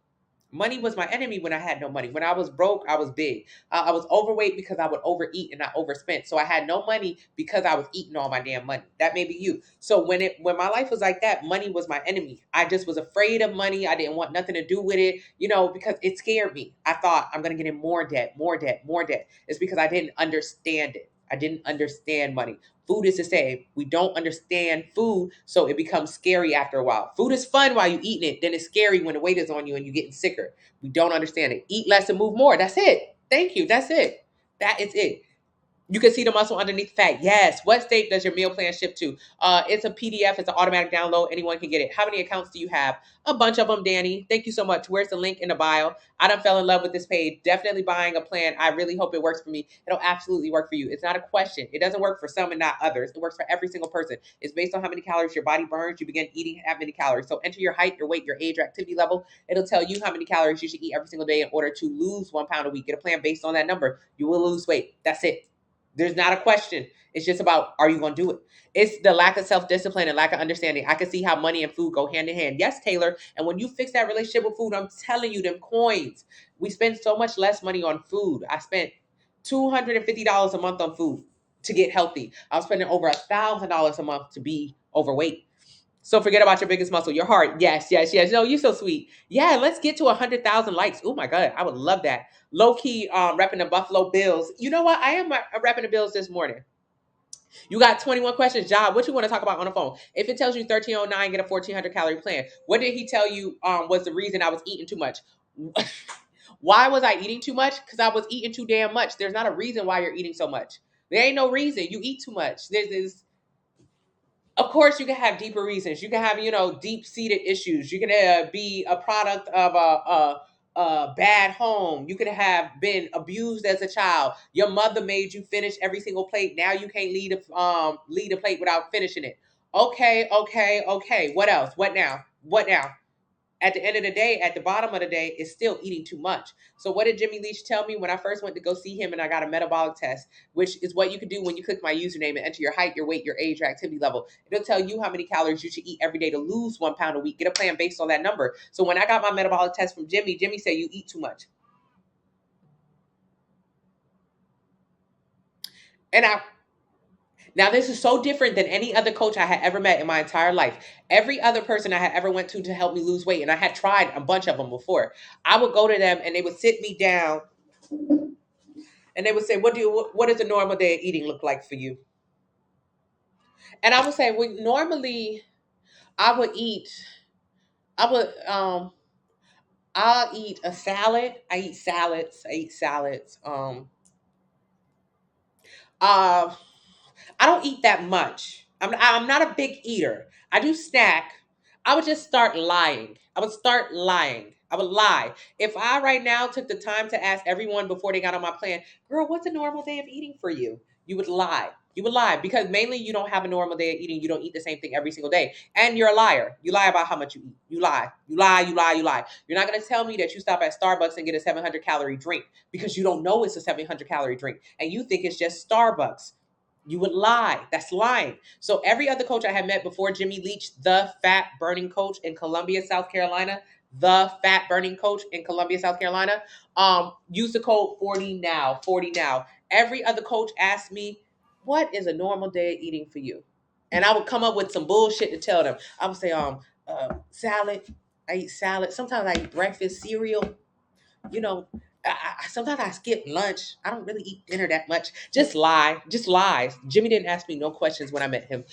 Money was my enemy when I had no money. When I was broke, I was big. I was overweight because I would overeat and I overspent. So I had no money because I was eating all my damn money. That may be you. So when my life was like that, money was my enemy. I just was afraid of money. I didn't want nothing to do with it, because it scared me. I thought I'm going to get in more debt, more debt, more debt. It's because I didn't understand it. I didn't understand money. Food is the same. We don't understand food, so it becomes scary after a while. Food is fun while you're eating it. Then it's scary when the weight is on you and you're getting sicker. We don't understand it. Eat less and move more. That's it. Thank you. That's it. That is it. You can see the muscle underneath the fat. Yes. What state does your meal plan ship to? It's a PDF. It's an automatic download. Anyone can get it. How many accounts do you have? A bunch of them, Danny. Thank you so much. Where's the link in the bio? I done fell in love with this page. Definitely buying a plan. I really hope it works for me. It'll absolutely work for you. It's not a question. It doesn't work for some and not others. It works for every single person. It's based on how many calories your body burns. You begin eating that many calories. So enter your height, your weight, your age, your activity level. It'll tell you how many calories you should eat every single day in order to lose 1 pound a week. Get a plan based on that number. You will lose weight. That's it. There's not a question. It's just about, are you going to do it? It's the lack of self-discipline and lack of understanding. I can see how money and food go hand in hand. Yes, Taylor. And when you fix that relationship with food, I'm telling you, them coins. We spend so much less money on food. I spent $250 a month on food to get healthy. I was spending over $1,000 a month to be overweight. So forget about your biggest muscle, your heart. Yes, yes, yes. No, you're so sweet. Yeah, let's get to 100,000 likes. Oh my God, I would love that. Low key, repping the Buffalo Bills. You know what? I am repping the Bills this morning. You got 21 questions, Job. What you want to talk about on the phone? If it tells you 1309, get a 1400 calorie plan. What did he tell you was the reason I was eating too much? Why was I eating too much? Because I was eating too damn much. There's not a reason why you're eating so much. There ain't no reason. You eat too much. There's of course, you can have deeper reasons. You can have, deep seated issues. You can be a product of a bad home. You could have been abused as a child. Your mother made you finish every single plate. Now you can't lead a plate without finishing it. Okay, okay, okay. What else? What now? What now? At the end of the day, at the bottom of the day, is still eating too much. So what did Jimmy Leach tell me when I first went to go see him and I got a metabolic test, which is what you can do when you click my username and enter your height, your weight, your age, your activity level. It'll tell you how many calories you should eat every day to lose 1 pound a week. Get a plan based on that number. So when I got my metabolic test from Jimmy, Jimmy said you eat too much. And I Now this is so different than any other coach I had ever met in my entire life. Every other person I had ever went to help me lose weight, and I had tried a bunch of them before. I would go to them and they would sit me down and they would say, what does a normal day of eating look like for you? And I would say, well, normally I would eat, I would I'll eat a salad. I eat salads. I eat salads. Uh I don't eat that much. I'm not a big eater. I do snack. I would just start lying. I would start lying. I would lie. If I right now took the time to ask everyone before they got on my plan, girl, what's a normal day of eating for you? You would lie. You would lie because mainly you don't have a normal day of eating. You don't eat the same thing every single day. And you're a liar. You lie about how much you eat. You lie. You lie. You lie. You lie. You're not going to tell me that you stop at Starbucks and get a 700-calorie drink because you don't know it's a 700-calorie drink and you think it's just Starbucks. You would lie. That's lying. So every other coach I had met before Jimmy Leach, the fat burning coach in Columbia, South Carolina, the fat burning coach in Columbia, South Carolina, use the code 40 now, 40 now. Every other coach asked me, what is a normal day of eating for you? And I would come up with some bullshit to tell them. I would say, salad. I eat salad. Sometimes I eat breakfast cereal. You know, sometimes I skip lunch. I don't really eat dinner that much. Just lie. Just lies. Jimmy didn't ask me no questions when I met him.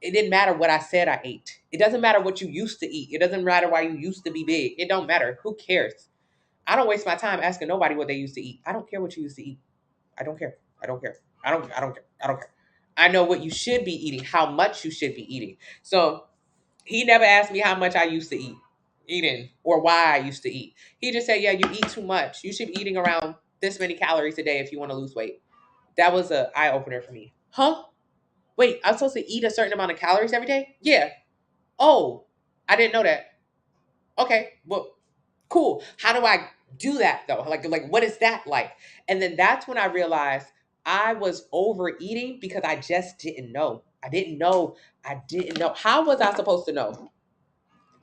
It didn't matter what I said I ate. It doesn't matter what you used to eat. It doesn't matter why you used to be big. It don't matter. Who cares? I don't waste my time asking nobody what they used to eat. I don't care what you used to eat. I don't care. I don't care. I don't care. I don't care. I know what you should be eating, how much you should be eating. So he never asked me how much I used to eating or why I used to eat. He just said, yeah, you eat too much. You should be eating around this many calories a day if you want to lose weight. That was an eye opener for me. Huh? Wait, I'm supposed to eat a certain amount of calories every day? Yeah. Oh, I didn't know that. Okay, well, cool. How do I do that though? Like what is that like? And then that's when I realized I was overeating because I just didn't know. I didn't know. I didn't know. How was I supposed to know?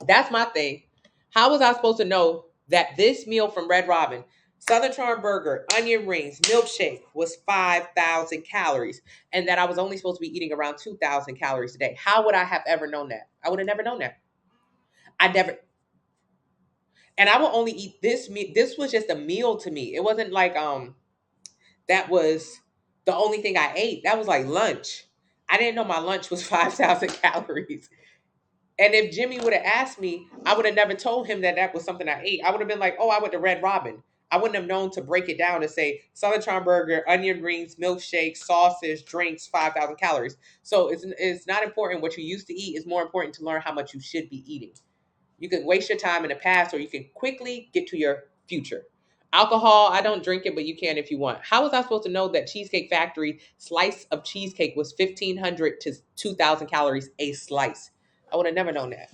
That's my thing. How was I supposed to know that this meal from Red Robin, Southern Charm Burger, onion rings, milkshake was 5,000 calories and that I was only supposed to be eating around 2,000 calories a day? How would I have ever known that? I would have never known that. I never, and I will only eat this meal. This was just a meal to me. It wasn't like that was the only thing I ate. That was like lunch. I didn't know my lunch was 5,000 calories. And if Jimmy would have asked me, I would have never told him that that was something I ate. I would have been like, oh, I went to Red Robin. I wouldn't have known to break it down and say Southern Charm Burger, onion rings, milkshake, sausage, drinks, 5,000 calories. So it's not important what you used to eat. It's more important to learn how much you should be eating. You can waste your time in the past or you can quickly get to your future. Alcohol, I don't drink it, but you can if you want. How was I supposed to know that Cheesecake Factory slice of cheesecake was 1,500 to 2,000 calories a slice? I would have never known that.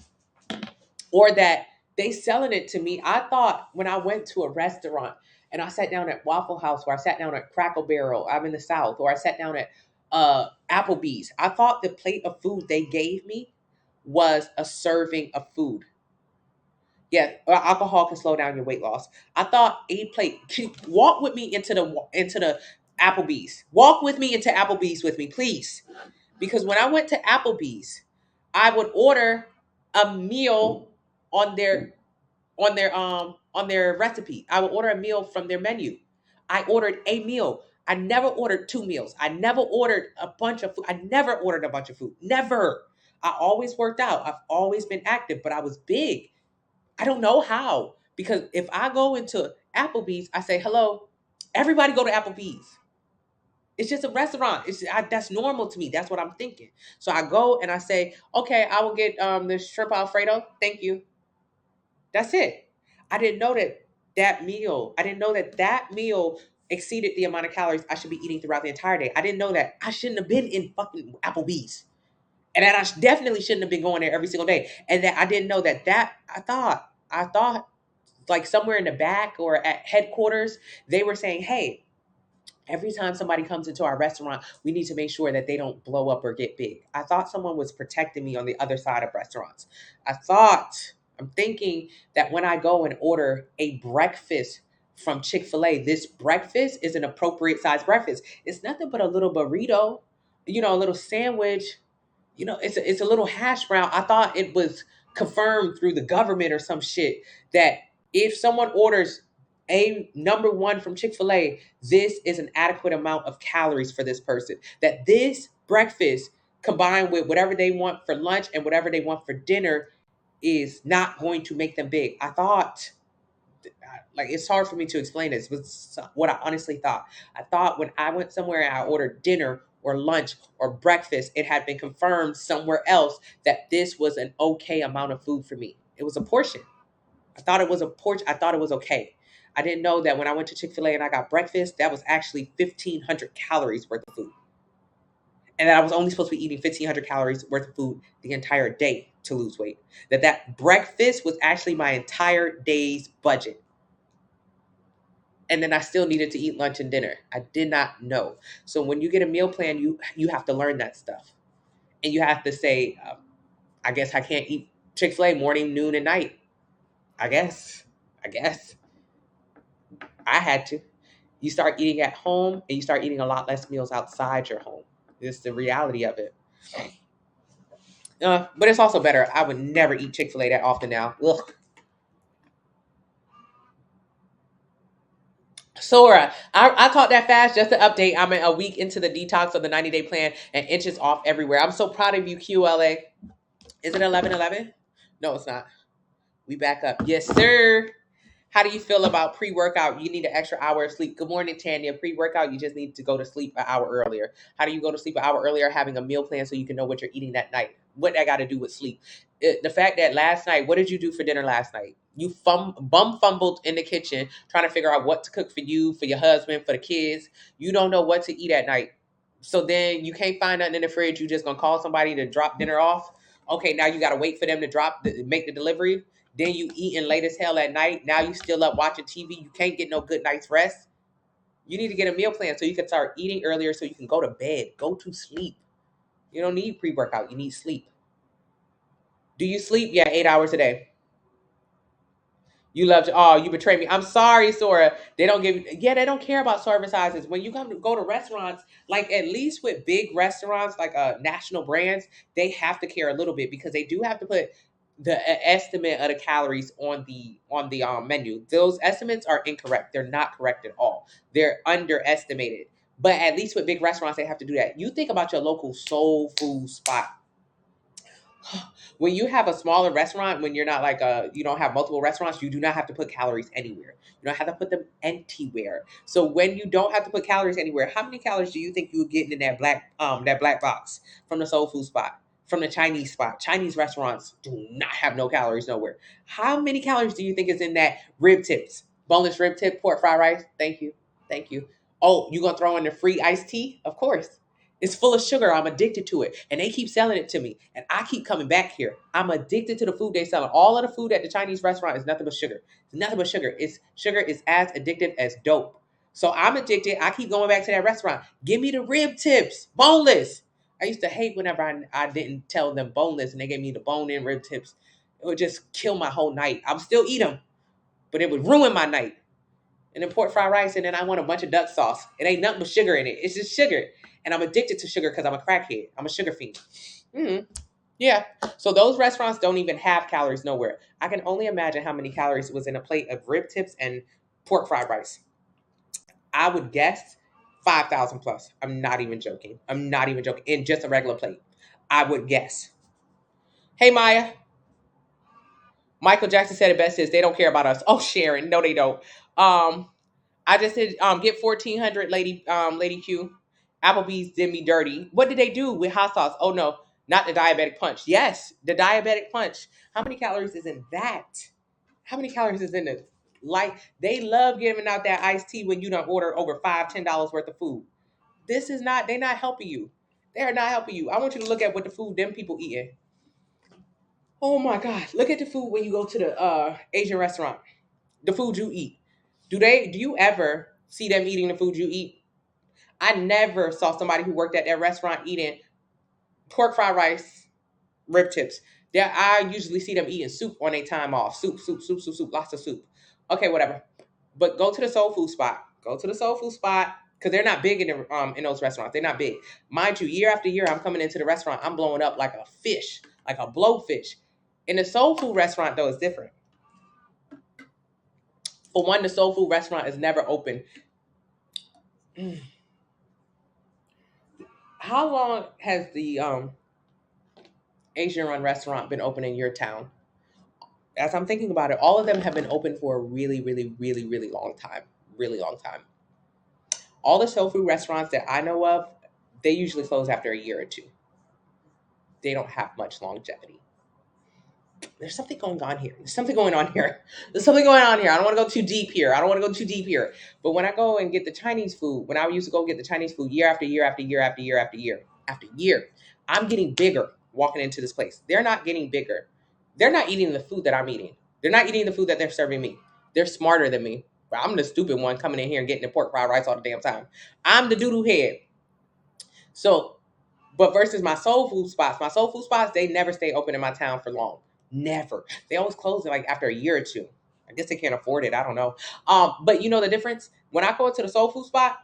Or that they selling it to me. I thought when I went to a restaurant and I sat down at Waffle House or I sat down at Crackle Barrel, I'm in the South, or I sat down at Applebee's, I thought the plate of food they gave me was a serving of food. Yeah, alcohol can slow down your weight loss. I thought a plate. Walk with me into the Applebee's. Walk with me into Applebee's with me, please. Because when I went to Applebee's, I would order a meal on their recipe. I would order a meal from their menu. I ordered a meal. I never ordered two meals. I never ordered a bunch of food. I never ordered a bunch of food. Never. I always worked out. I've always been active, but I was big. I don't know how. Because if I go into Applebee's, I say, hello, everybody go to Applebee's. It's just a restaurant. That's normal to me. That's what I'm thinking. So I go and I say, okay, I will get the shrimp Alfredo. Thank you. That's it. I didn't know that I didn't know that that meal exceeded the amount of calories I should be eating throughout the entire day. I didn't know that I shouldn't have been in fucking Applebee's. And that definitely shouldn't have been going there every single day. And that I didn't know I thought like somewhere in the back or at headquarters, they were saying, hey, every time somebody comes into our restaurant, we need to make sure that they don't blow up or get big. I thought someone was protecting me on the other side of restaurants. I'm thinking that when I go and order a breakfast from Chick-fil-A, this breakfast is an appropriate size breakfast. It's nothing but a little burrito, a little sandwich, it's a little hash brown. I thought it was confirmed through the government or some shit that if someone orders a number one from Chick-fil-A, this is an adequate amount of calories for this person. That this breakfast combined with whatever they want for lunch and whatever they want for dinner is not going to make them big. I thought, like, it's hard for me to explain this, but what I honestly thought. I thought when I went somewhere and I ordered dinner or lunch or breakfast, it had been confirmed somewhere else that this was an okay amount of food for me. It was a portion. I thought it was a portion. I thought it was okay. I didn't know that when I went to Chick-fil-A and I got breakfast, that was actually 1,500 calories worth of food. And that I was only supposed to be eating 1,500 calories worth of food the entire day to lose weight. That breakfast was actually my entire day's budget. And then I still needed to eat lunch and dinner. I did not know. So when you get a meal plan, you have to learn that stuff, and you have to say, I guess I can't eat Chick-fil-A morning, noon, and night. I guess I had to. You start eating at home, and you start eating a lot less meals outside your home. It's the reality of it. But it's also better. I would never eat Chick-fil-A that often now. Ugh. Sora, I taught that fast. Just to update, I'm a week into the detox of the 90-day plan and inches off everywhere. I'm so proud of you, QLA. Is it 11:11? No, it's not. We back up. Yes, sir. How do you feel about pre-workout? You need an extra hour of sleep. Good morning, Tanya. Pre-workout, you just need to go to sleep an hour earlier. How do you go to sleep an hour earlier? Having a meal plan so you can know what you're eating that night. What that got to do with sleep? The fact that last night, what did you do for dinner last night? You bum fumbled in the kitchen trying to figure out what to cook for you, for your husband, for the kids. You don't know what to eat at night. So then you can't find nothing in the fridge. You just gonna call somebody to drop dinner off. Okay, now you gotta wait for them to make the delivery. Then you eating late as hell at night. Now you still up watching TV. You can't get no good night's rest. You need to get a meal plan so you can start eating earlier so you can go to bed. Go to sleep. You don't need pre-workout. You need sleep. Do you sleep? Yeah, 8 hours a day. You love to, oh, you betrayed me. I'm sorry, Sora. They don't they don't care about service sizes. When you go to restaurants, like at least with big restaurants, like national brands, they have to care a little bit because they do have to put the estimate of the calories on the menu. Those estimates are incorrect. They're not correct at all. They're underestimated. But at least with big restaurants, they have to do that. You think about your local soul food spot. When you have a smaller restaurant, when you're not like you don't have multiple restaurants, you do not have to put calories anywhere. You don't have to put them anywhere. So when you don't have to put calories anywhere, how many calories do you think you were getting in that black box from the soul food spot, from the Chinese spot? Chinese restaurants do not have no calories nowhere. How many calories do you think is in that rib tips, boneless rib tip, pork fried rice? Thank you, thank you. Oh, you gonna throw in the free iced tea? Of course. It's full of sugar. I'm addicted to it. And they keep selling it to me. And I keep coming back here. I'm addicted to the food they sell. All of the food at the Chinese restaurant is nothing but sugar. It's nothing but sugar. Sugar is as addictive as dope. So I'm addicted. I keep going back to that restaurant. Give me the rib tips, boneless. I used to hate whenever I didn't tell them boneless and they gave me the bone-in rib tips. It would just kill my whole night. I would still eat them, but it would ruin my night. And then pork fried rice, and then I want a bunch of duck sauce. It ain't nothing but sugar in it. It's just sugar. And I'm addicted to sugar because I'm a crackhead. I'm a sugar fiend. Yeah. So those restaurants don't even have calories nowhere. I can only imagine how many calories was in a plate of rib tips and pork fried rice. I would guess 5,000 plus. I'm not even joking. In just a regular plate. I would guess. Hey, Maya. Michael Jackson said it best is they don't care about us. Oh, Sharon. No, they don't. I just said get 1,400, Lady Q. Applebee's did me dirty. What did they do with hot sauce? Oh no, not the diabetic punch. Yes, the diabetic punch. How many calories is in that? How many calories is in it? Like they love giving out that iced tea when you don't order over $5, $10 worth of food. This is not. They're not helping you. They are not helping you. I want you to look at what the food them people eating. Oh my God! Look at the food when you go to the Asian restaurant. The food you eat. Do you ever see them eating the food you eat? I never saw somebody who worked at that restaurant eating pork fried rice, rib tips. There, I usually see them eating soup on their time off. Soup, soup, soup, soup, soup, lots of soup. Okay, whatever. But go to the soul food spot. Go to the soul food spot because they're not big in those restaurants. They're not big, mind you. Year after year, I'm coming into the restaurant. I'm blowing up like a fish, like a blowfish. In the soul food restaurant, though, it's different. For one, the soul food restaurant is never open. Mm. How long has the Asian run restaurant been open in your town? As I'm thinking about it, all of them have been open for a really, really, really, really long time. Really long time. All the soul food restaurants that I know of, they usually close after a year or two. They don't have much longevity. There's something going on here. There's something going on here. There's something going on here. I don't want to go too deep here. I don't want to go too deep here. But when I go and get the Chinese food, when I used to go get the Chinese food year after year after year after year after year after year, I'm getting bigger walking into this place. They're not getting bigger. They're not eating the food that I'm eating. They're not eating the food that they're serving me. They're smarter than me. But I'm the stupid one coming in here and getting the pork fried rice all the damn time. I'm the doodoo head. So, but versus my soul food spots, they never stay open in my town for long. Never. They always close like after a year or two. I guess they can't afford it. I don't know. But you know the difference? When I go to the soul food spot,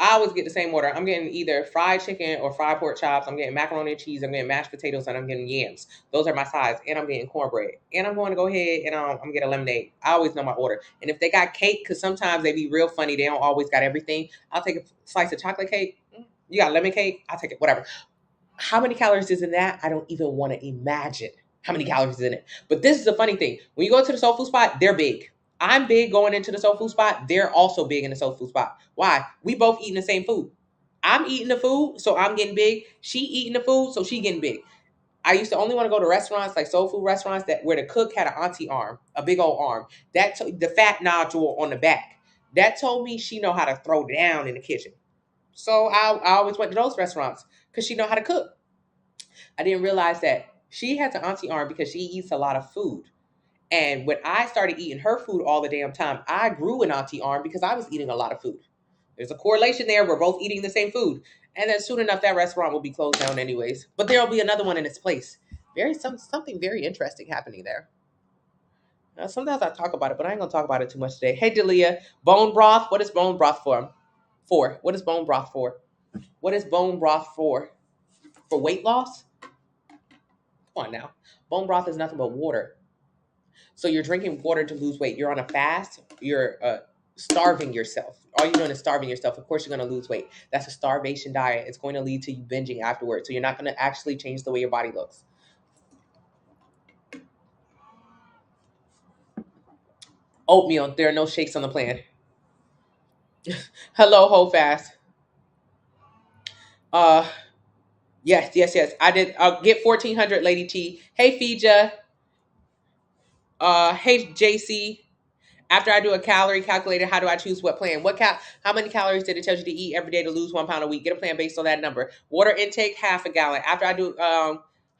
I always get the same order. I'm getting either fried chicken or fried pork chops. I'm getting macaroni and cheese. I'm getting mashed potatoes, and I'm getting yams. Those are my sides. And I'm getting cornbread. And I'm going to go ahead and I'm getting a lemonade. I always know my order. And if they got cake, because sometimes they be real funny, they don't always got everything. I'll take a slice of chocolate cake. You got lemon cake? I'll take it. Whatever. How many calories is in that? I don't even want to imagine how many calories is in it. But this is the funny thing. When you go to the soul food spot, they're big. I'm big going into the soul food spot. They're also big in the soul food spot. Why? We both eating the same food. I'm eating the food, so I'm getting big. She eating the food, so she getting big. I used to only want to go to restaurants like soul food restaurants that where the cook had an auntie arm, a big old arm. The fat nodule on the back. That told me she know how to throw down in the kitchen. So I always went to those restaurants because she know how to cook. I didn't realize that she has an auntie arm because she eats a lot of food. And when I started eating her food all the damn time, I grew an auntie arm because I was eating a lot of food. There's a correlation there. We're both eating the same food. And then soon enough, that restaurant will be closed down anyways. But there'll be another one in its place. Something very interesting happening there. Now, sometimes I talk about it, but I ain't gonna talk about it too much today. Hey, Delia, bone broth. What is bone broth for? What is bone broth for? What is bone broth for? For weight loss? Come on now. Bone broth is nothing but water. So you're drinking water to lose weight. You're on a fast. You're starving yourself. All you're doing is starving yourself. Of course, you're going to lose weight. That's a starvation diet. It's going to lead to you binging afterwards. So you're not going to actually change the way your body looks. Oatmeal. There are no shakes on the plan. Hello, hold fast. Uh, yes. I did. Get 1400, Lady T. Hey, Fija. Hey, JC. After I do a calorie calculator, how do I choose what plan? How many calories did it tell you to eat every day to lose 1 pound a week? Get a plan based on that number. Water intake, half a gallon. After I do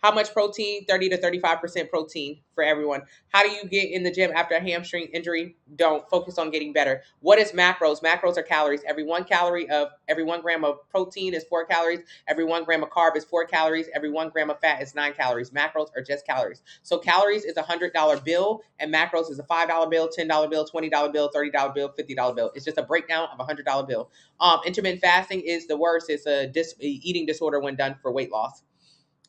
how much protein? 30 to 35% protein for everyone. How do you get in the gym after a hamstring injury? Don't focus on getting better. What is macros? Macros are calories. Every 1 gram of protein is 4 calories. Every 1 gram of carb is 4 calories. Every 1 gram of fat is 9 calories. Macros are just calories. So calories is $100 bill, and macros is a $5 bill, $10 bill, $20 bill, $30 bill, $50 bill. It's just a breakdown of $100 bill. Intermittent fasting is the worst. It's a eating disorder when done for weight loss.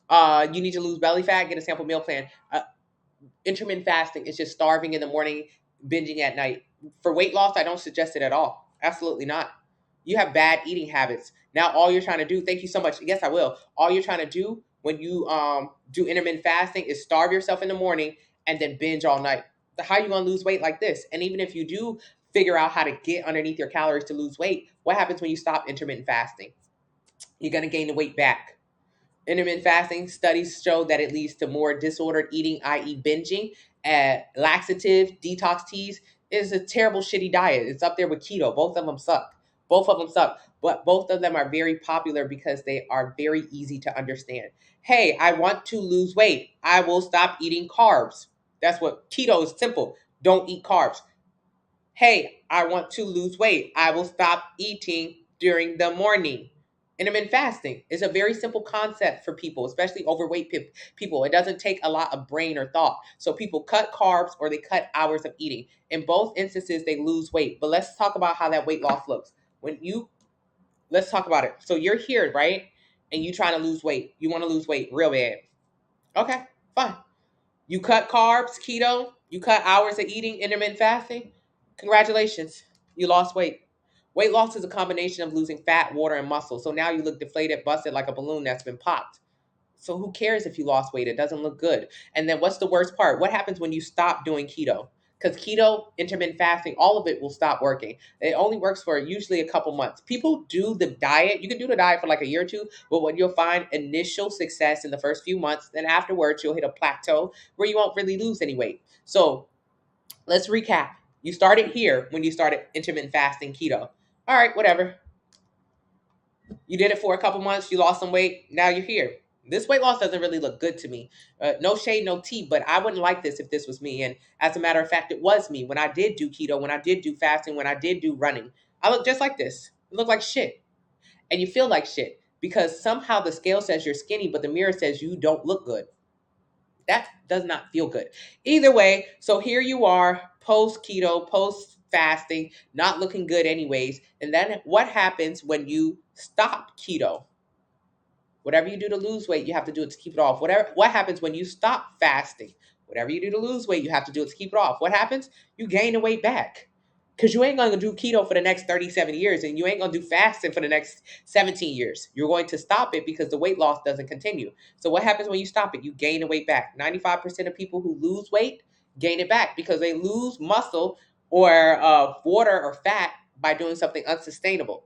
You need to lose belly fat, get a sample meal plan. Intermittent fasting is just starving in the morning, binging at night. For weight loss, I don't suggest it at all. Absolutely not. You have bad eating habits. Now all you're trying to do, thank you so much. Yes, I will. All you're trying to do when you do intermittent fasting is starve yourself in the morning and then binge all night. So how are you going to lose weight like this? And even if you do figure out how to get underneath your calories to lose weight, what happens when you stop intermittent fasting? You're going to gain the weight back. Intermittent fasting studies show that it leads to more disordered eating, i.e., binging. Laxative, detox teas is a terrible, shitty diet. It's up there with keto. Both of them suck. Both of them suck. But both of them are very popular because they are very easy to understand. Hey, I want to lose weight. I will stop eating carbs. That's what keto is simple. Don't eat carbs. Hey, I want to lose weight. I will stop eating during the morning. Intermittent fasting is a very simple concept for people, especially overweight people. It doesn't take a lot of brain or thought. So people cut carbs or they cut hours of eating. In both instances, they lose weight. But let's talk about how that weight loss looks. Let's talk about it. So you're here, right? And you trying to lose weight. You want to lose weight real bad. Okay, fine. You cut carbs, keto, you cut hours of eating, intermittent fasting. Congratulations, you lost weight. Weight loss is a combination of losing fat, water, and muscle. So now you look deflated, busted like a balloon that's been popped. So who cares if you lost weight? It doesn't look good. And then what's the worst part? What happens when you stop doing keto? Because keto, intermittent fasting, all of it will stop working. It only works for usually a couple months. People do the diet. You can do the diet for like a year or two, but what you'll find initial success in the first few months, then afterwards you'll hit a plateau where you won't really lose any weight. So let's recap. You started here when you started intermittent fasting keto. All right, whatever. You did it for a couple months, you lost some weight, now you're here. This weight loss doesn't really look good to me. No shade, no tea, but I wouldn't like this if this was me. And as a matter of fact, it was me when I did do keto, when I did do fasting, when I did do running. I look just like this. I look like shit. And you feel like shit because somehow the scale says you're skinny, but the mirror says you don't look good. That does not feel good. Either way, so here you are, post keto, post fasting, not looking good anyways. And then what happens when you stop keto? Whatever you do to lose weight, you have to do it to keep it off. What happens when you stop fasting? Whatever you do to lose weight, you have to do it to keep it off. What happens? You gain the weight back. Because you ain't going to do keto for the next 37 years and you ain't going to do fasting for the next 17 years. You're going to stop it because the weight loss doesn't continue. So what happens when you stop it? You gain the weight back. 95% of people who lose weight gain it back because they lose muscle or water or fat by doing something unsustainable.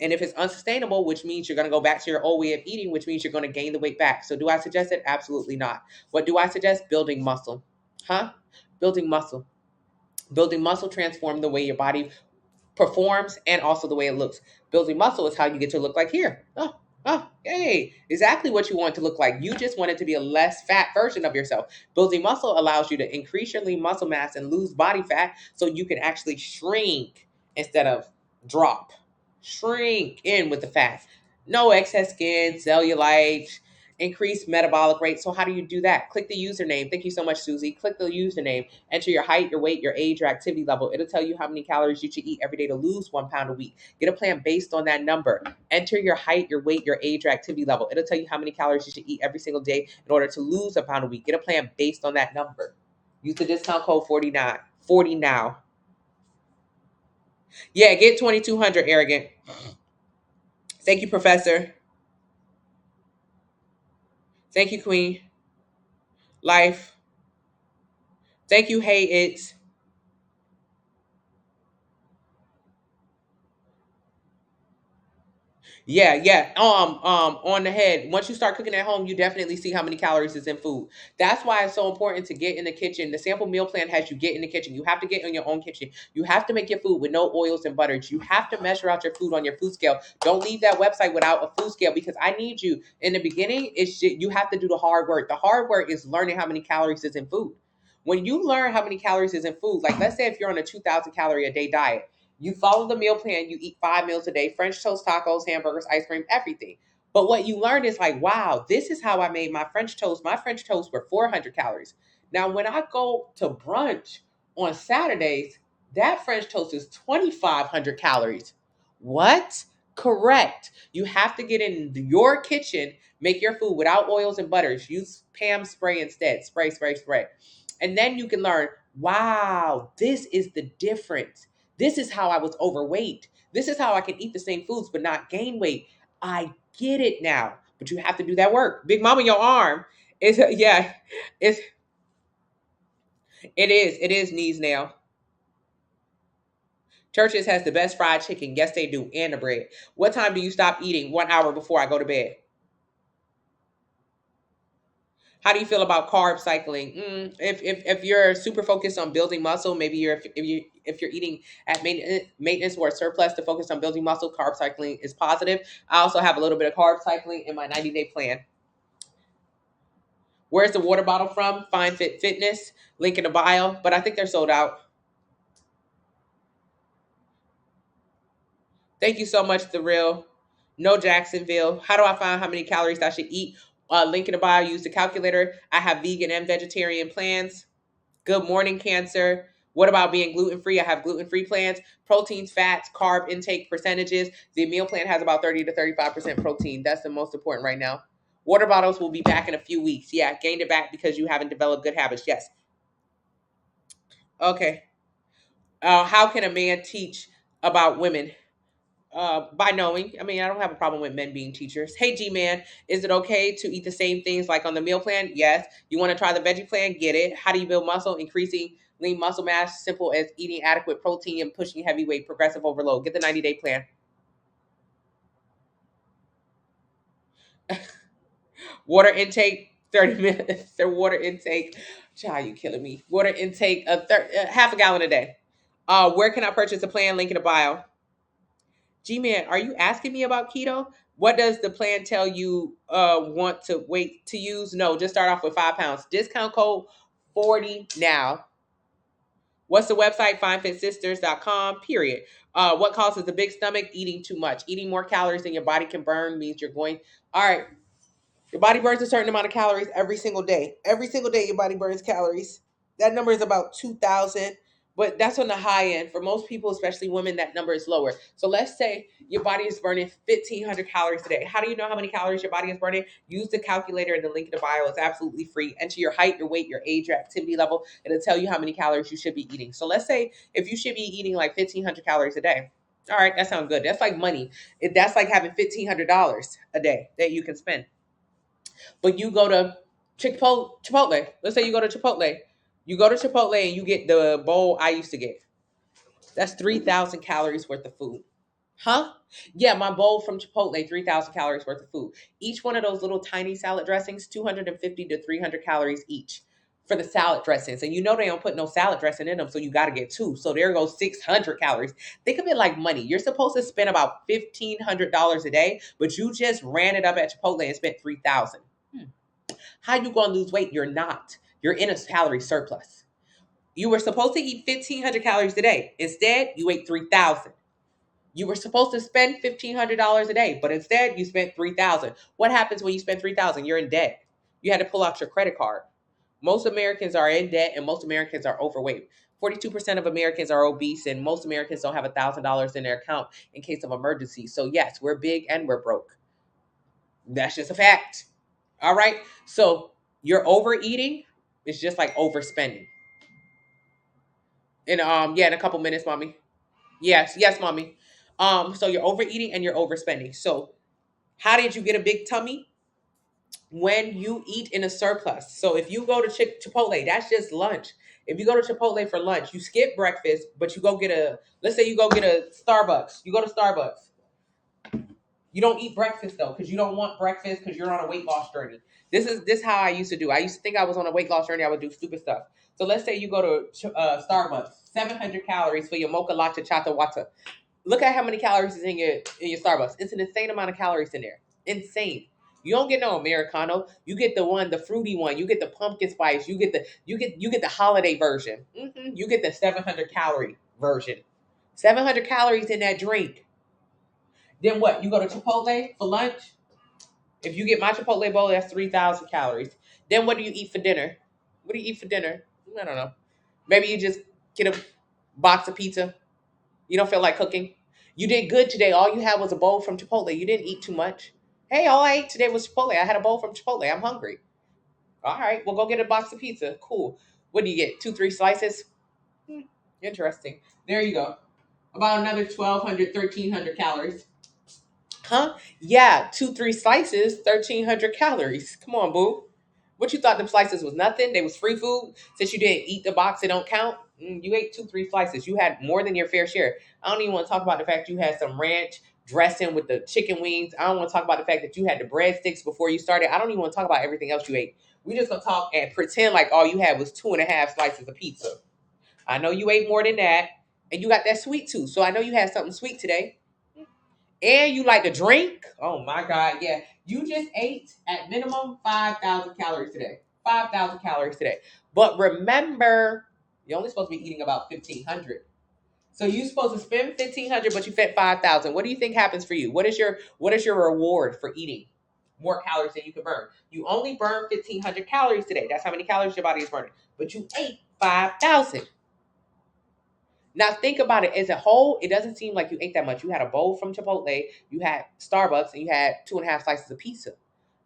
And if it's unsustainable, which means you're going to go back to your old way of eating, which means you're going to gain the weight back. So do I suggest it? Absolutely not. What do I suggest? Building muscle. Huh? Building muscle. Building muscle transform the way your body performs and also the way it looks. Building muscle is how you get to look like here. Yay. Exactly what you want to look like. You just want it to be a less fat version of yourself. Building muscle allows you to increase your lean muscle mass and lose body fat so you can actually shrink instead of drop. Shrink in with the fat. No excess skin, cellulite, increased metabolic rate. So how do you do that? Click the username. Thank you so much, Susie. Click the username. Enter your height, your weight, your age, your activity level. It'll tell you how many calories you should eat every day to lose 1 pound a week. Get a plan based on that number. Enter your height, your weight, your age, your activity level. It'll tell you how many calories you should eat every single day in order to lose 1 pound a week. Get a plan based on that number. Use the discount code 40 now. Yeah, get 2200, arrogant. Thank you, Professor. Thank you, Queen. Life. Thank you, Hey It's. Yeah. On the head. Once you start cooking at home, you definitely see how many calories is in food. That's why it's so important to get in the kitchen. The sample meal plan has you get in the kitchen. You have to get in your own kitchen. You have to make your food with no oils and butters. You have to measure out your food on your food scale. Don't leave that website without a food scale because I need you. In the beginning, you have to do the hard work. The hard work is learning how many calories is in food. When you learn how many calories is in food, like let's say if you're on a 2,000 calorie a day diet, you follow the meal plan, you eat 5 meals a day, French toast, tacos, hamburgers, ice cream, everything. But what you learn is like, wow, this is how I made my French toast. My French toast were 400 calories. Now, when I go to brunch on Saturdays, that French toast is 2,500 calories. What? Correct. You have to get in your kitchen, make your food without oils and butters. Use Pam spray instead. Spray, spray, spray. And then you can learn, wow, this is the difference. This is how I was overweight. This is how I can eat the same foods but not gain weight. I get it now. But you have to do that work. Big Mama, your arm is yeah. It's it is. It is knees now. Churches has the best fried chicken. Yes, they do. And the bread. What time do you stop eating? 1 hour before I go to bed. How do you feel about carb cycling? If you're super focused on building muscle, maybe if you're eating at maintenance or a surplus to focus on building muscle, carb cycling is positive. I also have a little bit of carb cycling in my 90-day plan. Where's the water bottle from? Fine Fit Fitness, link in the bio, but I think they're sold out. Thank you so much, The Real. No Jacksonville. How do I find how many calories I should eat? Link in the bio. Use the calculator. I have vegan and vegetarian plans. Good morning, Cancer. What about being gluten free? I have gluten free plans. Proteins, fats, carb intake percentages. The meal plan has about 30 to 35% protein. That's the most important right now. Water bottles will be back in a few weeks. Yeah, gained it back because you haven't developed good habits. Yes. Okay. How can a man teach about women? By knowing. I mean, I don't have a problem with men being teachers. Hey, G Man, is it okay to eat the same things like on the meal plan? Yes. You want to try the veggie plan? Get it. How do you build muscle? Increasing lean muscle mass, simple as eating adequate protein and pushing heavy weight, progressive overload. Get the 90-day plan. Water intake, 30 minutes. Their water intake. Child, you killing me. Water intake, half a gallon a day. Where can I purchase a plan? Link in the bio. G-Man, are you asking me about keto? What does the plan tell you want to wait to use? No, just start off with 5 pounds. Discount code 40 now. What's the website? FineFitSisters.com, period. What causes the big stomach? Eating too much. Eating more calories than your body can burn means you're going. All right, your body burns a certain amount of calories every single day. Every single day, your body burns calories. That number is about 2,000, but that's on the high end. For most people, especially women, that number is lower. So let's say your body is burning 1,500 calories a day. How do you know how many calories your body is burning? Use the calculator in the link in the bio. It's absolutely free. Enter your height, your weight, your age, your activity level. It'll tell you how many calories you should be eating. So let's say if you should be eating like 1,500 calories a day. All right, that sounds good. That's like money. That's like having $1,500 a day that you can spend. But you go to Chipotle. Let's say you go to Chipotle. You go to Chipotle and you get the bowl I used to get. That's 3,000 calories worth of food. Huh? Yeah, my bowl from Chipotle, 3,000 calories worth of food. Each one of those little tiny salad dressings, 250 to 300 calories each for the salad dressings. And you know they don't put no salad dressing in them, so you got to get two. So there goes 600 calories. Think of it like money. You're supposed to spend about $1,500 a day, but you just ran it up at Chipotle and spent 3,000. How you going to lose weight? You're not. You're in a calorie surplus. You were supposed to eat 1,500 calories a day. Instead, you ate 3,000. You were supposed to spend $1,500 a day, but instead you spent 3,000. What happens when you spend 3,000? You're in debt. You had to pull out your credit card. Most Americans are in debt and most Americans are overweight. 42% of Americans are obese and most Americans don't have $1,000 in their account in case of emergency. So yes, we're big and we're broke. That's just a fact. All right. So you're overeating. It's just like overspending. And yeah, in a couple minutes, mommy. Yes, mommy. So you're overeating and you're overspending. So how did you get a big tummy? When you eat in a surplus. So if you go to Chipotle, that's just lunch. If you go to Chipotle for lunch, you skip breakfast, but you go get let's say you go get a Starbucks. You go to Starbucks. You don't eat breakfast though, because you don't want breakfast because you're on a weight loss journey. This how I used to do. I used to think I was on a weight loss journey. I would do stupid stuff. So let's say you go to Starbucks, 700 calories for your mocha latte chata wata. Look at how many calories is in your Starbucks. It's an insane amount of calories in there. Insane. You don't get no Americano. You get the fruity one. You get the pumpkin spice. You get the holiday version. You get the 700 calorie version. 700 calories in that drink. Then what? You go to Chipotle for lunch. If you get my Chipotle bowl, that's 3,000 calories. Then what do you eat for dinner? What do you eat for dinner? I don't know. Maybe you just get a box of pizza. You don't feel like cooking. You did good today. All you had was a bowl from Chipotle. You didn't eat too much. Hey, all I ate today was Chipotle. I had a bowl from Chipotle. I'm hungry. All right, well, go get a box of pizza. Cool. What do you get? 2, 3 slices? Interesting. There you go. About another 1,200, 1,300 calories. Huh? Yeah, 2, 3 slices, 1,300 calories. Come on, boo. What you thought them slices was nothing? They was free food? Since you didn't eat the box, it don't count? You ate 2, 3 slices. You had more than your fair share. I don't even want to talk about the fact you had some ranch dressing with the chicken wings. I don't want to talk about the fact that you had the breadsticks before you started. I don't even want to talk about everything else you ate. We just gonna talk and pretend like all you had was 2.5 slices of pizza. I know you ate more than that, and you got that sweet tooth. So I know you had something sweet today. And you like to drink. Oh my God, yeah. You just ate at minimum 5,000 calories today. 5,000 calories today. But remember, you're only supposed to be eating about 1,500. So you're supposed to spend 1,500, but you fed 5,000. What do you think happens for you? What is your reward for eating more calories than you can burn? You only burn 1,500 calories today. That's how many calories your body is burning. But you ate 5,000. Now think about it as a whole. It doesn't seem like you ate that much. You had a bowl from Chipotle, you had Starbucks, and you had 2.5 slices of pizza.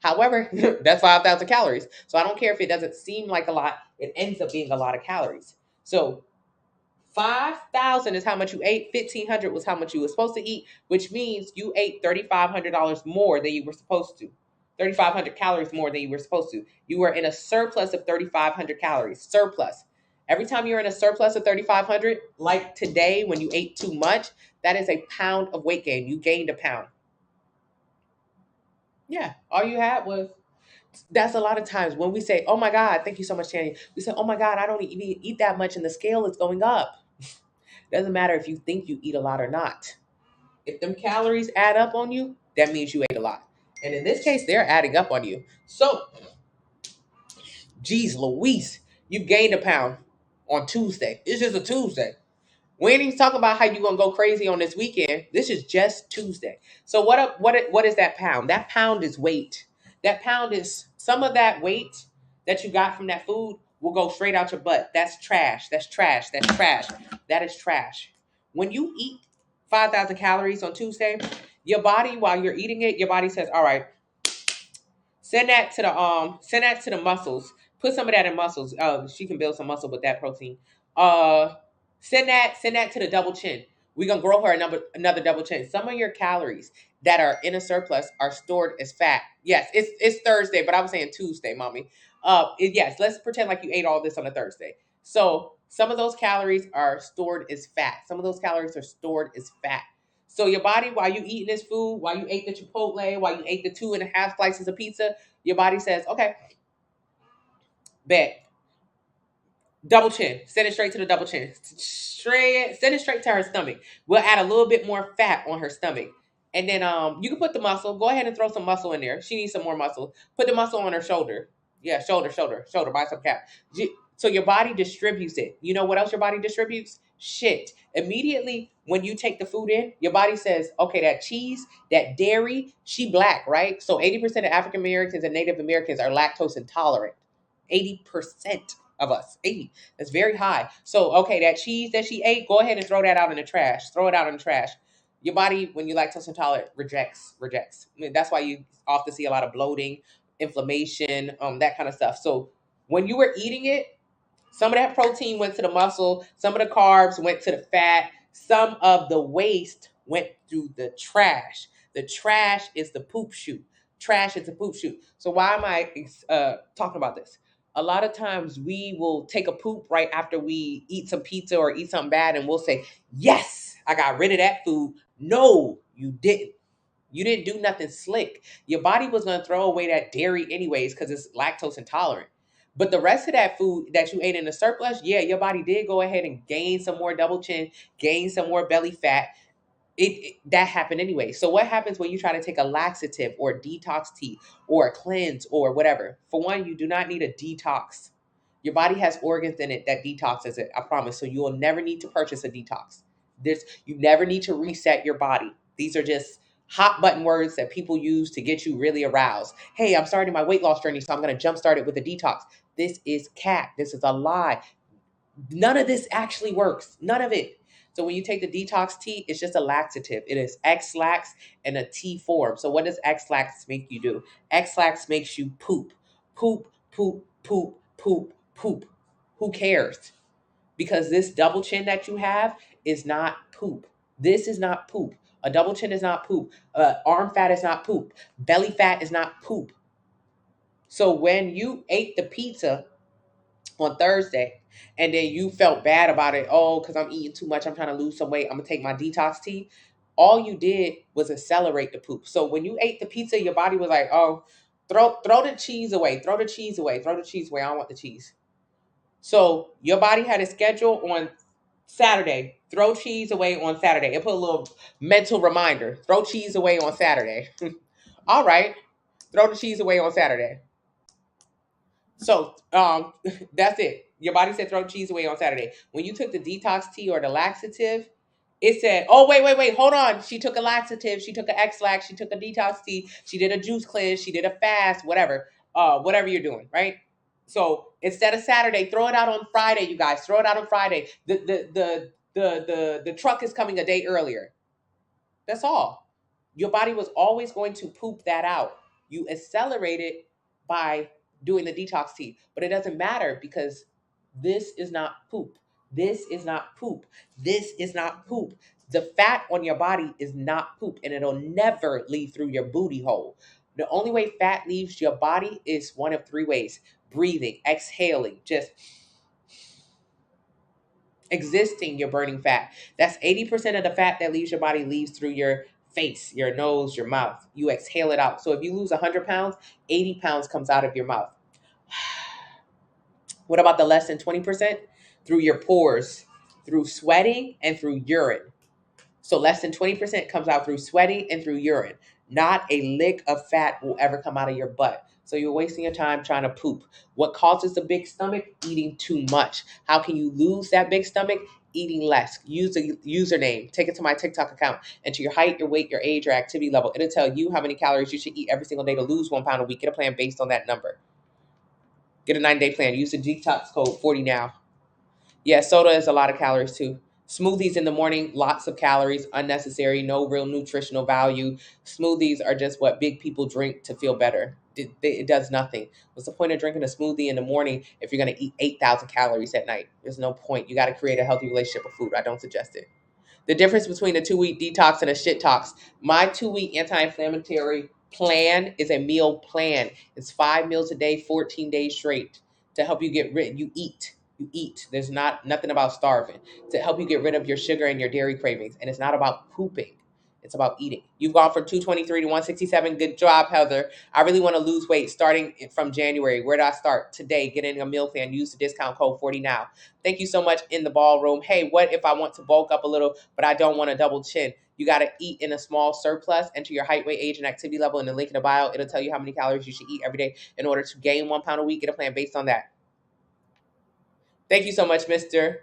However, that's 5,000 calories. So I don't care if it doesn't seem like a lot. It ends up being a lot of calories. So 5,000 is how much you ate. 1,500 was how much you were supposed to eat, which means you ate $3,500 more than you were supposed to. 3,500 calories more than you were supposed to. You were in a surplus of 3,500 calories. Surplus. Every time you're in a surplus of 3,500, like today when you ate too much, that is a pound of weight gain. You gained a pound. Yeah, all you had was. That's a lot of times when we say, "Oh my God, thank you so much, Tanya." We say, "Oh my God, I don't eat that much, and the scale is going up." Doesn't matter if you think you eat a lot or not. If them calories add up on you, that means you ate a lot. And in this case, they're adding up on you. So, geez, Louise, you gained a pound on Tuesday. It's just a Tuesday. We ain't even talking about how you gonna go crazy on this weekend. This is just Tuesday. So what is that pound? That pound is weight. That pound is some of that weight that you got from that food will go straight out your butt. That's trash. That's trash. That's trash. That is trash. When you eat 5,000 calories on Tuesday, your body, while you're eating it, your body says, all right, send that to the muscles. Put some of that in muscles. She can build some muscle with that protein. Uh send that to the double chin. We're gonna grow her another double chin. Some of your calories that are in a surplus are stored as fat. Yes, it's Thursday, but I was saying Tuesday, mommy. Yes, let's pretend like you ate all this on a Thursday. So some of those calories are stored as fat. Some of those calories are stored as fat. So your body, while you eating this food, while you ate the Chipotle, while you ate the 2.5 slices of pizza, your body says, okay, bet. Double chin. Send it straight to the double chin. Send it straight to her stomach. We'll add a little bit more fat on her stomach. And then you can put the muscle. Go ahead and throw some muscle in there. She needs some more muscle. Put the muscle on her shoulder. Yeah, shoulder, bicep cap. So your body distributes it. You know what else your body distributes? Shit. Immediately when you take the food in, your body says, okay, that cheese, that dairy, she black, right? So 80% of African Americans and Native Americans are lactose intolerant. 80% of us. 80. That's very high. So, okay, that cheese that she ate, go ahead and throw that out in the trash. Throw it out in the trash. Your body, when you're lactose intolerant, rejects. I mean, that's why you often see a lot of bloating, inflammation, that kind of stuff. So when you were eating it, some of that protein went to the muscle, some of the carbs went to the fat, some of the waste went through the trash. The trash is the poop chute. Trash is the poop chute. So why am I talking about this? A lot of times we will take a poop right after we eat some pizza or eat something bad, and we'll say, yes, I got rid of that food. No, you didn't. You didn't do nothing slick. Your body was going to throw away that dairy anyways because it's lactose intolerant. But the rest of that food that you ate in the surplus, yeah, your body did go ahead and gain some more double chin, gain some more belly fat. That happened anyway. So what happens when you try to take a laxative or a detox tea or a cleanse or whatever? For one, you do not need a detox. Your body has organs in it that detoxes it, I promise. So you will never need to purchase a detox. You never need to reset your body. These are just hot button words that people use to get you really aroused. Hey, I'm starting my weight loss journey, so I'm going to jumpstart it with a detox. This is cat. This is a lie. None of this actually works. None of it. So when you take the detox tea, it's just a laxative. It is X-Lax in a tea form. So what does X-Lax make you do? X-Lax makes you poop. Poop, poop, poop, poop, poop. Who cares? Because this double chin that you have is not poop. This is not poop. A double chin is not poop. Arm fat is not poop. Belly fat is not poop. So when you ate the pizza, on Thursday, and then you felt bad about it. Oh, because I'm eating too much. I'm trying to lose some weight. I'm gonna take my detox tea. All you did was accelerate the poop. So when you ate the pizza, your body was like, oh, throw the cheese away. Throw the cheese away. Throw the cheese away. I don't want the cheese. So your body had a schedule on Saturday. Throw cheese away on Saturday. It put a little mental reminder. Throw cheese away on Saturday. All right. Throw the cheese away on Saturday. So that's it. Your body said throw cheese away on Saturday. When you took the detox tea or the laxative, it said, oh, wait, hold on. She took a laxative, she took an X-Lax, she took a detox tea, she did a juice cleanse, she did a fast, whatever. Whatever you're doing, right? So instead of Saturday, throw it out on Friday, you guys. Throw it out on Friday. The truck is coming a day earlier. That's all. Your body was always going to poop that out. You accelerate it by doing the detox tea, but it doesn't matter because this is not poop. This is not poop. This is not poop. The fat on your body is not poop, and it'll never leave through your booty hole. The only way fat leaves your body is one of three ways: breathing, exhaling, just existing, you're burning fat. That's 80% of the fat that leaves your body leaves through your face, your nose, your mouth. You exhale it out. So if you lose 100 pounds, 80 pounds comes out of your mouth. What about the less than 20%? Through your pores, through sweating, and through urine. So less than 20% comes out through sweating and through urine. Not a lick of fat will ever come out of your butt. So you're wasting your time trying to poop. What causes a big stomach? Eating too much. How can you lose that big stomach? Eating less. Use the username. Take it to my TikTok account. Enter your height, your weight, your age, your activity level. It'll tell you how many calories you should eat every single day to lose 1 pound a week. Get a plan based on that number. Get a 9-day plan. Use the detox code 40 now. Yeah, soda is a lot of calories too. Smoothies in the morning, lots of calories, unnecessary, no real nutritional value. Smoothies are just what big people drink to feel better. It does nothing. What's the point of drinking a smoothie in the morning if you're going to eat 8,000 calories at night? There's no point. You got to create a healthy relationship with food. I don't suggest it. The difference between a 2-week detox and a shit tox. My 2-week anti-inflammatory plan is a meal plan. It's 5 meals a day, 14 days straight to help you get rid. You eat. You eat. There's nothing about starving. To help you get rid of your sugar and your dairy cravings. And it's not about pooping. It's about eating. You've gone from 223 to 167. Good job, Heather. I really want to lose weight starting from January. Where do I start? Today, getting a meal plan. Use the discount code 40 now. Thank you so much in the ballroom. Hey, what if I want to bulk up a little, but I don't want a double chin? You got to eat in a small surplus. Enter your height, weight, age, and activity level in the link in the bio. It'll tell you how many calories you should eat every day in order to gain 1 pound a week. Get a plan based on that. Thank you so much, Mr.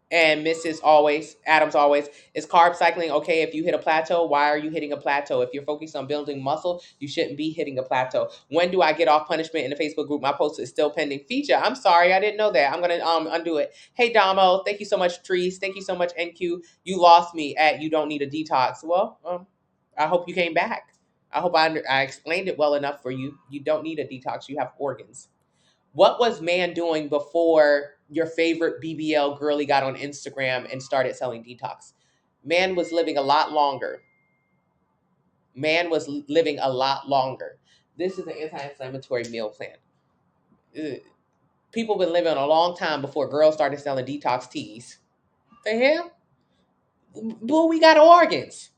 and Mrs. Always, Adams always. Is carb cycling okay if you hit a plateau? Why are you hitting a plateau? If you're focused on building muscle, you shouldn't be hitting a plateau. When do I get off punishment in the Facebook group? My post is still pending. Feature. I'm sorry, I didn't know that. I'm gonna undo it. Hey Damo, thank you so much, Trees. Thank you so much, NQ. You lost me at you don't need a detox. Well, I hope you came back. I hope I explained it well enough for you. You don't need a detox. You have organs. What was man doing before your favorite BBL girly got on Instagram and started selling detox? Man was living a lot longer. Man was living a lot longer. This is an anti-inflammatory meal plan. People been living a long time before girls started selling detox teas. The hell? Boo, we got organs.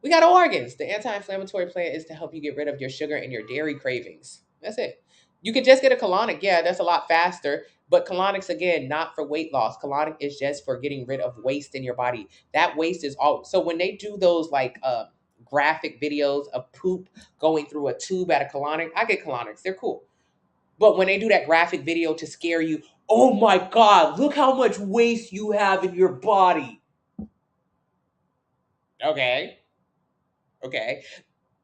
We got organs. The anti-inflammatory plan is to help you get rid of your sugar and your dairy cravings. That's it. You could just get a colonic. Yeah, that's a lot faster. But colonics, again, not for weight loss. Colonic is just for getting rid of waste in your body. That waste is all. So when they do those like graphic videos of poop going through a tube at a colonic, I get colonics. They're cool. But when they do that graphic video to scare you, oh my God, look how much waste you have in your body. Okay. Okay.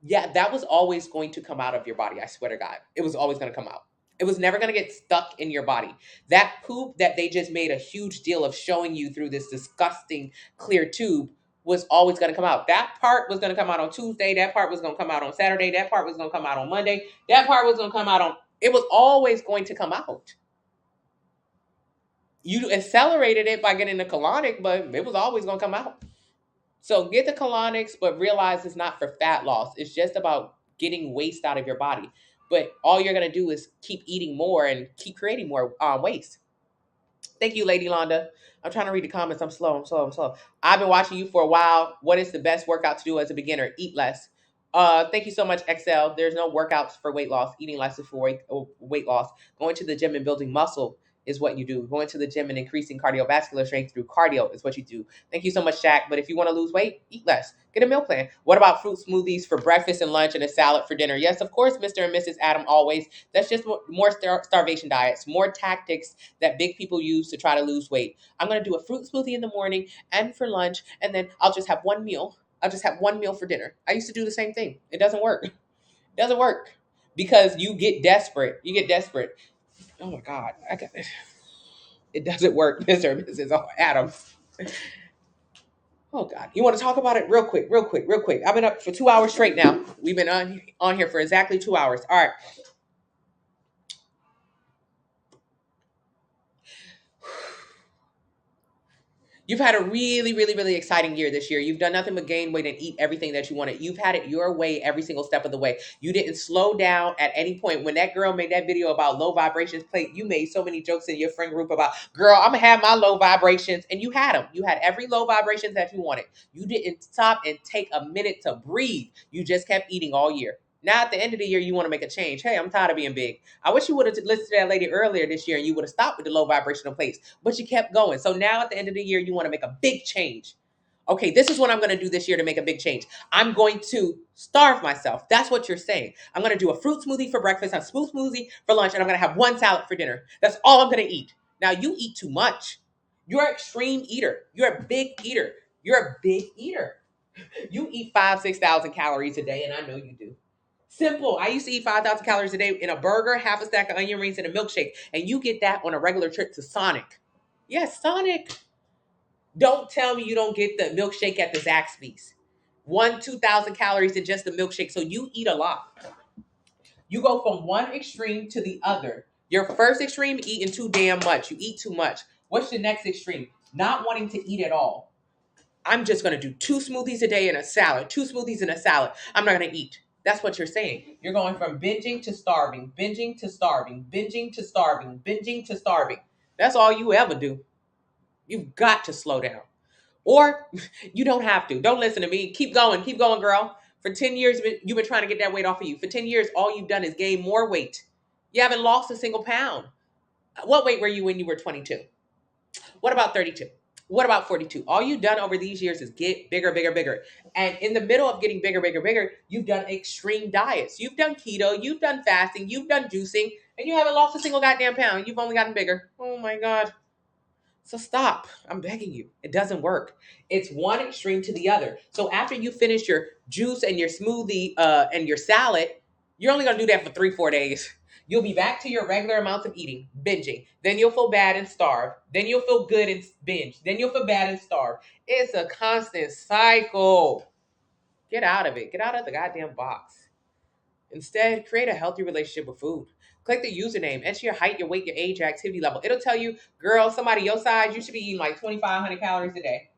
Yeah, that was always going to come out of your body. I swear to God. It was always going to come out. It was never going to get stuck in your body. That poop that they just made a huge deal of showing you through this disgusting clear tube was always going to come out. That part was going to come out on Tuesday. That part was going to come out on Saturday. That part was going to come out on Monday. That part was going to come out on... It was always going to come out. You accelerated it by getting the colonic, but it was always going to come out. So get the colonics, but realize it's not for fat loss. It's just about getting waste out of your body. But all you're gonna do is keep eating more and keep creating more waste. Thank you, Lady Londa. I'm trying to read the comments. I'm slow. I'm slow. I'm slow. I've been watching you for a while. What is the best workout to do as a beginner? Eat less. Thank you so much, XL. There's no workouts for weight loss. Eating less is for weight loss. Going to the gym and building muscle is what you do. Going to the gym and increasing cardiovascular strength through cardio is what you do. Thank you so much, Shaq. But if you want to lose weight, eat less. Get a meal plan. What about fruit smoothies for breakfast and lunch and a salad for dinner? Yes, of course, Mr. and Mrs. Adam, always. That's just more starvation diets, more tactics that big people use to try to lose weight. I'm going to do a fruit smoothie in the morning and for lunch, and then I'll just have one meal. I'll just have one meal for dinner. I used to do the same thing. It doesn't work. It doesn't work because you get desperate. You get desperate. Oh my God. It doesn't work, Mr. and Mrs. Adams. Oh God. You want to talk about it real quick, real quick, real quick. I've been up for 2 hours straight now. We've been on here for exactly 2 hours. All right. You've had a really, really, really exciting year this year. You've done nothing but gain weight and eat everything that you wanted. You've had it your way every single step of the way. You didn't slow down at any point. When that girl made that video about low vibrations plate, you made so many jokes in your friend group about, girl, I'm gonna have my low vibrations. And you had them. You had every low vibrations that you wanted. You didn't stop and take a minute to breathe. You just kept eating all year. Now at the end of the year, you want to make a change. Hey, I'm tired of being big. I wish you would have listened to that lady earlier this year and you would have stopped with the low vibrational plates, but you kept going. So now at the end of the year, you want to make a big change. Okay, this is what I'm going to do this year to make a big change. I'm going to starve myself. That's what you're saying. I'm going to do a fruit smoothie for breakfast, a smooth smoothie for lunch, and I'm going to have one salad for dinner. That's all I'm going to eat. Now you eat too much. You're an extreme eater. You're a big eater. You're a big eater. You eat 6,000 calories a day, and I know you do. Simple. I used to eat 5,000 calories a day in a burger, half a stack of onion rings, and a milkshake. And you get that on a regular trip to Sonic. Yes, Sonic. Don't tell me you don't get the milkshake at the Zaxby's. 2,000 calories in just the milkshake. So you eat a lot. You go from one extreme to the other. Your first extreme, eating too damn much. You eat too much. What's the next extreme? Not wanting to eat at all. I'm just going to do 2 smoothies a day and a salad, 2 smoothies and a salad. I'm not going to eat. That's what you're saying. You're going from binging to starving, binging to starving, binging to starving, binging to starving. That's all you ever do. You've got to slow down. Or you don't have to. Don't listen to me. Keep going, girl. For 10 years, you've been trying to get that weight off of you. For 10 years, all you've done is gain more weight. You haven't lost a single pound. What weight were you when you were 22? What about 32? What about 42? All you've done over these years is get bigger, bigger, bigger. And in the middle of getting bigger, bigger, bigger, you've done extreme diets. You've done keto, you've done fasting, you've done juicing, and you haven't lost a single goddamn pound. You've only gotten bigger. Oh my God. So stop. I'm begging you. It doesn't work. It's one extreme to the other. So after you finish your juice and your smoothie and your salad, you're only going to do that for 3, 4 days. You'll be back to your regular amounts of eating, binging. Then you'll feel bad and starve. Then you'll feel good and binge. Then you'll feel bad and starve. It's a constant cycle. Get out of it. Get out of the goddamn box. Instead, create a healthy relationship with food. Click the username, enter your height, your weight, your age, your activity level. It'll tell you, girl, somebody your size, you should be eating like 2,500 calories a day.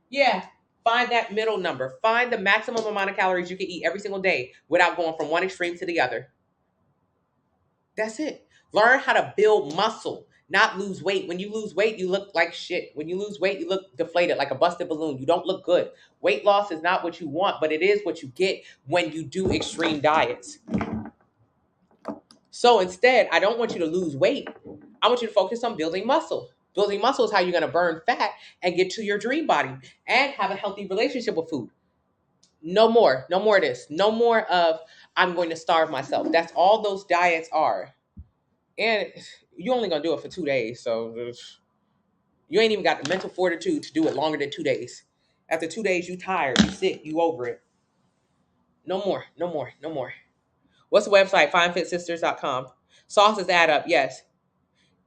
Yeah, find that middle number. Find the maximum amount of calories you can eat every single day without going from one extreme to the other. That's it. Learn how to build muscle, not lose weight. When you lose weight, you look like shit. When you lose weight, you look deflated, like a busted balloon. You don't look good. Weight loss is not what you want, but it is what you get when you do extreme diets. So instead, I don't want you to lose weight. I want you to focus on building muscle. Building muscle is how you're going to burn fat and get to your dream body and have a healthy relationship with food. No more. No more of this. No more of I'm going to starve myself. That's all those diets are. And you're only going to do it for 2 days. So you ain't even got the mental fortitude to do it longer than 2 days. After 2 days, you tired, you sick, you over it. No more. No more. No more. What's the website? FineFitSisters.com. Sauces add up. Yes.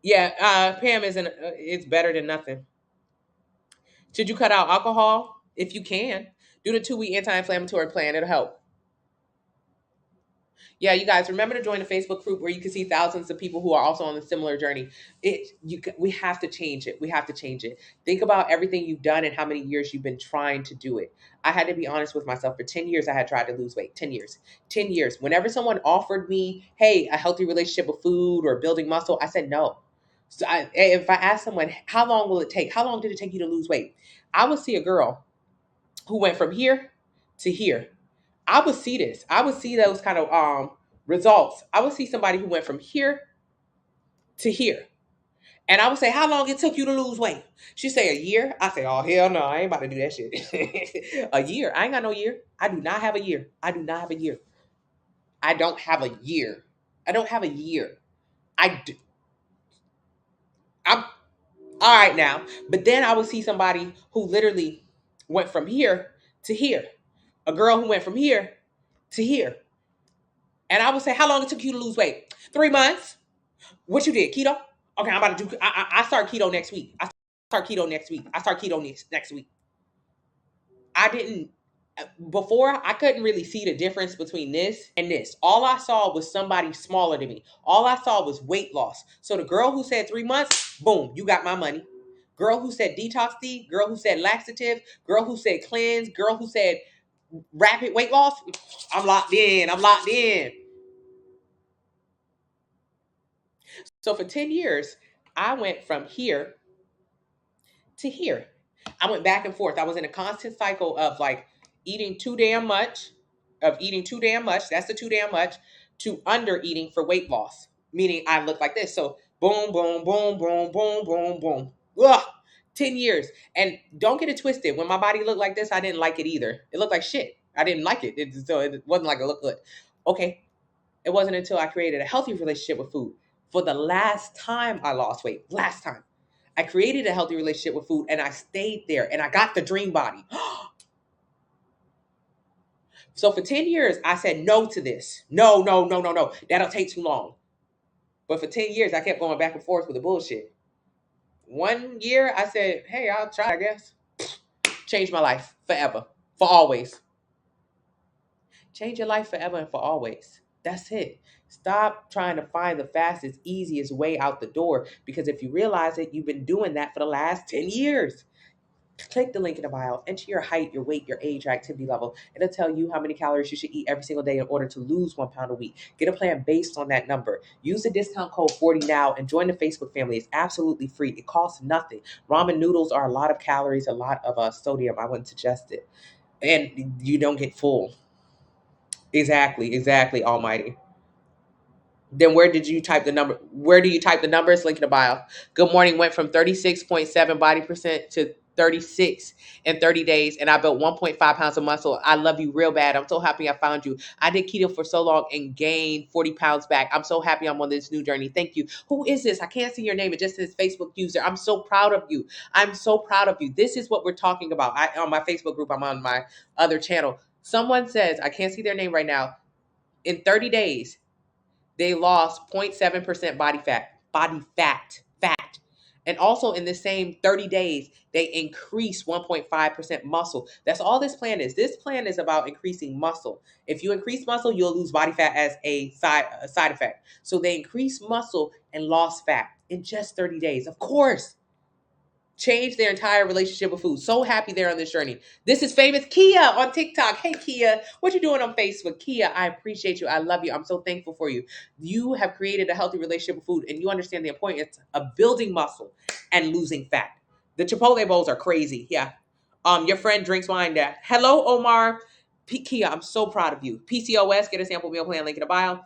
Yeah, Pam isn't. It's better than nothing. Should you cut out alcohol? If you can, do the 2-week anti-inflammatory plan. It'll help. Yeah, you guys remember to join the Facebook group where you can see thousands of people who are also on a similar journey. We have to change it. We have to change it. Think about everything you've done and how many years you've been trying to do it. I had to be honest with myself. For 10 years, I had tried to lose weight. 10 years. 10 years. Whenever someone offered me, hey, a healthy relationship with food or building muscle, I said no. So if I asked someone, how long will it take? How long did it take you to lose weight? I would see a girl who went from here to here. I would see this. I would see those kind of results. I would see somebody who went from here to here. And I would say, how long it took you to lose weight? She say a year. I say, oh hell no, I ain't about to do that shit. A year. I ain't got no year. I do not have a year. I do not have a year. I don't have a year. I don't have a year. I do. I'm all right now. But then I would see somebody who literally went from here to here. A girl who went from here to here. And I would say, how long it took you to lose weight? 3 months. What you did? Keto? Okay, I'm about to do. I start keto next week. I start keto next week. I start keto next week. I didn't before. I couldn't really see the difference between this and this. All I saw was somebody smaller than me. All I saw was weight loss. So the girl who said 3 months, boom, you got my money. Girl who said detox D, girl who said laxative, girl who said cleanse, girl who said rapid weight loss. I'm locked in. I'm locked in. So for 10 years, I went from here to here. I went back and forth. I was in a constant cycle of like eating too damn much, of eating too damn much. That's the too damn much, to under eating for weight loss, meaning I look like this. So boom, boom, boom, boom, boom, boom, boom. Ugh, 10 years. And don't get it twisted. When my body looked like this, I didn't like it either. It looked like shit. I didn't like it. So it wasn't like it looked good. Okay. It wasn't until I created a healthy relationship with food. For the last time I lost weight, last time I created a healthy relationship with food and I stayed there and I got the dream body. So for 10 years, I said no to this. No, no, no, no, no. That'll take too long. But for 10 years, I kept going back and forth with the bullshit. 1 year, I said, hey, I'll try, I guess. Change my life forever, for always. Change your life forever and for always. That's it. Stop trying to find the fastest, easiest way out the door because if you realize it, you've been doing that for the last 10 years. Click the link in the bio, enter your height, your weight, your age, your activity level. It'll tell you how many calories you should eat every single day in order to lose 1 pound a week. Get a plan based on that number. Use the discount code 40 now and join the Facebook family. It's absolutely free. It costs nothing. Ramen noodles are a lot of calories, a lot of sodium. I wouldn't suggest it. And you don't get full. Exactly, exactly, Almighty. Then where did you type the number? Where do you type the numbers? Link in the bio. Good morning went from 36.7 body percent to 36 in 30 days, and I built 1.5 pounds of muscle. I love you real bad. I'm so happy I found you. I did keto for so long and gained 40 pounds back. I'm so happy I'm on this new journey. Thank you. Who is this? I can't see your name. It just says Facebook user. I'm so proud of you. I'm so proud of you. This is what we're talking about. On my Facebook group, I'm on my other channel. Someone says, I can't see their name right now, in 30 days, they lost 0.7% fat. And also in the same 30 days, they increased 1.5% muscle. That's all this plan is. This plan is about increasing muscle. If you increase muscle, you'll lose body fat as a side effect. So they increased muscle and lost fat in just 30 days. Of course, changed their entire relationship with food. So happy they're on this journey. This is famous Kia on TikTok. Hey Kia, what you doing on Facebook? Kia, I appreciate you. I love you. I'm so thankful for you. You have created a healthy relationship with food and you understand the importance of building muscle and losing fat. The Chipotle bowls are crazy. Yeah. Your friend drinks wine there. Hello, Omar. Kia, I'm so proud of you. PCOS, get a sample meal plan, link in the bio.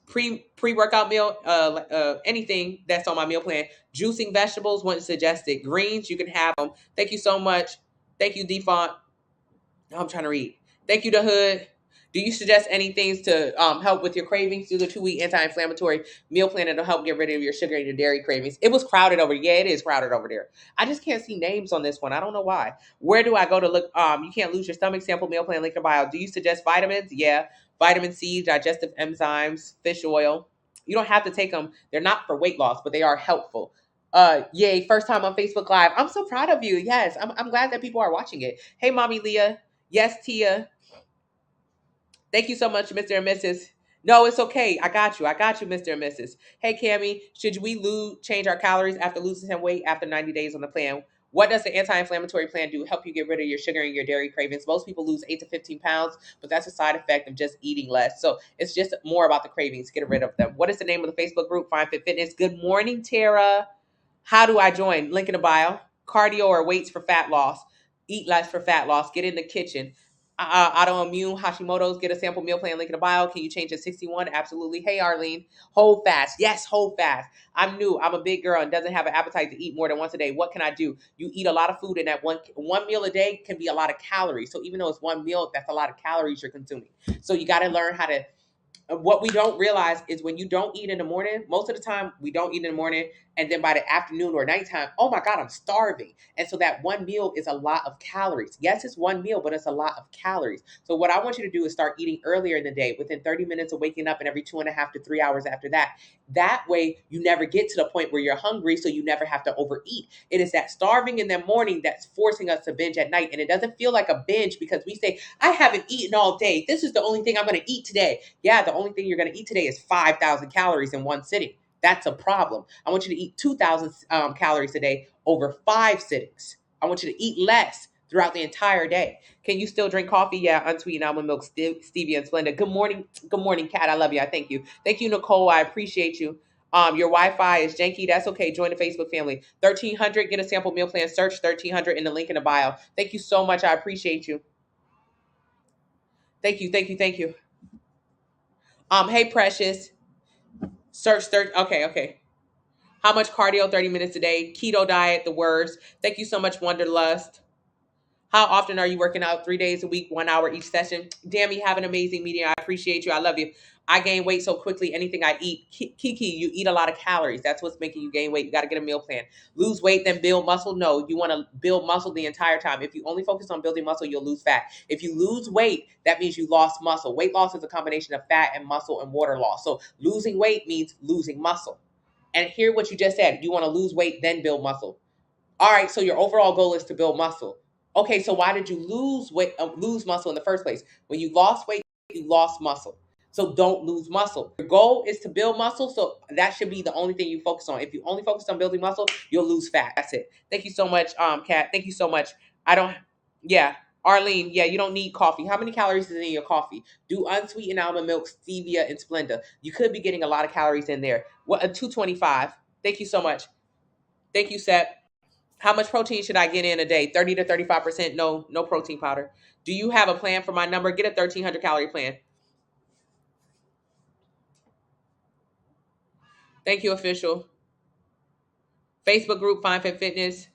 Pre-workout meal, anything that's on my meal plan. Juicing vegetables, wouldn't suggest it. Greens, you can have them. Thank you so much. Thank you, Defont. I'm trying to read. Thank you, The Hood. Do you suggest any things to help with your cravings? Do the 2-week anti-inflammatory meal plan that'll help get rid of your sugar and your dairy cravings. It was crowded over. Yeah, it is crowded over there. I just can't see names on this one. I don't know why. Where do I go to look? You can't lose your stomach sample meal plan link in bio. Do you suggest vitamins? Yeah. Vitamin C, digestive enzymes, fish oil. You don't have to take them. They're not for weight loss, but they are helpful. Yay, first time on Facebook Live. I'm so proud of you. Yes, I'm glad that people are watching it. Hey, Mommy Leah. Yes, Tia. Thank you so much, Mr. and Mrs. No, it's okay. I got you. I got you, Mr. and Mrs. Hey, Cammy, should we change our calories after losing some weight after 90 days on the plan? What does the anti-inflammatory plan do? Help you get rid of your sugar and your dairy cravings. Most people lose 8 to 15 pounds, but that's a side effect of just eating less. So it's just more about the cravings. Get rid of them. What is the name of the Facebook group? Fine Fit Fitness. Good morning, Tara. How do I join? Link in the bio. Cardio or weights for fat loss. Eat less for fat loss. Get in the kitchen. Autoimmune Hashimoto's, get a sample meal plan, link in the bio. Can you change to 61? Absolutely. Hey, Arlene, hold fast. Yes, hold fast. I'm new. I'm a big girl and doesn't have an appetite to eat more than once a day. What can I do? You eat a lot of food, and that one meal a day can be a lot of calories. So even though it's one meal, that's a lot of calories you're consuming. So you got to learn how to, what we don't realize is when you don't eat in the morning, most of the time we don't eat in the morning, and then by the afternoon or nighttime, oh my God, I'm starving. And so that one meal is a lot of calories. Yes, it's one meal, but it's a lot of calories. So what I want you to do is start eating earlier in the day, within 30 minutes of waking up, and every 2.5 to 3 hours after that. That way you never get to the point where you're hungry, so you never have to overeat. It is that starving in the morning that's forcing us to binge at night. And it doesn't feel like a binge because we say, I haven't eaten all day. This is the only thing I'm going to eat today. Yeah, the only thing you're going to eat today is 5,000 calories in one sitting. That's a problem. I want you to eat 2,000 calories a day over 5 sittings. I want you to eat less throughout the entire day. Can you still drink coffee? Yeah, unsweetened almond milk, stevia, and Splenda. Good morning, Kat. I love you. I thank you. Thank you, Nicole. I appreciate you. Your Wi-Fi is janky. That's okay. Join the Facebook family. 1,300. Get a sample meal plan. Search 1,300 in the link in the bio. Thank you so much. I appreciate you. Thank you. Thank you. Thank you. Hey, Precious. Search 30. Okay. Okay. How much cardio? 30 minutes a day. Keto diet, the worst. Thank you so much, Wonderlust. How often are you working out? 3 days a week, 1 hour each session. Dammy, have an amazing meeting. I appreciate you. I love you. I gain weight so quickly. Anything I eat. Kiki, you eat a lot of calories. That's what's making you gain weight. You got to get a meal plan. Lose weight, then build muscle. No, you want to build muscle the entire time. If you only focus on building muscle, you'll lose fat. If you lose weight, that means you lost muscle. Weight loss is a combination of fat and muscle and water loss. So losing weight means losing muscle. And hear what you just said. You want to lose weight, then build muscle. All right, so your overall goal is to build muscle. Okay, so why did you lose weight, lose muscle in the first place? When you lost weight, you lost muscle. So don't lose muscle. Your goal is to build muscle, so that should be the only thing you focus on. If you only focus on building muscle, you'll lose fat. That's it. Thank you so much, Kat. Thank you so much. I don't. Yeah, Arlene. Yeah, you don't need coffee. How many calories is in your coffee? Do unsweetened almond milk, stevia, and Splenda. You could be getting a lot of calories in there. What a 225. Thank you so much. Thank you, Seth. How much protein should I get in a day? 30 to 35%. No, no protein powder. Do you have a plan for my number? Get a 1,300 calorie plan. Thank you, official. Facebook group, Fine Fit Fitness.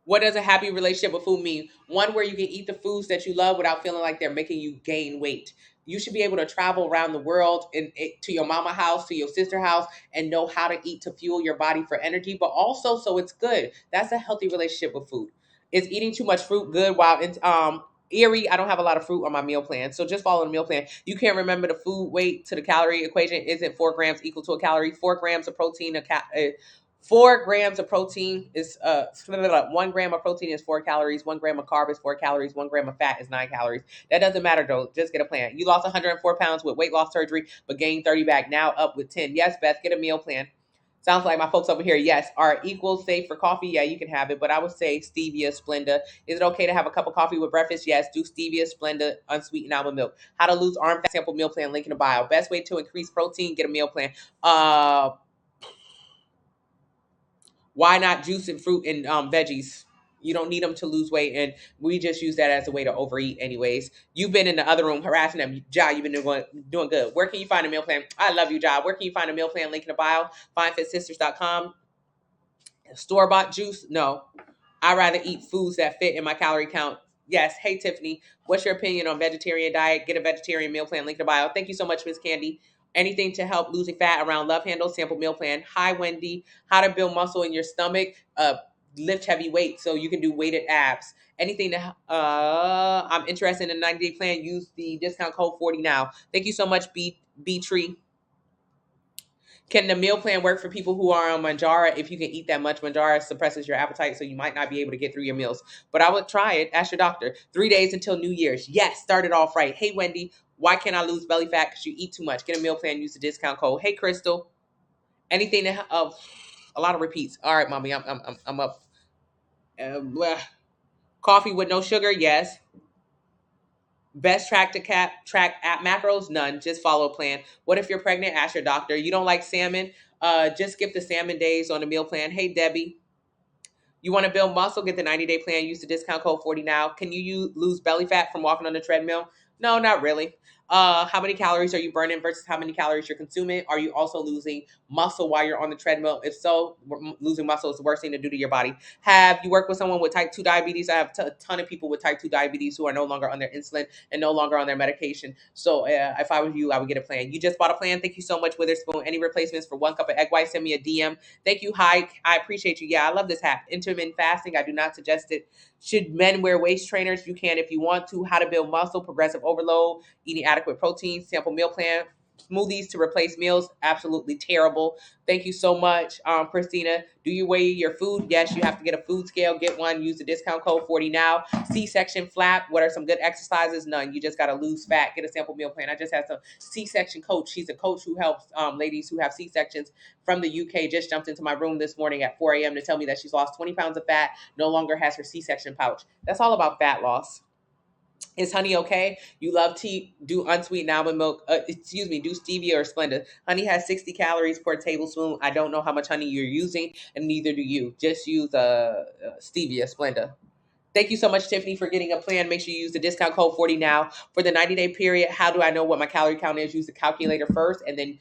What does a happy relationship with food mean? One where you can eat the foods that you love without feeling like they're making you gain weight. You should be able to travel around the world to your mama house, to your sister house, and know how to eat to fuel your body for energy, but also so it's good. That's a healthy relationship with food. Is eating too much fruit good while it's Erie, I don't have a lot of fruit on my meal plan. So just follow the meal plan. You can't remember the food weight to the calorie equation. Isn't 4 grams equal to a calorie? 4 grams of protein, 4 grams of protein is 1 gram of protein is 4 calories. 1 gram of carb is 4 calories. 1 gram of fat is 9 calories. That doesn't matter though. Just get a plan. You lost 104 pounds with weight loss surgery, but gained 30 back. Now up with 10. Yes, Beth, get a meal plan. Sounds like my folks over here. Yes, are equals safe for coffee? Yeah, you can have it, but I would say stevia, Splenda. Is it okay to have a cup of coffee with breakfast? Yes, do stevia, Splenda, unsweetened almond milk. How to lose arm fat? Sample meal plan. Link in the bio. Best way to increase protein? Get a meal plan. Why not juice and fruit and veggies? You don't need them to lose weight, and we just use that as a way to overeat anyways. You've been in the other room harassing them. Ja, you've been doing good. Where can you find a meal plan? I love you, Ja. Where can you find a meal plan? Link in the bio. FindFitSisters.com. Store-bought juice? No. I rather eat foods that fit in my calorie count. Yes. Hey, Tiffany. What's your opinion on vegetarian diet? Get a vegetarian meal plan. Link in the bio. Thank you so much, Miss Candy. Anything to help losing fat around love handles? Sample meal plan. Hi, Wendy. How to build muscle in your stomach? Lift heavy weights so you can do weighted abs. Anything to I'm interested in a 90-day plan. Use the discount code 40 now. Thank you so much, B Tree. Can the meal plan work for people who are on Manjaro? If you can eat that much, Manjaro suppresses your appetite, so you might not be able to get through your meals. But I would try it. Ask your doctor. 3 days until New Year's. Yes, start it off right. Hey, Wendy, why can't I lose belly fat? Because you eat too much. Get a meal plan. Use the discount code. Hey, Crystal. Anything that a lot of repeats. All right, mommy, I'm up. Bleh. Coffee with no sugar. Yes. Best track at macros? None. Just follow a plan. What if you're pregnant? Ask your doctor. You don't like salmon? Just skip the salmon days on the meal plan. Hey, Debbie. You want to build muscle? Get the 90-day plan. Use the discount code 40 now. Can you lose belly fat from walking on the treadmill? No, not really. How many calories are you burning versus how many calories you're consuming? Are you also losing muscle while you're on the treadmill? If so, losing muscle is the worst thing to do to your body. Have you worked with someone with type 2 diabetes? I have a ton of people with type 2 diabetes who are no longer on their insulin and no longer on their medication. So if I was you, I would get a plan. You just bought a plan. Thank you so much, Witherspoon. Any replacements for 1 cup of egg white? Send me a DM. Thank you, Hike. I appreciate you. Yeah, I love this hack. Intermittent fasting. I do not suggest it. Should men wear waist trainers? You can if you want to. How to build muscle, progressive overload, eating adequate protein, sample meal plan, smoothies to replace meals. Absolutely terrible. Thank you so much, Christina. Do you weigh your food? Yes, you have to get a food scale. Get one. Use the discount code 40 now. C-section flap. What are some good exercises? None. You just got to lose fat. Get a sample meal plan. I just had some C-section coach. She's a coach who helps ladies who have C-sections from the UK. Just jumped into my room this morning at 4 a.m. to tell me that she's lost 20 pounds of fat, no longer has her C-section pouch. That's all about fat loss. Is honey okay? You love tea? Do unsweetened almond milk. Do stevia or Splenda. Honey has 60 calories per tablespoon. I don't know how much honey you're using, and neither do you. Just use stevia, Splenda. Thank you so much, Tiffany, for getting a plan. Make sure you use the discount code 40 now. For the 90-day period, how do I know what my calorie count is? Use the calculator first and then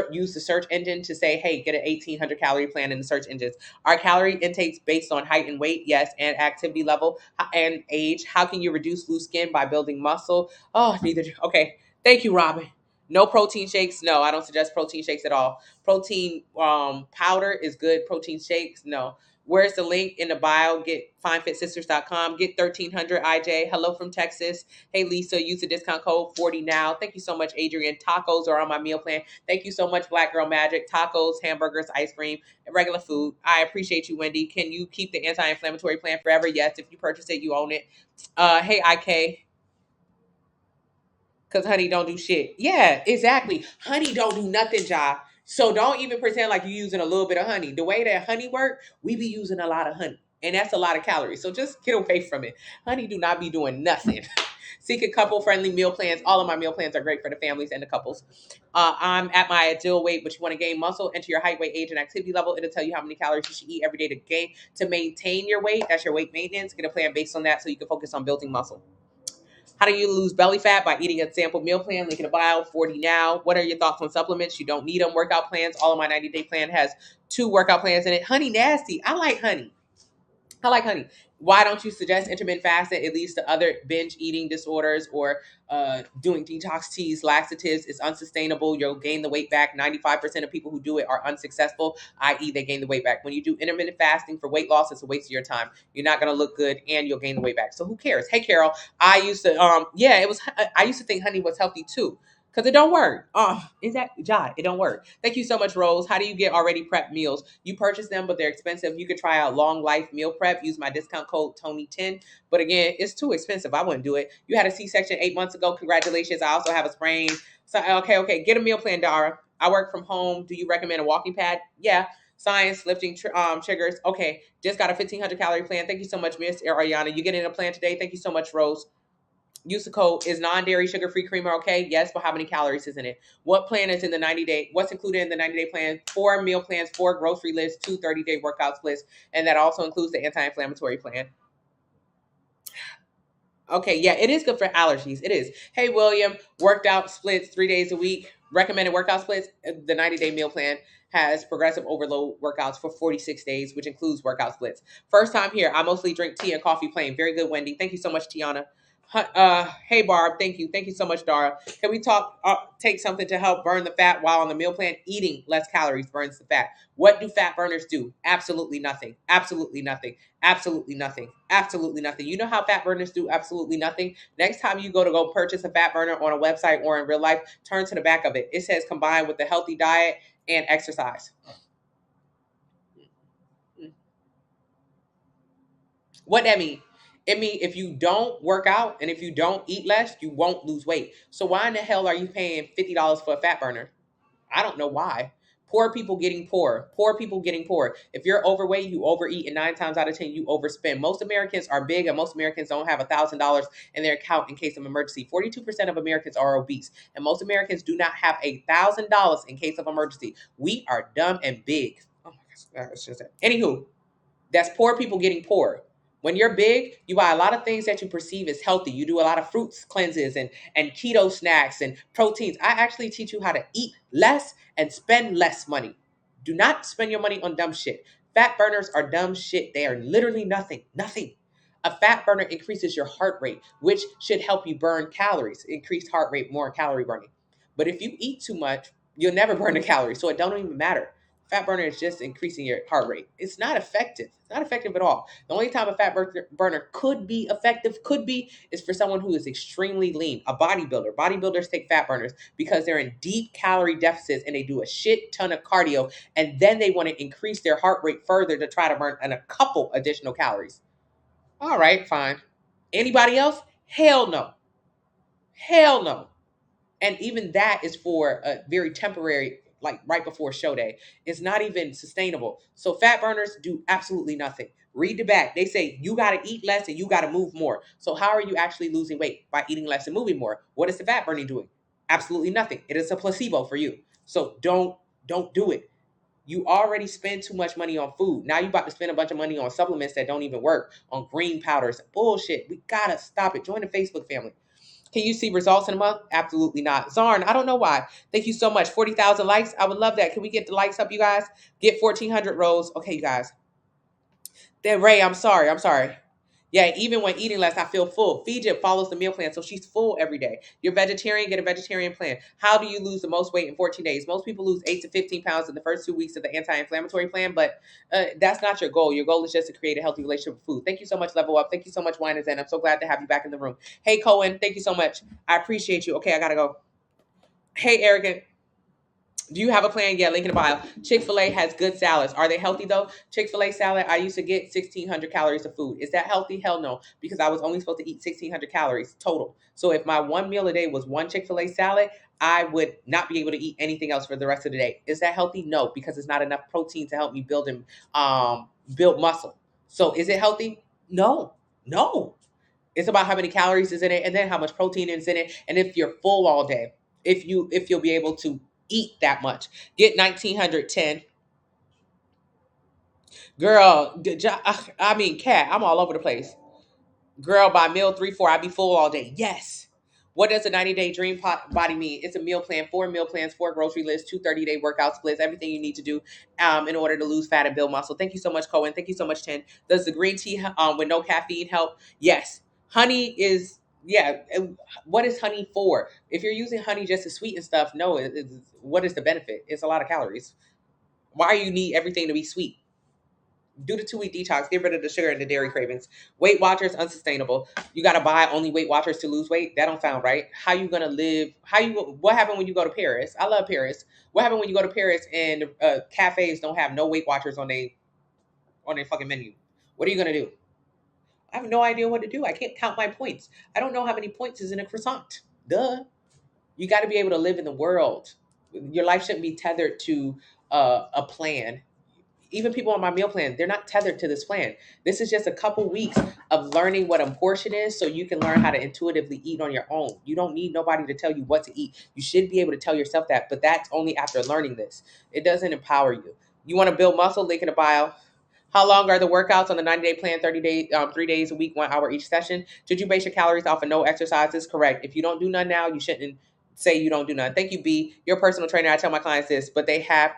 use the search engine to say, hey, get an 1,800 calorie plan in the search engines. Are calorie intakes based on height and weight? Yes. And activity level and age. How can you reduce loose skin by building muscle? Oh, neither. Okay. Thank you, Robin. No protein shakes. No, I don't suggest protein shakes at all. Protein powder is good. Protein shakes, no. Where's the link in the bio? Get finefitsisters.com. Get 1,300 IJ. Hello from Texas. Hey, Lisa, use the discount code 40 now. Thank you so much, Adrian. Tacos are on my meal plan. Thank you so much, Black Girl Magic. Tacos, hamburgers, ice cream, and regular food. I appreciate you, Wendy. Can you keep the anti-inflammatory plan forever? Yes. If you purchase it, you own it. Hey, IK. Because honey don't do shit. Yeah, exactly. Honey don't do nothing, Ja. So don't even pretend like you're using a little bit of honey. The way that honey work, we be using a lot of honey. And that's a lot of calories. So just get away from it. Honey do not be doing nothing. Seek a couple-friendly meal plans. All of my meal plans are great for the families and the couples. I'm at my ideal weight, but you want to gain muscle. Enter your height, weight, age, and activity level. It'll tell you how many calories you should eat every day to maintain your weight. That's your weight maintenance. Get a plan based on that so you can focus on building muscle. How do you lose belly fat? By eating a sample meal plan. Link in the bio, 40 now. What are your thoughts on supplements? You don't need them. Workout plans. All of my 90-day plan has 2 workout plans in it. Honey nasty. I like honey. Why don't you suggest intermittent fasting? It leads to other binge eating disorders or doing detox teas, laxatives. It's unsustainable. You'll gain the weight back. 95% of people who do it are unsuccessful, i.e. they gain the weight back. When you do intermittent fasting for weight loss, it's a waste of your time. You're not going to look good and you'll gain the weight back. So who cares? Hey, Carol, I used to, I used to think honey was healthy too. Because it don't work. It don't work. Thank you so much, Rose. How do you get already prepped meals? You purchase them, but they're expensive. You could try out Long Life Meal Prep. Use my discount code Tony10. But again, it's too expensive. I wouldn't do it. You had a C-section 8 months ago. Congratulations. I also have a sprain. So, okay. Get a meal plan, Dara. I work from home. Do you recommend a walking pad? Yeah. Science, lifting triggers. Okay. Just got a 1,500 calorie plan. Thank you so much, Miss Ariana. You getting a plan today? Thank you so much, Rose. Use the code. Is non-dairy sugar-free creamer okay? Yes, but how many calories is in it? What plan is in the 90-day? What's included in the 90-day plan? 4 meal plans, 4 grocery lists, 2 30-day workout splits, and that also includes the anti-inflammatory plan. Okay, yeah, it is good for allergies. It is. Hey, William, worked out splits 3 days a week. Recommended workout splits. The 90-day meal plan has progressive overload workouts for 46 days, which includes workout splits. First time here. I mostly drink tea and coffee plain. Very good, Wendy. Thank you so much, Tiana. Hey, Barb. Thank you. Thank you so much, Dara. Can we take something to help burn the fat while on the meal plan? Eating less calories burns the fat. What do fat burners do? Absolutely nothing. Absolutely nothing. Absolutely nothing. Absolutely nothing. You know how fat burners do absolutely nothing? Next time you go purchase a fat burner on a website or in real life, turn to the back of it. It says combined with a healthy diet and exercise. What that mean? It mean if you don't work out and if you don't eat less, you won't lose weight. So why in the hell are you paying $50 for a fat burner? I don't know why. Poor people getting poor. Poor people getting poor. If you're overweight, you overeat, and 9 times out of 10, you overspend. Most Americans are big, and most Americans don't have $1,000 in their account in case of emergency. 42% of Americans are obese, and most Americans do not have $1,000 in case of emergency. We are dumb and big. Oh my gosh, that's just it. Anywho, that's poor people getting poor. When you're big, you buy a lot of things that you perceive as healthy. You do a lot of fruits cleanses and keto snacks and proteins. I actually teach you how to eat less and spend less money. Do not spend your money on dumb shit. Fat burners are dumb shit. They are literally nothing. Nothing. A fat burner increases your heart rate, which should help you burn calories. Increased heart rate, more calorie burning. But if you eat too much, you'll never burn a calorie. So it don't even matter. Fat burner is just increasing your heart rate. It's not effective. It's not effective at all. The only time a burner could be effective, is for someone who is extremely lean, a bodybuilder. Bodybuilders take fat burners because they're in deep calorie deficits and they do a shit ton of cardio, and then they want to increase their heart rate further to try to burn a couple additional calories. All right, fine. Anybody else? Hell no. Hell no. And even that is for a very temporary, like right before show day. It's not even sustainable. So fat burners do absolutely nothing. Read the back. They say you got to eat less and you got to move more. So how are you actually losing weight? By eating less and moving more. What is the fat burning doing? Absolutely nothing. It is a placebo for you. So don't do it. You already spend too much money on food. Now you about to spend a bunch of money on supplements that don't even work, on green powders. Bullshit. We gotta stop it. Join the Facebook family. Can you see results in a month? Absolutely not. Zarn, I don't know why. Thank you so much. 40,000 likes. I would love that. Can we get the likes up, you guys? Get 1,400 rows. Okay, you guys. Then Ray, I'm sorry. I'm sorry. Yeah, even when eating less, I feel full. Fiji follows the meal plan, so she's full every day. You're vegetarian, get a vegetarian plan. How do you lose the most weight in 14 days? Most people lose 8 to 15 pounds in the first 2 weeks of the anti-inflammatory plan, but that's not your goal. Your goal is just to create a healthy relationship with food. Thank you so much, Level Up. Thank you so much, Wine and Zen. I'm so glad to have you back in the room. Hey, Cohen, thank you so much. I appreciate you. Okay, I gotta go. Hey, Arrogant. Do you have a plan? Yeah, link in the bio. Chick-fil-A has good salads. Are they healthy though? Chick-fil-A salad, I used to get 1,600 calories of food. Is that healthy? Hell no, because I was only supposed to eat 1,600 calories total. So if my one meal a day was one Chick-fil-A salad, I would not be able to eat anything else for the rest of the day. Is that healthy? No, because it's not enough protein to help me build muscle. So is it healthy? No, no. It's about how many calories is in it, and then how much protein is in it, and if you're full all day, if you'll be able to eat that much. Get 1,910. Girl, I mean, cat, I'm all over the place. Girl, by meal 3, 4, I be full all day. Yes. What does a 90-day dream body mean? It's a meal plan, 4 meal plans, 4 grocery lists, 2 30-day workout splits, everything you need to do in order to lose fat and build muscle. Thank you so much, Cohen. Thank you so much, Ten. Does the green tea with no caffeine help? Yes. Honey is, yeah. What is honey for? If you're using honey just to sweeten stuff, no. What is the benefit? It's a lot of calories. Why you need everything to be sweet? Do the 2 week detox, get rid of the sugar and the dairy cravings. Weight Watchers, unsustainable. You got to buy only Weight Watchers to lose weight. That don't sound right. How you gonna live? What happened when you go to Paris? I love Paris. What happened when you go to Paris and cafes don't have no Weight Watchers on their fucking menu? What are you gonna do? I have no idea what to do. I can't count my points. I don't know how many points is in a croissant. Duh. You got to be able to live in the world. Your life shouldn't be tethered to a plan. Even people on my meal plan, they're not tethered to this plan. This is just a couple weeks of learning what a portion is so you can learn how to intuitively eat on your own. You don't need nobody to tell you what to eat. You should be able to tell yourself that, but that's only after learning this. It doesn't empower you. You want to build muscle? Link in the bio. How long are the workouts on the 90-day plan? 30 days, 3 days a week, 1 hour each session. Should you base your calories off of no exercises? Correct. If you don't do none now, you shouldn't say you don't do none. Thank you, B. Your personal trainer. I tell my clients this, but they have,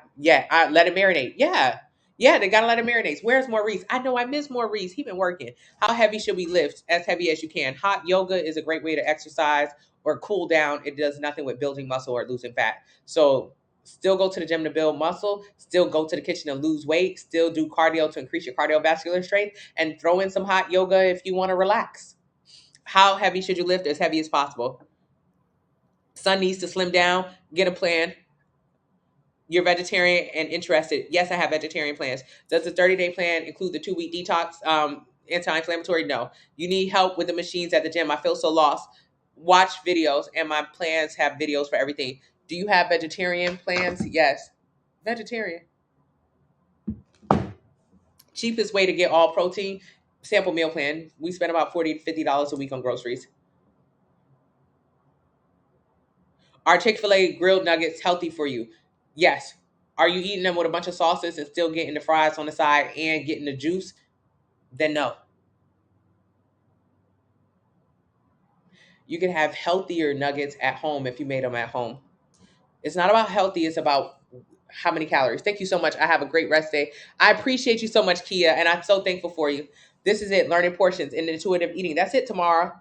I let it marinate. Yeah. Yeah, they gotta let it marinate. Where's Maurice? I know I miss Maurice. He been working. How heavy should we lift? As heavy as you can. Hot yoga is a great way to exercise or cool down. It does nothing with building muscle or losing fat. So still go to the gym to build muscle, still go to the kitchen to lose weight, still do cardio to increase your cardiovascular strength, and throw in some hot yoga if you want to relax. How heavy should you lift? As heavy as possible. Son needs to slim down, get a plan. You're vegetarian and interested. Yes, I have vegetarian plans. Does the 30-day plan include the 2-week detox, anti-inflammatory? No. You need help with the machines at the gym. I feel so lost. Watch videos, and my plans have videos for everything. Do you have vegetarian plans? Yes. Vegetarian. Cheapest way to get all protein, sample meal plan. We spend about $40 to $50 a week on groceries. Are Chick-fil-A grilled nuggets healthy for you? Yes. Are you eating them with a bunch of sauces and still getting the fries on the side and getting the juice? Then no. You can have healthier nuggets at home if you made them at home. It's not about healthy, it's about how many calories. Thank you so much. I have a great rest day. I appreciate you so much, Kia, and I'm so thankful for you. This is it, learning portions and intuitive eating. That's it tomorrow.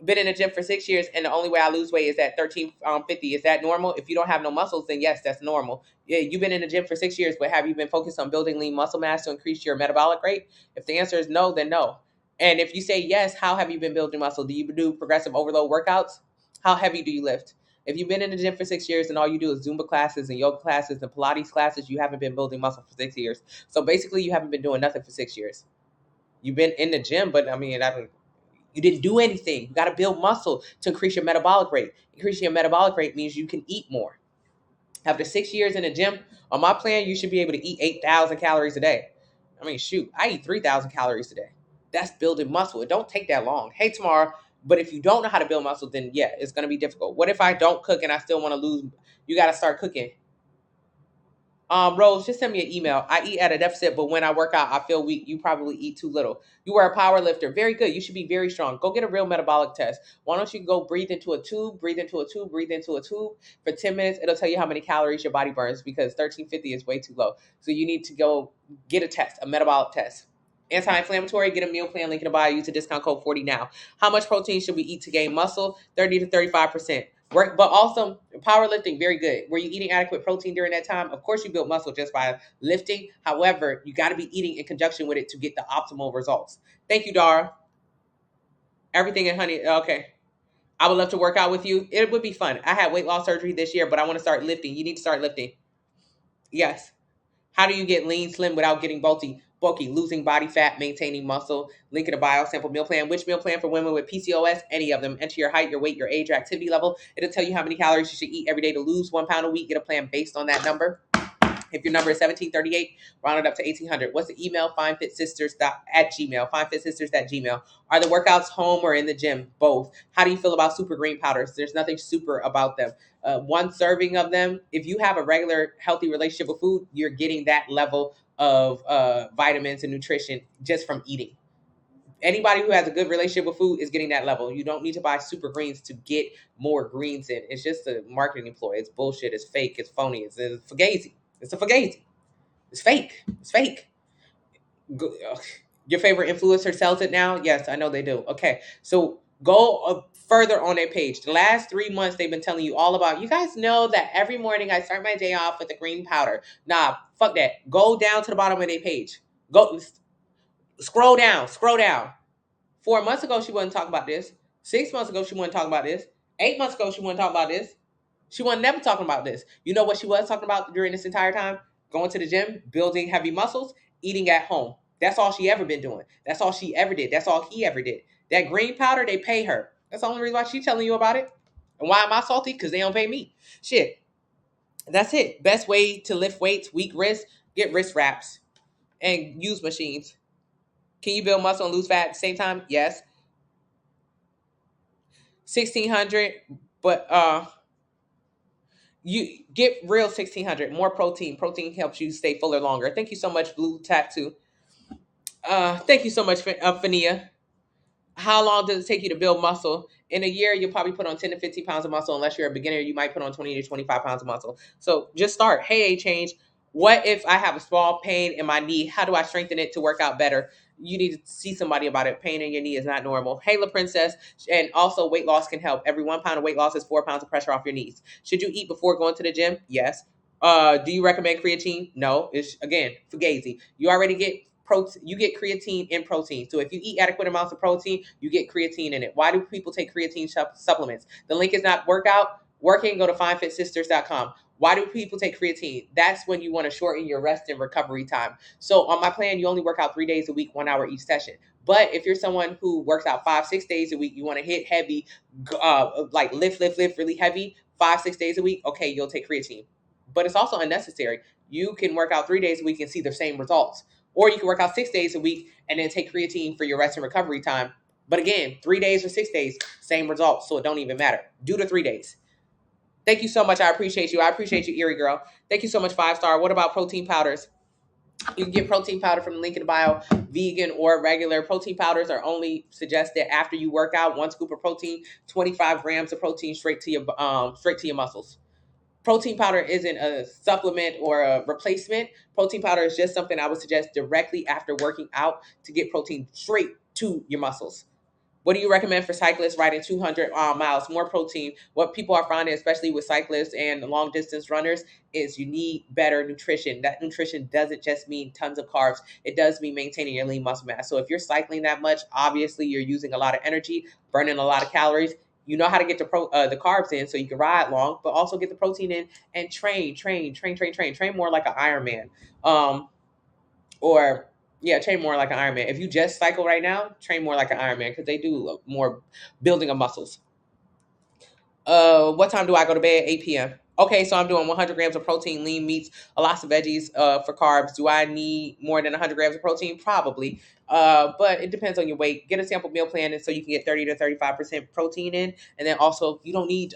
Been in the gym for 6 years, and the only way I lose weight is at 1350. Is that normal? If you don't have no muscles, then yes, that's normal. Yeah, you've been in the gym for 6 years, but have you been focused on building lean muscle mass to increase your metabolic rate? If the answer is no, then no. And if you say yes, how have you been building muscle? Do you do progressive overload workouts? How heavy do you lift? If you've been in the gym for 6 years and all you do is Zumba classes and yoga classes and Pilates classes, you haven't been building muscle for 6 years. So basically, you haven't been doing nothing for 6 years. You've been in the gym, but I mean, you didn't do anything. You got to build muscle to increase your metabolic rate. Increasing your metabolic rate means you can eat more. After 6 years in the gym, on my plan, you should be able to eat 8,000 calories a day. I mean, shoot, I eat 3,000 calories a day. That's building muscle. It don't take that long. Hey, tomorrow. But if you don't know how to build muscle, then yeah, it's going to be difficult. What if I don't cook and I still want to lose? You got to start cooking. Rose, just send me an email. I eat at a deficit, but when I work out, I feel weak. You probably eat too little. You are a power lifter. Very good. You should be very strong. Go get a real metabolic test. Why don't you go breathe into a tube, breathe into a tube, breathe into a tube for 10 minutes? It'll tell you how many calories your body burns because 1350 is way too low. So you need to go get a test, a metabolic test. Anti-inflammatory, get a meal plan, link in the bio, use the discount code 40 now. How much protein should we eat to gain muscle? 30 to 35%. Work, but also powerlifting, very good. Were you eating adequate protein during that time? Of course, you built muscle just by lifting. However, you got to be eating in conjunction with it to get the optimal results. Thank you, Dara. Everything in honey. Okay. I would love to work out with you. It would be fun. I had weight loss surgery this year, but I want to start lifting. You need to start lifting. Yes. How do you get lean, slim without getting bulky? Bulky, losing body fat, maintaining muscle. Link in the bio, sample meal plan. Which meal plan for women with PCOS? Any of them. Enter your height, your weight, your age, your activity level. It'll tell you how many calories you should eat every day to lose 1 pound a week. Get a plan based on that number. If your number is 1738, round it up to 1800. What's the email? Findfitsisters@gmail. Findfitsisters@gmail. Are the workouts home or in the gym? Both. How do you feel about super green powders? There's nothing super about them. One serving of them, if you have a regular healthy relationship with food, you're getting that level of vitamins and nutrition just from eating. Anybody who has a good relationship with food is getting that level. You don't need to buy super greens to get more greens in. It's just a marketing ploy. It's bullshit. It's fake. It's phony. It's fugazi. It's a fugazi. It's fake. It's fake. Your favorite influencer sells it now? Yes, I know they do. Okay, so go further on their page. The last 3 months, they've been telling you all about, you guys know that every morning I start my day off with a green powder. Nah, fuck that. Go down to the bottom of their page. Go scroll down. Scroll down. 4 months ago, she wasn't talking about this. 6 months ago, she wasn't talking about this. 8 months ago, she wasn't talking about this. She wasn't never talking about this. You know what she was talking about during this entire time? Going to the gym, building heavy muscles, eating at home. That's all she ever been doing. That's all she ever did. That's all he ever did. That green powder, they pay her. That's the only reason why she's telling you about it. And why am I salty? Because they don't pay me. Shit. That's it. Best way to lift weights, weak wrists, get wrist wraps and use machines. Can you build muscle and lose fat at the same time? Yes. 1600, but you get real 1600. More protein. Protein helps you stay fuller longer. Thank you so much, Blue Tattoo. Thank you so much, Fania. How long does it take you to build muscle? In a year, you'll probably put on 10 to 15 pounds of muscle. Unless you're a beginner, you might put on 20 to 25 pounds of muscle. So just start. Hey, change. What if I have a small pain in my knee? How do I strengthen it to work out better? You need to see somebody about it. Pain in your knee is not normal. Hey, La Princess. And also, weight loss can help. Every 1 pound of weight loss is 4 pounds of pressure off your knees. Should you eat before going to the gym? Yes. Do you recommend creatine? No. It's, again, fugazi. You already get protein. You get creatine in protein. So if you eat adequate amounts of protein, you get creatine in it. Why do people take creatine supplements? The link is not workout. Working, go to findfitsisters.com. Why do people take creatine? That's when you want to shorten your rest and recovery time. So on my plan, you only work out 3 days a week, 1 hour each session. But if you're someone who works out 5, 6 days a week, you want to hit heavy, like lift really heavy, 5, 6 days a week, okay, you'll take creatine. But it's also unnecessary. You can work out 3 days a week and see the same results. Or you can work out 6 days a week and then take creatine for your rest and recovery time. But again, 3 days or 6 days, same results. So it don't even matter. Do the 3 days. Thank you so much. I appreciate you. I appreciate you, Erie Girl. Thank you so much, 5 star. What about protein powders? You can get protein powder from the link in the bio, vegan or regular. Protein powders are only suggested after you work out. 1 scoop of protein, 25 grams of protein straight to your muscles. Protein powder isn't a supplement or a replacement. Protein powder is just something I would suggest directly after working out to get protein straight to your muscles. What do you recommend for cyclists riding 200 miles? More protein. What people are finding, especially with cyclists and long distance runners, is you need better nutrition. That nutrition doesn't just mean tons of carbs. It does mean maintaining your lean muscle mass. So if you're cycling that much, obviously you're using a lot of energy, burning a lot of calories. You know how to get the carbs in so you can ride long, but also get the protein in and train more like an Ironman. Or yeah, train more like an Ironman. If you just cycle right now, train more like an Ironman because they do more building of muscles. What time do I go to bed? 8 p.m. Okay, so I'm doing 100 grams of protein, lean meats, a lots of veggies for carbs. Do I need more than 100 grams of protein? Probably. But it depends on your weight. Get a sample meal plan and so you can get 30 to 35% protein in. And then also, you don't need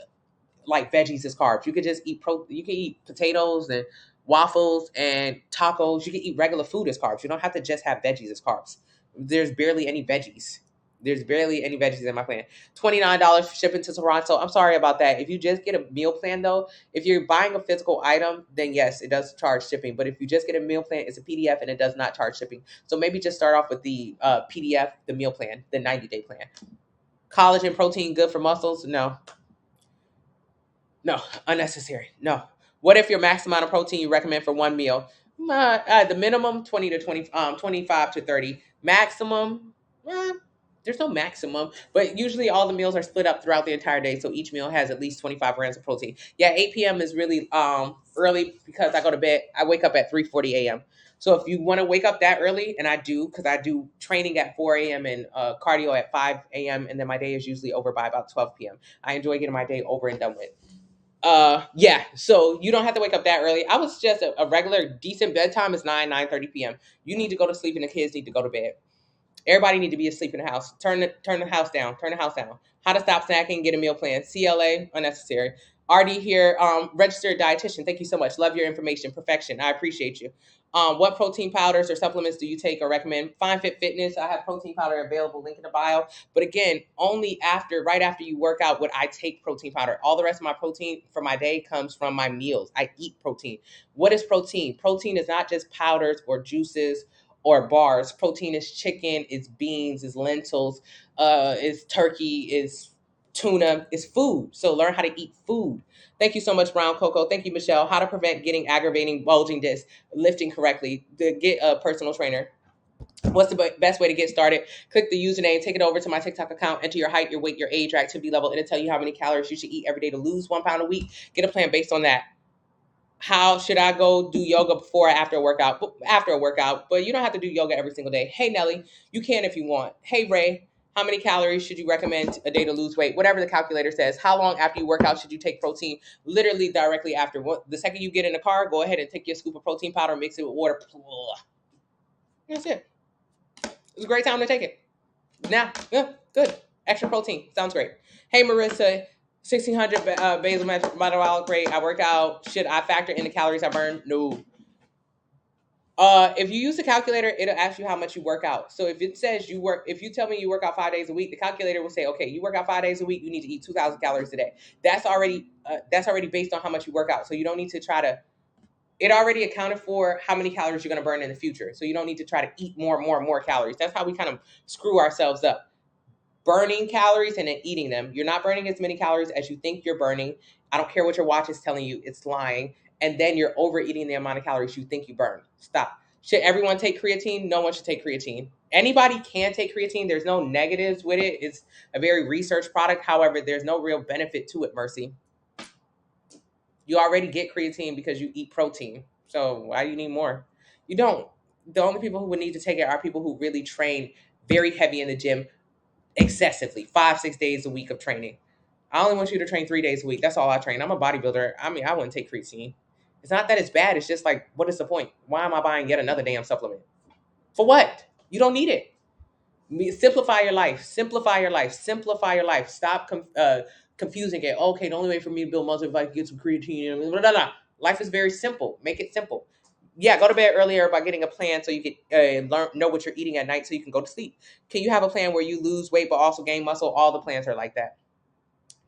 like veggies as carbs. You could just eat you can eat potatoes and waffles and tacos. You can eat regular food as carbs. You don't have to just have veggies as carbs. There's barely any veggies. There's barely any veggies in my plan. $29 shipping to Toronto. I'm sorry about that. If you just get a meal plan though, if you're buying a physical item, then yes, it does charge shipping. But if you just get a meal plan, it's a PDF and it does not charge shipping. So maybe just start off with the PDF, the meal plan, the 90-day plan. Collagen protein good for muscles? No, unnecessary. No. What if your max amount of protein you recommend for one meal? The minimum 20 to 20, 25 to 30. Maximum, there's no maximum, but usually all the meals are split up throughout the entire day, so each meal has at least 25 grams of protein. Yeah, 8 p.m. is really early because I go to bed. I wake up at 3:40 a.m. So if you want to wake up that early, and I do because I do training at 4 a.m. and cardio at 5 a.m., and then my day is usually over by about 12 p.m. I enjoy getting my day over and done with. Yeah, so you don't have to wake up that early. I would suggest a regular decent bedtime is 9:30 p.m. You need to go to sleep and the kids need to go to bed. Everybody need to be asleep in the house. Turn the house down. Turn the house down. How to stop snacking, get a meal plan. CLA, unnecessary. RD here, registered dietitian. Thank you so much. Love your information. Perfection. I appreciate you. What protein powders or supplements do you take or recommend? Fine Fit Fitness. I have protein powder available. Link in the bio. But again, only right after you work out would I take protein powder. All the rest of my protein for my day comes from my meals. I eat protein. What is protein? Protein is not just powders or juices or bars. Protein is chicken, is beans, is lentils, is turkey, is tuna, is food. So learn how to eat food. Thank you so much, Brown Coco. Thank you, Michelle. How to prevent getting aggravating bulging discs, lifting correctly, to get a personal trainer. What's the best way to get started? Click the username, take it over to my TikTok account, enter your height, your weight, your age, your activity level. It'll tell you how many calories you should eat every day to lose 1 pound a week. Get a plan based on that. How should I go do yoga before or after a workout? After a workout, but you don't have to do yoga every single day. Hey, Nelly, you can if you want. Hey, Ray, how many calories should you recommend a day to lose weight? Whatever the calculator says. How long after you work out should you take protein? Literally directly after. The second you get in the car, go ahead and take your scoop of protein powder, mix it with water. That's it. It's a great time to take it. Now, yeah, good. Extra protein. Sounds great. Hey, Marissa, 1600 basal metabolic rate. I work out. Should I factor in the calories I burn? No. If you use the calculator, it'll ask you how much you work out. So if it says if you tell me you work out 5 days a week, the calculator will say, okay, you work out 5 days a week, you need to eat 2,000 calories a day. That's already based on how much you work out. So you don't need to try to. It already accounted for how many calories you're going to burn in the future. So you don't need to try to eat more calories. That's how we kind of screw ourselves up. Burning calories and then eating them. You're not burning as many calories as you think you're burning. I don't care what your watch is telling you, it's lying. And then you're overeating the amount of calories you think you burn. Stop. Should everyone take creatine? No one should take creatine. Anybody can take creatine. There's no negatives with it. It's a very research product. However, there's no real benefit to it, Mercy. You already get creatine because you eat protein. So why do you need more? You don't. The only people who would need to take it are people who really train very heavy in the gym excessively, 5, 6 days a week of training. I only want you to train 3 days a week. That's all I train. I'm a bodybuilder. I mean, I wouldn't take creatine. It's not that it's bad. It's just like, what is the point? Why am I buying yet another damn supplement? For what? You don't need it. Simplify your life. Simplify your life. Simplify your life. Stop confusing it. Okay, the only way for me to build muscle is if I get some creatine. Blah, blah, blah. Life is very simple. Make it simple. Yeah, go to bed earlier by getting a plan so you can know what you're eating at night so you can go to sleep. Can you have a plan where you lose weight but also gain muscle? All the plans are like that.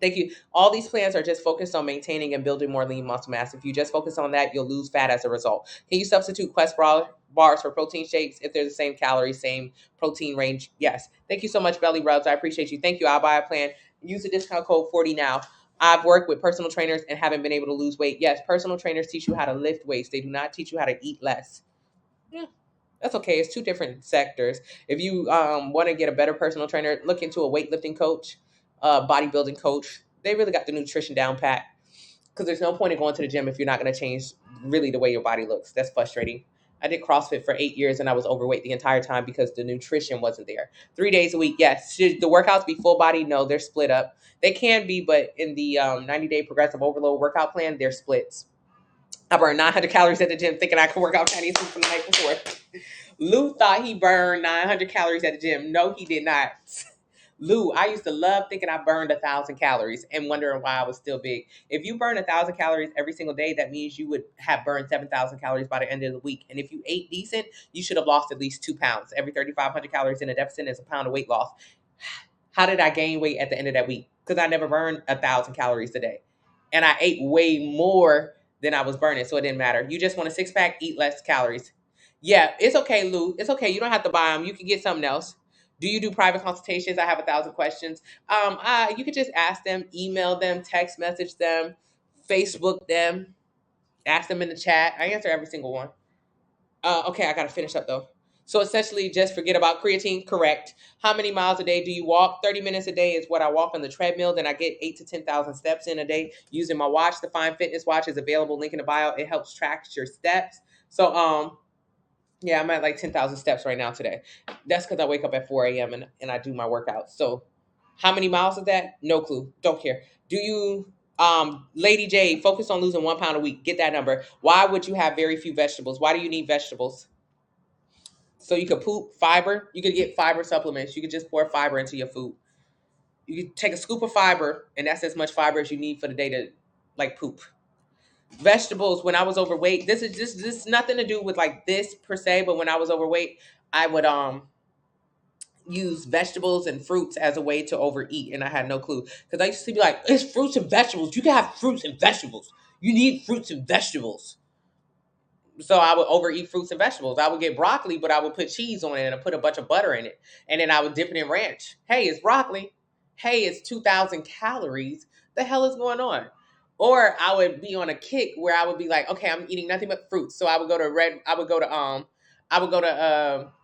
Thank you. All these plans are just focused on maintaining and building more lean muscle mass. If you just focus on that, you'll lose fat as a result. Can you substitute Quest bars for protein shakes if they're the same calories, same protein range? Yes. Thank you so much, Belly Rubs. I appreciate you. Thank you. I'll buy a plan. Use the discount code 40 now. I've worked with personal trainers and haven't been able to lose weight. Yes, personal trainers teach you how to lift weights. They do not teach you how to eat less. Yeah, that's okay. It's two different sectors. If you want to get a better personal trainer, look into a weightlifting coach, bodybuilding coach. They really got the nutrition down pat. Because there's no point in going to the gym if you're not going to change really the way your body looks. That's frustrating. I did CrossFit for 8 years and I was overweight the entire time because the nutrition wasn't there. 3 days a week, yes. Should the workouts be full body? No, they're split up. They can be, but in the 90-day progressive overload workout plan, they're splits. I burned 900 calories at the gym thinking I could work out Chinese food from the night before. Lou thought he burned 900 calories at the gym. No, he did not. Lou, I used to love thinking I burned 1,000 calories and wondering why I was still big. If you burn 1,000 calories every single day, that means you would have burned 7,000 calories by the end of the week. And if you ate decent, you should have lost at least 2 pounds. Every 3,500 calories in a deficit is a pound of weight loss. How did I gain weight at the end of that week? Because I never burned 1,000 calories a day. And I ate way more than I was burning, so it didn't matter. You just want a six pack, eat less calories. Yeah, it's okay, Lou. It's okay. You don't have to buy them. You can get something else. Do you do private consultations? I have 1,000 questions. You could just ask them, email them, text message them, Facebook them, ask them in the chat. I answer every single one. Okay, I gotta finish up though. So essentially, just forget about creatine. Correct. How many miles a day do you walk? 30 minutes a day is what I walk on the treadmill. Then I get 8 to 10,000 steps in a day using my watch. The Fine Fitness watch is available. Link in the bio. It helps track your steps. So yeah, I'm at like 10,000 steps right now today. That's because I wake up at 4 a.m. And I do my workouts. So how many miles is that? No clue. Don't care. Do you, Lady J, focus on losing 1 pound a week? Get that number. Why would you have very few vegetables? Why do you need vegetables? So you could poop fiber. You could get fiber supplements. You could just pour fiber into your food. You could take a scoop of fiber, and that's as much fiber as you need for the day to like poop. Vegetables. When I was overweight, this is nothing to do with like this per se, but when I was overweight, I would use vegetables and fruits as a way to overeat, and I had no clue because I used to be like, it's fruits and vegetables. You can have fruits and vegetables. You need fruits and vegetables. So I would overeat fruits and vegetables. I would get broccoli, but I would put cheese on it and I put a bunch of butter in it. And then I would dip it in ranch. Hey, it's broccoli. Hey, it's 2,000 calories. The hell is going on? Or I would be on a kick where I would be like, okay, I'm eating nothing but fruits. So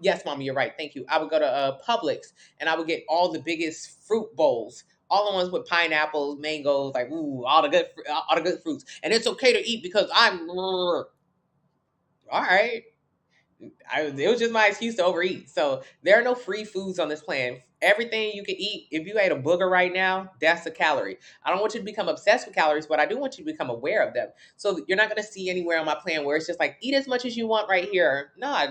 yes, mommy, you're right. Thank you. I would go to Publix and I would get all the biggest fruit bowls. All the ones with pineapples, mangoes, like ooh, all the good fruits. And it's okay to eat because I'm all right. It was just my excuse to overeat. So there are no free foods on this plan. Everything you can eat, if you ate a booger right now, that's a calorie. I don't want you to become obsessed with calories, but I do want you to become aware of them. So you're not going to see anywhere on my plan where it's just like, eat as much as you want right here. Nah.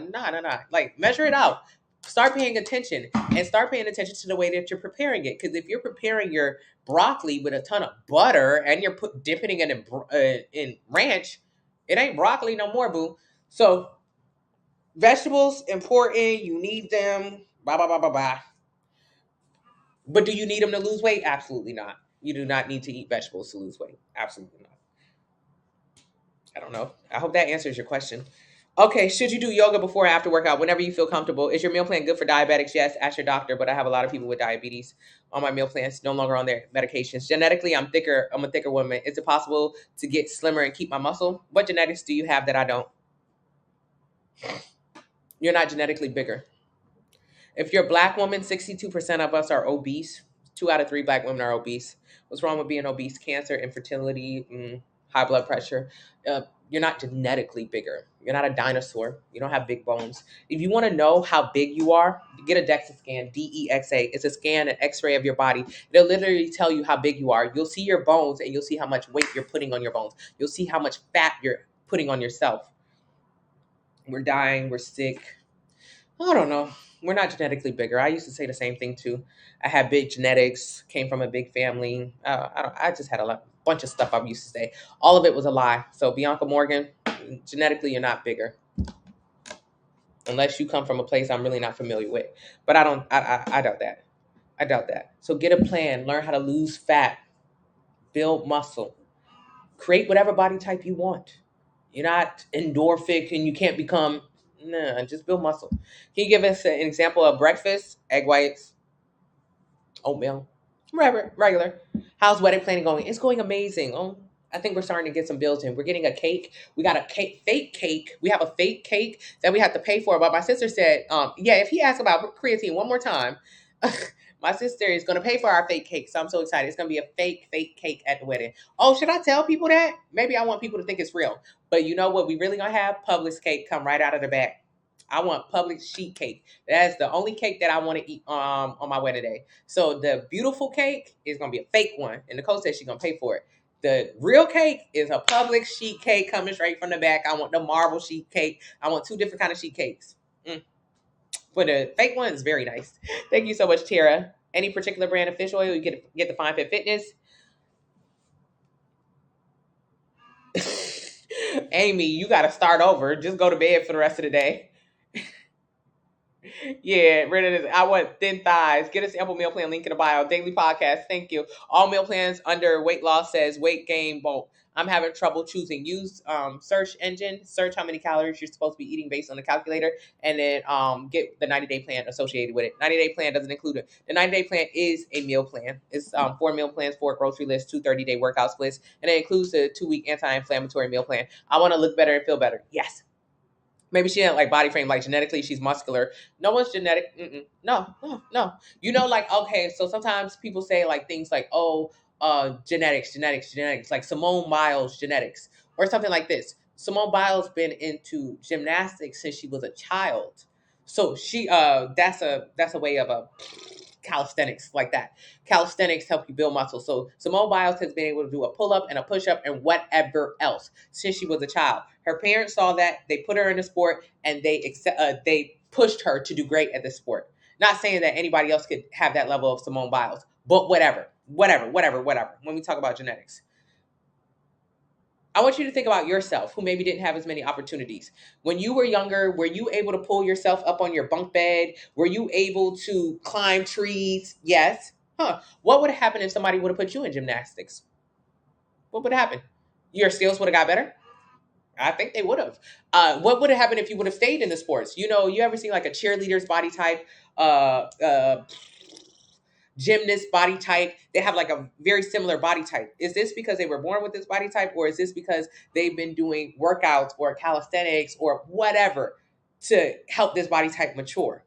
Like, measure it out. Start paying attention and start paying attention to the way that you're preparing it. Because if you're preparing your broccoli with a ton of butter and you're dipping it in ranch, it ain't broccoli no more, boo. So vegetables important. You need them. Blah blah blah blah blah. But do you need them to lose weight? Absolutely not. You do not need to eat vegetables to lose weight. Absolutely not. I don't know. I hope that answers your question. Okay, should you do yoga before or after workout? Whenever you feel comfortable. Is your meal plan good for diabetics? Yes, ask your doctor. But I have a lot of people with diabetes on my meal plans, no longer on their medications. Genetically, I'm thicker. I'm a thicker woman. Is it possible to get slimmer and keep my muscle? What genetics do you have that I don't? You're not genetically bigger. If you're a black woman, 62% of us are obese. 2 out of 3 black women are obese. What's wrong with being obese? Cancer, infertility, high blood pressure. Uh, you're not genetically bigger. You're not a dinosaur. You don't have big bones. If you want to know how big you are, get a DEXA scan, DEXA. It's a scan, an x-ray of your body. It'll literally tell you how big you are. You'll see your bones and you'll see how much weight you're putting on your bones. You'll see how much fat you're putting on yourself. We're dying. We're sick. I don't know. We're not genetically bigger. I used to say the same thing too. I had big genetics, came from a big family. I just had bunch of stuff I used to say. All of it was a lie. So Bianca Morgan, genetically, you're not bigger unless you come from a place I'm really not familiar with. But I don't. I doubt that. I doubt that. So get a plan. Learn how to lose fat, build muscle, create whatever body type you want. You're not endorphic and you can't become. Nah, just build muscle. Can you give us an example of breakfast? Egg whites, oatmeal, regular. How's wedding planning going? It's going amazing. Oh, I think we're starting to get some bills in. We're getting a cake. We got a fake cake. We have a fake cake that we have to pay for. But my sister said, yeah, if he asks about creatine one more time, my sister is going to pay for our fake cake. So I'm so excited. It's going to be a fake cake at the wedding. Oh, should I tell people that? Maybe I want people to think it's real. But you know what? We really going to have Publix cake come right out of the back. I want Publix sheet cake. That's the only cake that I want to eat on my wedding day. So the beautiful cake is gonna be a fake one, and Nicole says she's gonna pay for it. The real cake is a Publix sheet cake coming straight from the back. I want the marble sheet cake. I want two different kind of sheet cakes. But the fake one is very nice. Thank you so much, Tara. Any particular brand of fish oil? You get the Fine Fit Fitness. Amy, you got to start over. Just go to bed for the rest of the day. Yeah, rid of this. I want thin thighs. Get a sample meal plan link in the bio. Daily podcast. Thank you. All meal plans under weight loss says weight gain bulk. I'm having trouble choosing. Use search engine. Search how many calories you're supposed to be eating based on the calculator, and then get the 90-day plan associated with it. 90-day plan doesn't include it. The 90-day plan is a meal plan. It's 4 meal plans, 4 grocery lists, 2 30-day workout splits, and it includes the 2-week anti-inflammatory meal plan. I want to look better and feel better. Yes. Maybe she didn't like body frame, like genetically she's muscular. No one's genetic. No, no, no. You know, like, okay, so sometimes people say like things like, oh, genetics, like Simone Biles genetics or something like this. Simone Biles been into gymnastics since she was a child. So she that's a way of a calisthenics like that. Calisthenics help you build muscle. So Simone Biles has been able to do a pull up and a push up and whatever else since she was a child. Her parents saw that, they put her in the sport, and they pushed her to do great at the sport. Not saying that anybody else could have that level of Simone Biles, but whatever. When we talk about genetics, I want you to think about yourself, who maybe didn't have as many opportunities. When you were younger, were you able to pull yourself up on your bunk bed? Were you able to climb trees? Yes. What would have happened if somebody would have put you in gymnastics? What would have happened? Your skills would have got better? I think they would have. What would have happened if you would have stayed in the sports? You know, you ever seen like a cheerleader's body type? Gymnast body type, they have like a very similar body type. Is this because they were born with this body type, or is this because they've been doing workouts or calisthenics or whatever to help this body type mature,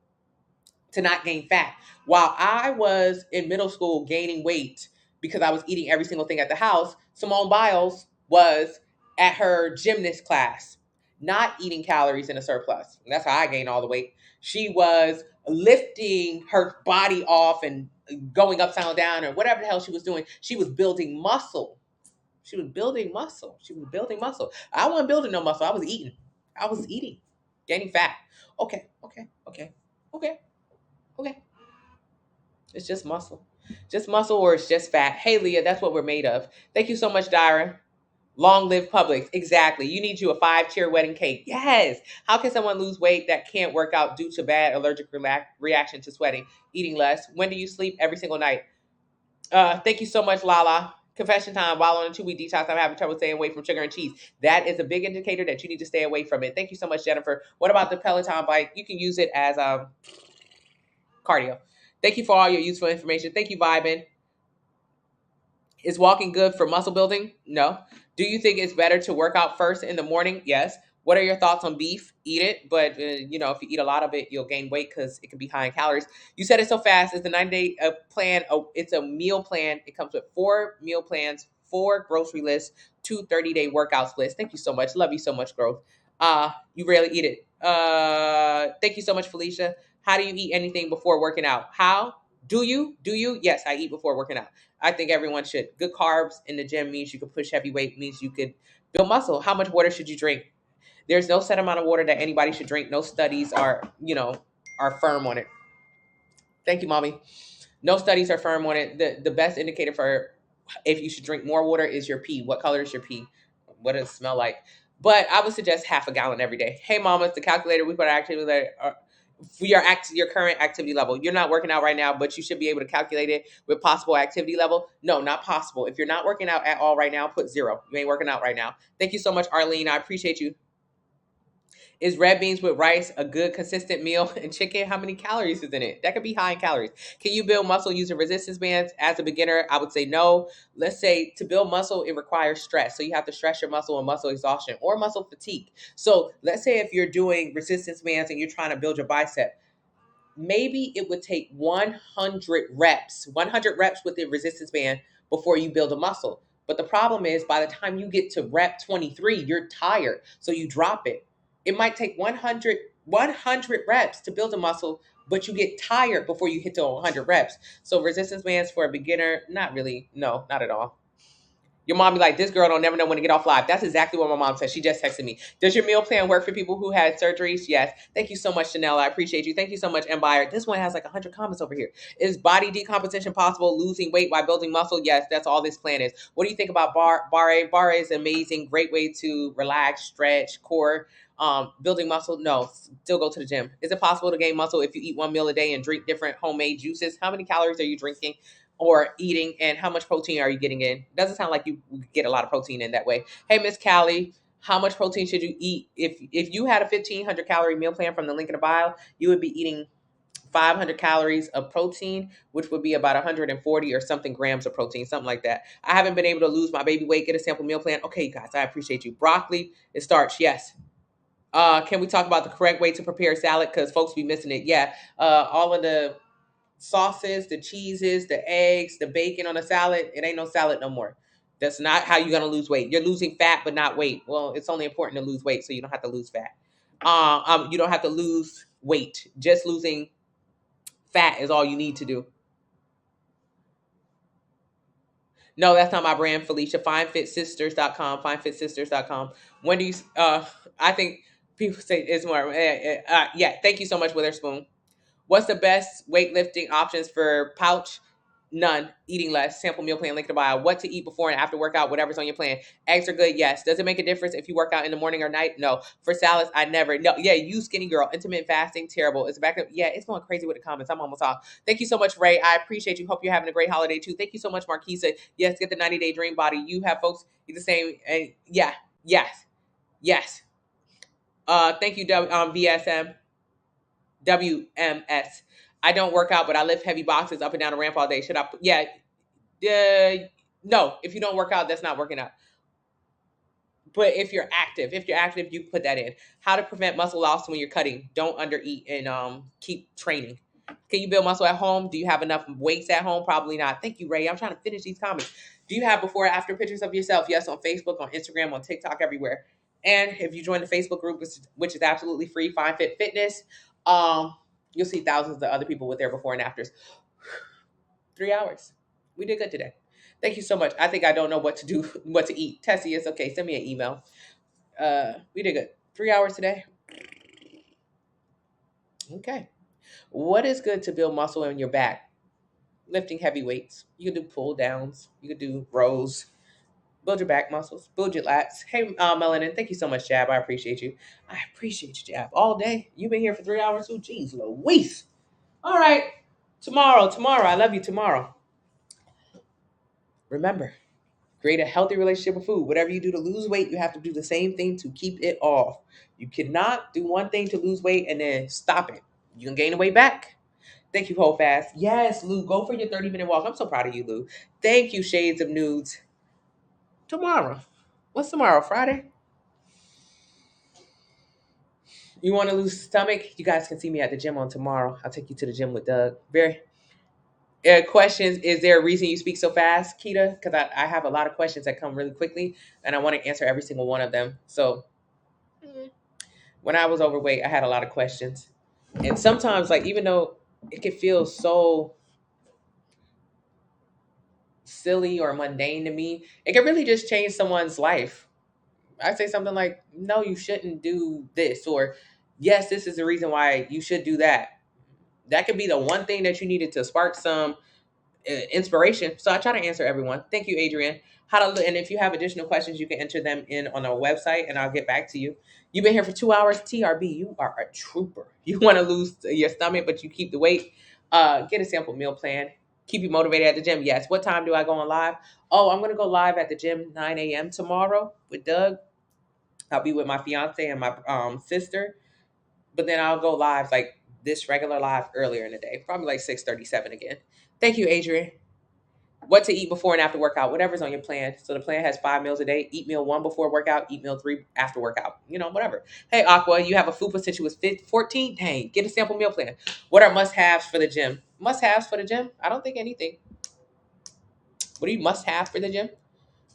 to not gain fat? While I was in middle school gaining weight because I was eating every single thing at the house, Simone Biles was at her gymnast class, not eating calories in a surplus. And that's how I gained all the weight. She was lifting her body off and going upside down or whatever the hell she was doing. She was building muscle. She was building muscle. I wasn't building no muscle. I was eating, gaining fat. Okay. It's just muscle. Just muscle, or it's just fat. Hey, Leah, that's what we're made of. Thank you so much, Dyra. Long live Publix. Exactly. You need you a 5-tier wedding cake. Yes. How can someone lose weight that can't work out due to bad allergic reaction to sweating? Eating less. When do you sleep? Every single night. Thank you so much, Lala. Confession time. While on a 2-week detox, I'm having trouble staying away from sugar and cheese. That is a big indicator that you need to stay away from it. Thank you so much, Jennifer. What about the Peloton bike? You can use it as cardio. Thank you for all your useful information. Thank you, Vibin. Is walking good for muscle building? No. Do you think it's better to work out first in the morning? Yes. What are your thoughts on beef? Eat it, but if you eat a lot of it, you'll gain weight because it can be high in calories. You said it so fast. It's the 90-day plan. Oh, it's a meal plan. It comes with 4 meal plans, 4 grocery lists, 2 30-day workouts lists. Thank you so much. Love you so much, growth. You rarely eat it. Thank you so much, Felicia. How do you eat anything before working out? How? Do you? Do you? Yes, I eat before working out. I think everyone should. Good carbs in the gym means you can push heavy weight, means you could build muscle. How much water should you drink? There's no set amount of water that anybody should drink. No studies are firm on it. Thank you, mommy. No studies are firm on it. The best indicator for if you should drink more water is your pee. What color is your pee? What does it smell like? But I would suggest half a gallon every day. Hey, mamas, the calculator we put our activity level for your current activity level. You're not working out right now, but you should be able to calculate it with possible activity level. No, not possible. If you're not working out at all right now, put 0. You ain't working out right now. Thank you so much, Arlene. I appreciate you. Is red beans with rice a good consistent meal? And chicken, how many calories is in it? That could be high in calories. Can you build muscle using resistance bands? As a beginner, I would say no. Let's say to build muscle, it requires stress. So you have to stress your muscle and muscle exhaustion or muscle fatigue. So let's say if you're doing resistance bands and you're trying to build your bicep, maybe it would take 100 reps with the resistance band before you build a muscle. But the problem is by the time you get to rep 23, you're tired. So you drop it. It might take 100 reps to build a muscle, but you get tired before you hit to 100 reps. So resistance bands for a beginner, not really. No, not at all. Your mom be like, this girl don't never know when to get off live. That's exactly what my mom said. She just texted me. Does your meal plan work for people who had surgeries? Yes. Thank you so much, Chanel. I appreciate you. Thank you so much, Empire. This one has like 100 comments over here. Is body decomposition possible? Losing weight while building muscle? Yes, that's all this plan is. What do you think about Barre? Barre is amazing. Great way to relax, stretch, core. Building muscle? No. Still go to the gym. Is it possible to gain muscle if you eat one meal a day and drink different homemade juices? How many calories are you drinking or eating, and how much protein are you getting in? Doesn't sound like you get a lot of protein in that way. Hey, Miss Callie, how much protein should you eat? If you had a 1,500 calorie meal plan from the link in the bio, you would be eating 500 calories of protein, which would be about 140 or something grams of protein, something like that. I haven't been able to lose my baby weight. Get a sample meal plan. Okay, guys, I appreciate you. Broccoli is starch. Yes. Can we talk about the correct way to prepare salad? Because folks be missing it. Yeah. All of the sauces, the cheeses, the eggs, the bacon on a salad, it ain't no salad no more. That's not how you're gonna lose weight. You're losing fat, but not weight. Well, it's only important to lose weight, so you don't have to lose fat. You don't have to lose weight. Just losing fat is all you need to do. No, that's not my brand, Felicia. FineFitSisters.com. FineFitSisters.com. When do you? I think people say it's more. Yeah. Thank you so much, Witherspoon. What's the best weightlifting options for pouch? None. Eating less. Sample meal plan, link in the bio. What to eat before and after workout, whatever's on your plan. Eggs are good, yes. Does it make a difference if you work out in the morning or night? No. For salads, I never. No. Yeah, you skinny girl. Intermittent fasting, terrible. It's back up. Yeah, it's going crazy with the comments. I'm almost off. Thank you so much, Ray. I appreciate you. Hope you're having a great holiday too. Thank you so much, Marquisa. Yes, get the 90-day dream body. You have folks eat the same. And yeah, yes, yes. Thank you, VSM. WMS. I don't work out, but I lift heavy boxes up and down the ramp all day. Should I? Yeah. No. If you don't work out, that's not working out. But if you're active, you put that in. How to prevent muscle loss when you're cutting? Don't undereat and keep training. Can you build muscle at home? Do you have enough weights at home? Probably not. Thank you, Ray. I'm trying to finish these comments. Do you have before or after pictures of yourself? Yes, on Facebook, on Instagram, on TikTok, everywhere. And if you join the Facebook group, which is absolutely free, Fine Fit Fitness, you'll see thousands of other people with their before and afters. 3 hours. We did good today. Thank you so much. I think I don't know what to do, what to eat. Tessie, it's okay. Send me an email. We did good. 3 hours today. Okay. What is good to build muscle in your back? Lifting heavy weights. You can do pull downs. You can do rows. Build your back muscles. Build your lats. Hey, Melanin, thank you so much, Jab. I appreciate you. I appreciate you, Jab. All day. You've been here for 3 hours. Oh, geez, Louise. All right. Tomorrow. I love you tomorrow. Remember, create a healthy relationship with food. Whatever you do to lose weight, you have to do the same thing to keep it off. You cannot do one thing to lose weight and then stop it. You can gain the weight back. Thank you, Hold Fast. Yes, Lou, go for your 30-minute walk. I'm so proud of you, Lou. Thank you, Shades of Nudes. Tomorrow. What's tomorrow? Friday? You want to lose stomach? You guys can see me at the gym on tomorrow. I'll take you to the gym with Doug. Questions. Is there a reason you speak so fast, Kita? Because I have a lot of questions that come really quickly, and I want to answer every single one of them. So when I was overweight, I had a lot of questions. And sometimes, like, even though it can feel so silly or mundane to me, it can really just change someone's life. I say something like, no, you shouldn't do this, or yes, this is the reason why you should do that. That could be the one thing that you needed to spark some inspiration. So I try to answer everyone. Thank you, Adrian. And if you have additional questions, you can enter them in on our website and I'll get back to you. You've been here for 2 hours. TRB, you are a trooper. You want to lose your stomach, but you keep the weight. Get a sample meal plan. Keep you motivated at the gym. Yes. What time do I go on live? Oh, I'm going to go live at the gym 9 a.m. tomorrow with Doug. I'll be with my fiance and my sister, but then I'll go live like this regular live earlier in the day, probably like 6:37 again. Thank you, Adrian. What to eat before and after workout, whatever's on your plan. So the plan has 5 meals a day. Eat meal 1 before workout, eat meal 3 after workout. Whatever. Hey, Aqua, you have a fupa since you was 14? Dang, get a sample meal plan. What are must-haves for the gym? Must-haves for the gym? I don't think anything. What do you must-have for the gym?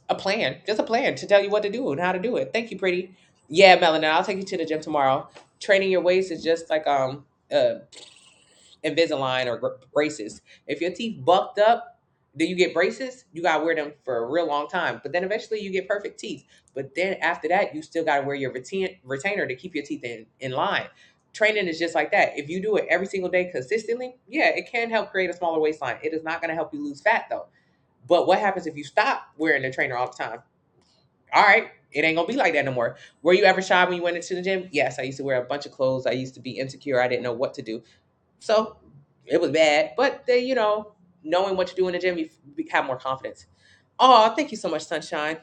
A plan. Just a plan to tell you what to do and how to do it. Thank you, pretty. Yeah, Melanie, I'll take you to the gym tomorrow. Training your waist is just like Invisalign or braces. If your teeth bucked up, then you get braces. You gotta wear them for a real long time. But then eventually you get perfect teeth. But then after that, you still gotta wear your retainer to keep your teeth in line. Training is just like that. If you do it every single day consistently, yeah, it can help create a smaller waistline. It is not gonna help you lose fat though. But what happens if you stop wearing the trainer all the time? All right, it ain't gonna be like that no more. Were you ever shy when you went into the gym? Yes, I used to wear a bunch of clothes. I used to be insecure. I didn't know what to do. So it was bad, but then, knowing what to do in the gym, you have more confidence. Oh, thank you so much, Sunshine.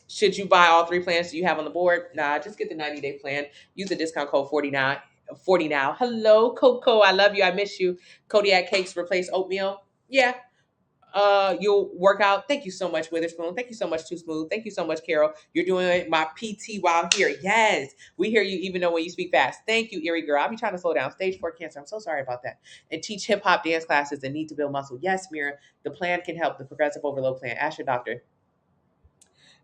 Should you buy all 3 plans you have on the board? Nah, just get the 90-day plan. Use the discount code 49 40 now. Hello, Coco. I love you. I miss you. Kodiak cakes replace oatmeal. Yeah, you'll work out. Thank you so much, Witherspoon. Thank you so much, Too Smooth. Thank you so much, Carol. You're doing my PT while here. Yes, we hear you even though when you speak fast. Thank you, Erie Girl. I'll be trying to slow down. Stage 4 cancer. I'm so sorry about that. And teach hip hop dance classes and need to build muscle. Yes, Mira. The plan can help. The progressive overload plan. Ask your doctor.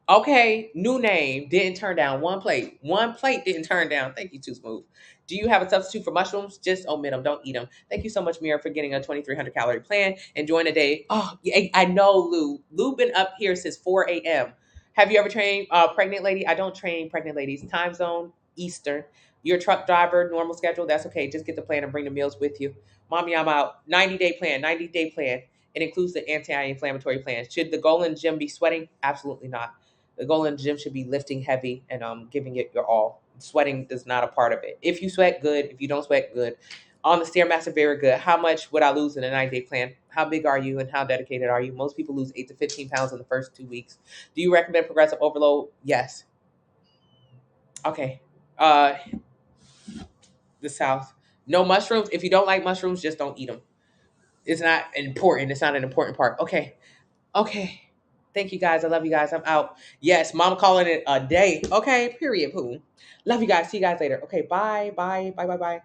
Okay, new name didn't turn down one plate. One plate didn't turn down. Thank you, Too Smooth. Do you have a substitute for mushrooms? Just omit them. Don't eat them. Thank you so much, Mira, for getting a 2,300 calorie plan. Enjoying the day. Oh, yeah, I know, Lou. Lou been up here since 4 a.m. Have you ever trained pregnant lady? I don't train pregnant ladies. Time zone, Eastern. You're a truck driver, normal schedule. That's okay. Just get the plan and bring the meals with you. Mommy, I'm out. 90-day plan. 90-day plan. It includes the anti-inflammatory plan. Should the goal in gym be sweating? Absolutely not. The goal in the gym should be lifting heavy and giving it your all. Sweating is not a part of it. If you sweat, good. If you don't sweat, good. On the Stairmaster, very good. How much would I lose in a 90-day plan? How big are you and how dedicated are you? Most people lose 8 to 15 pounds in the first 2 weeks. Do you recommend progressive overload? Yes. Okay. Uh, the South. No mushrooms. If you don't like mushrooms, just don't eat them. It's not important. It's not an important part. Okay. Okay. Thank you guys. I love you guys. I'm out. Yes, mom calling it a day. Okay, period. Poo. Love you guys. See you guys later. Okay, bye. Bye. Bye. Bye. Bye.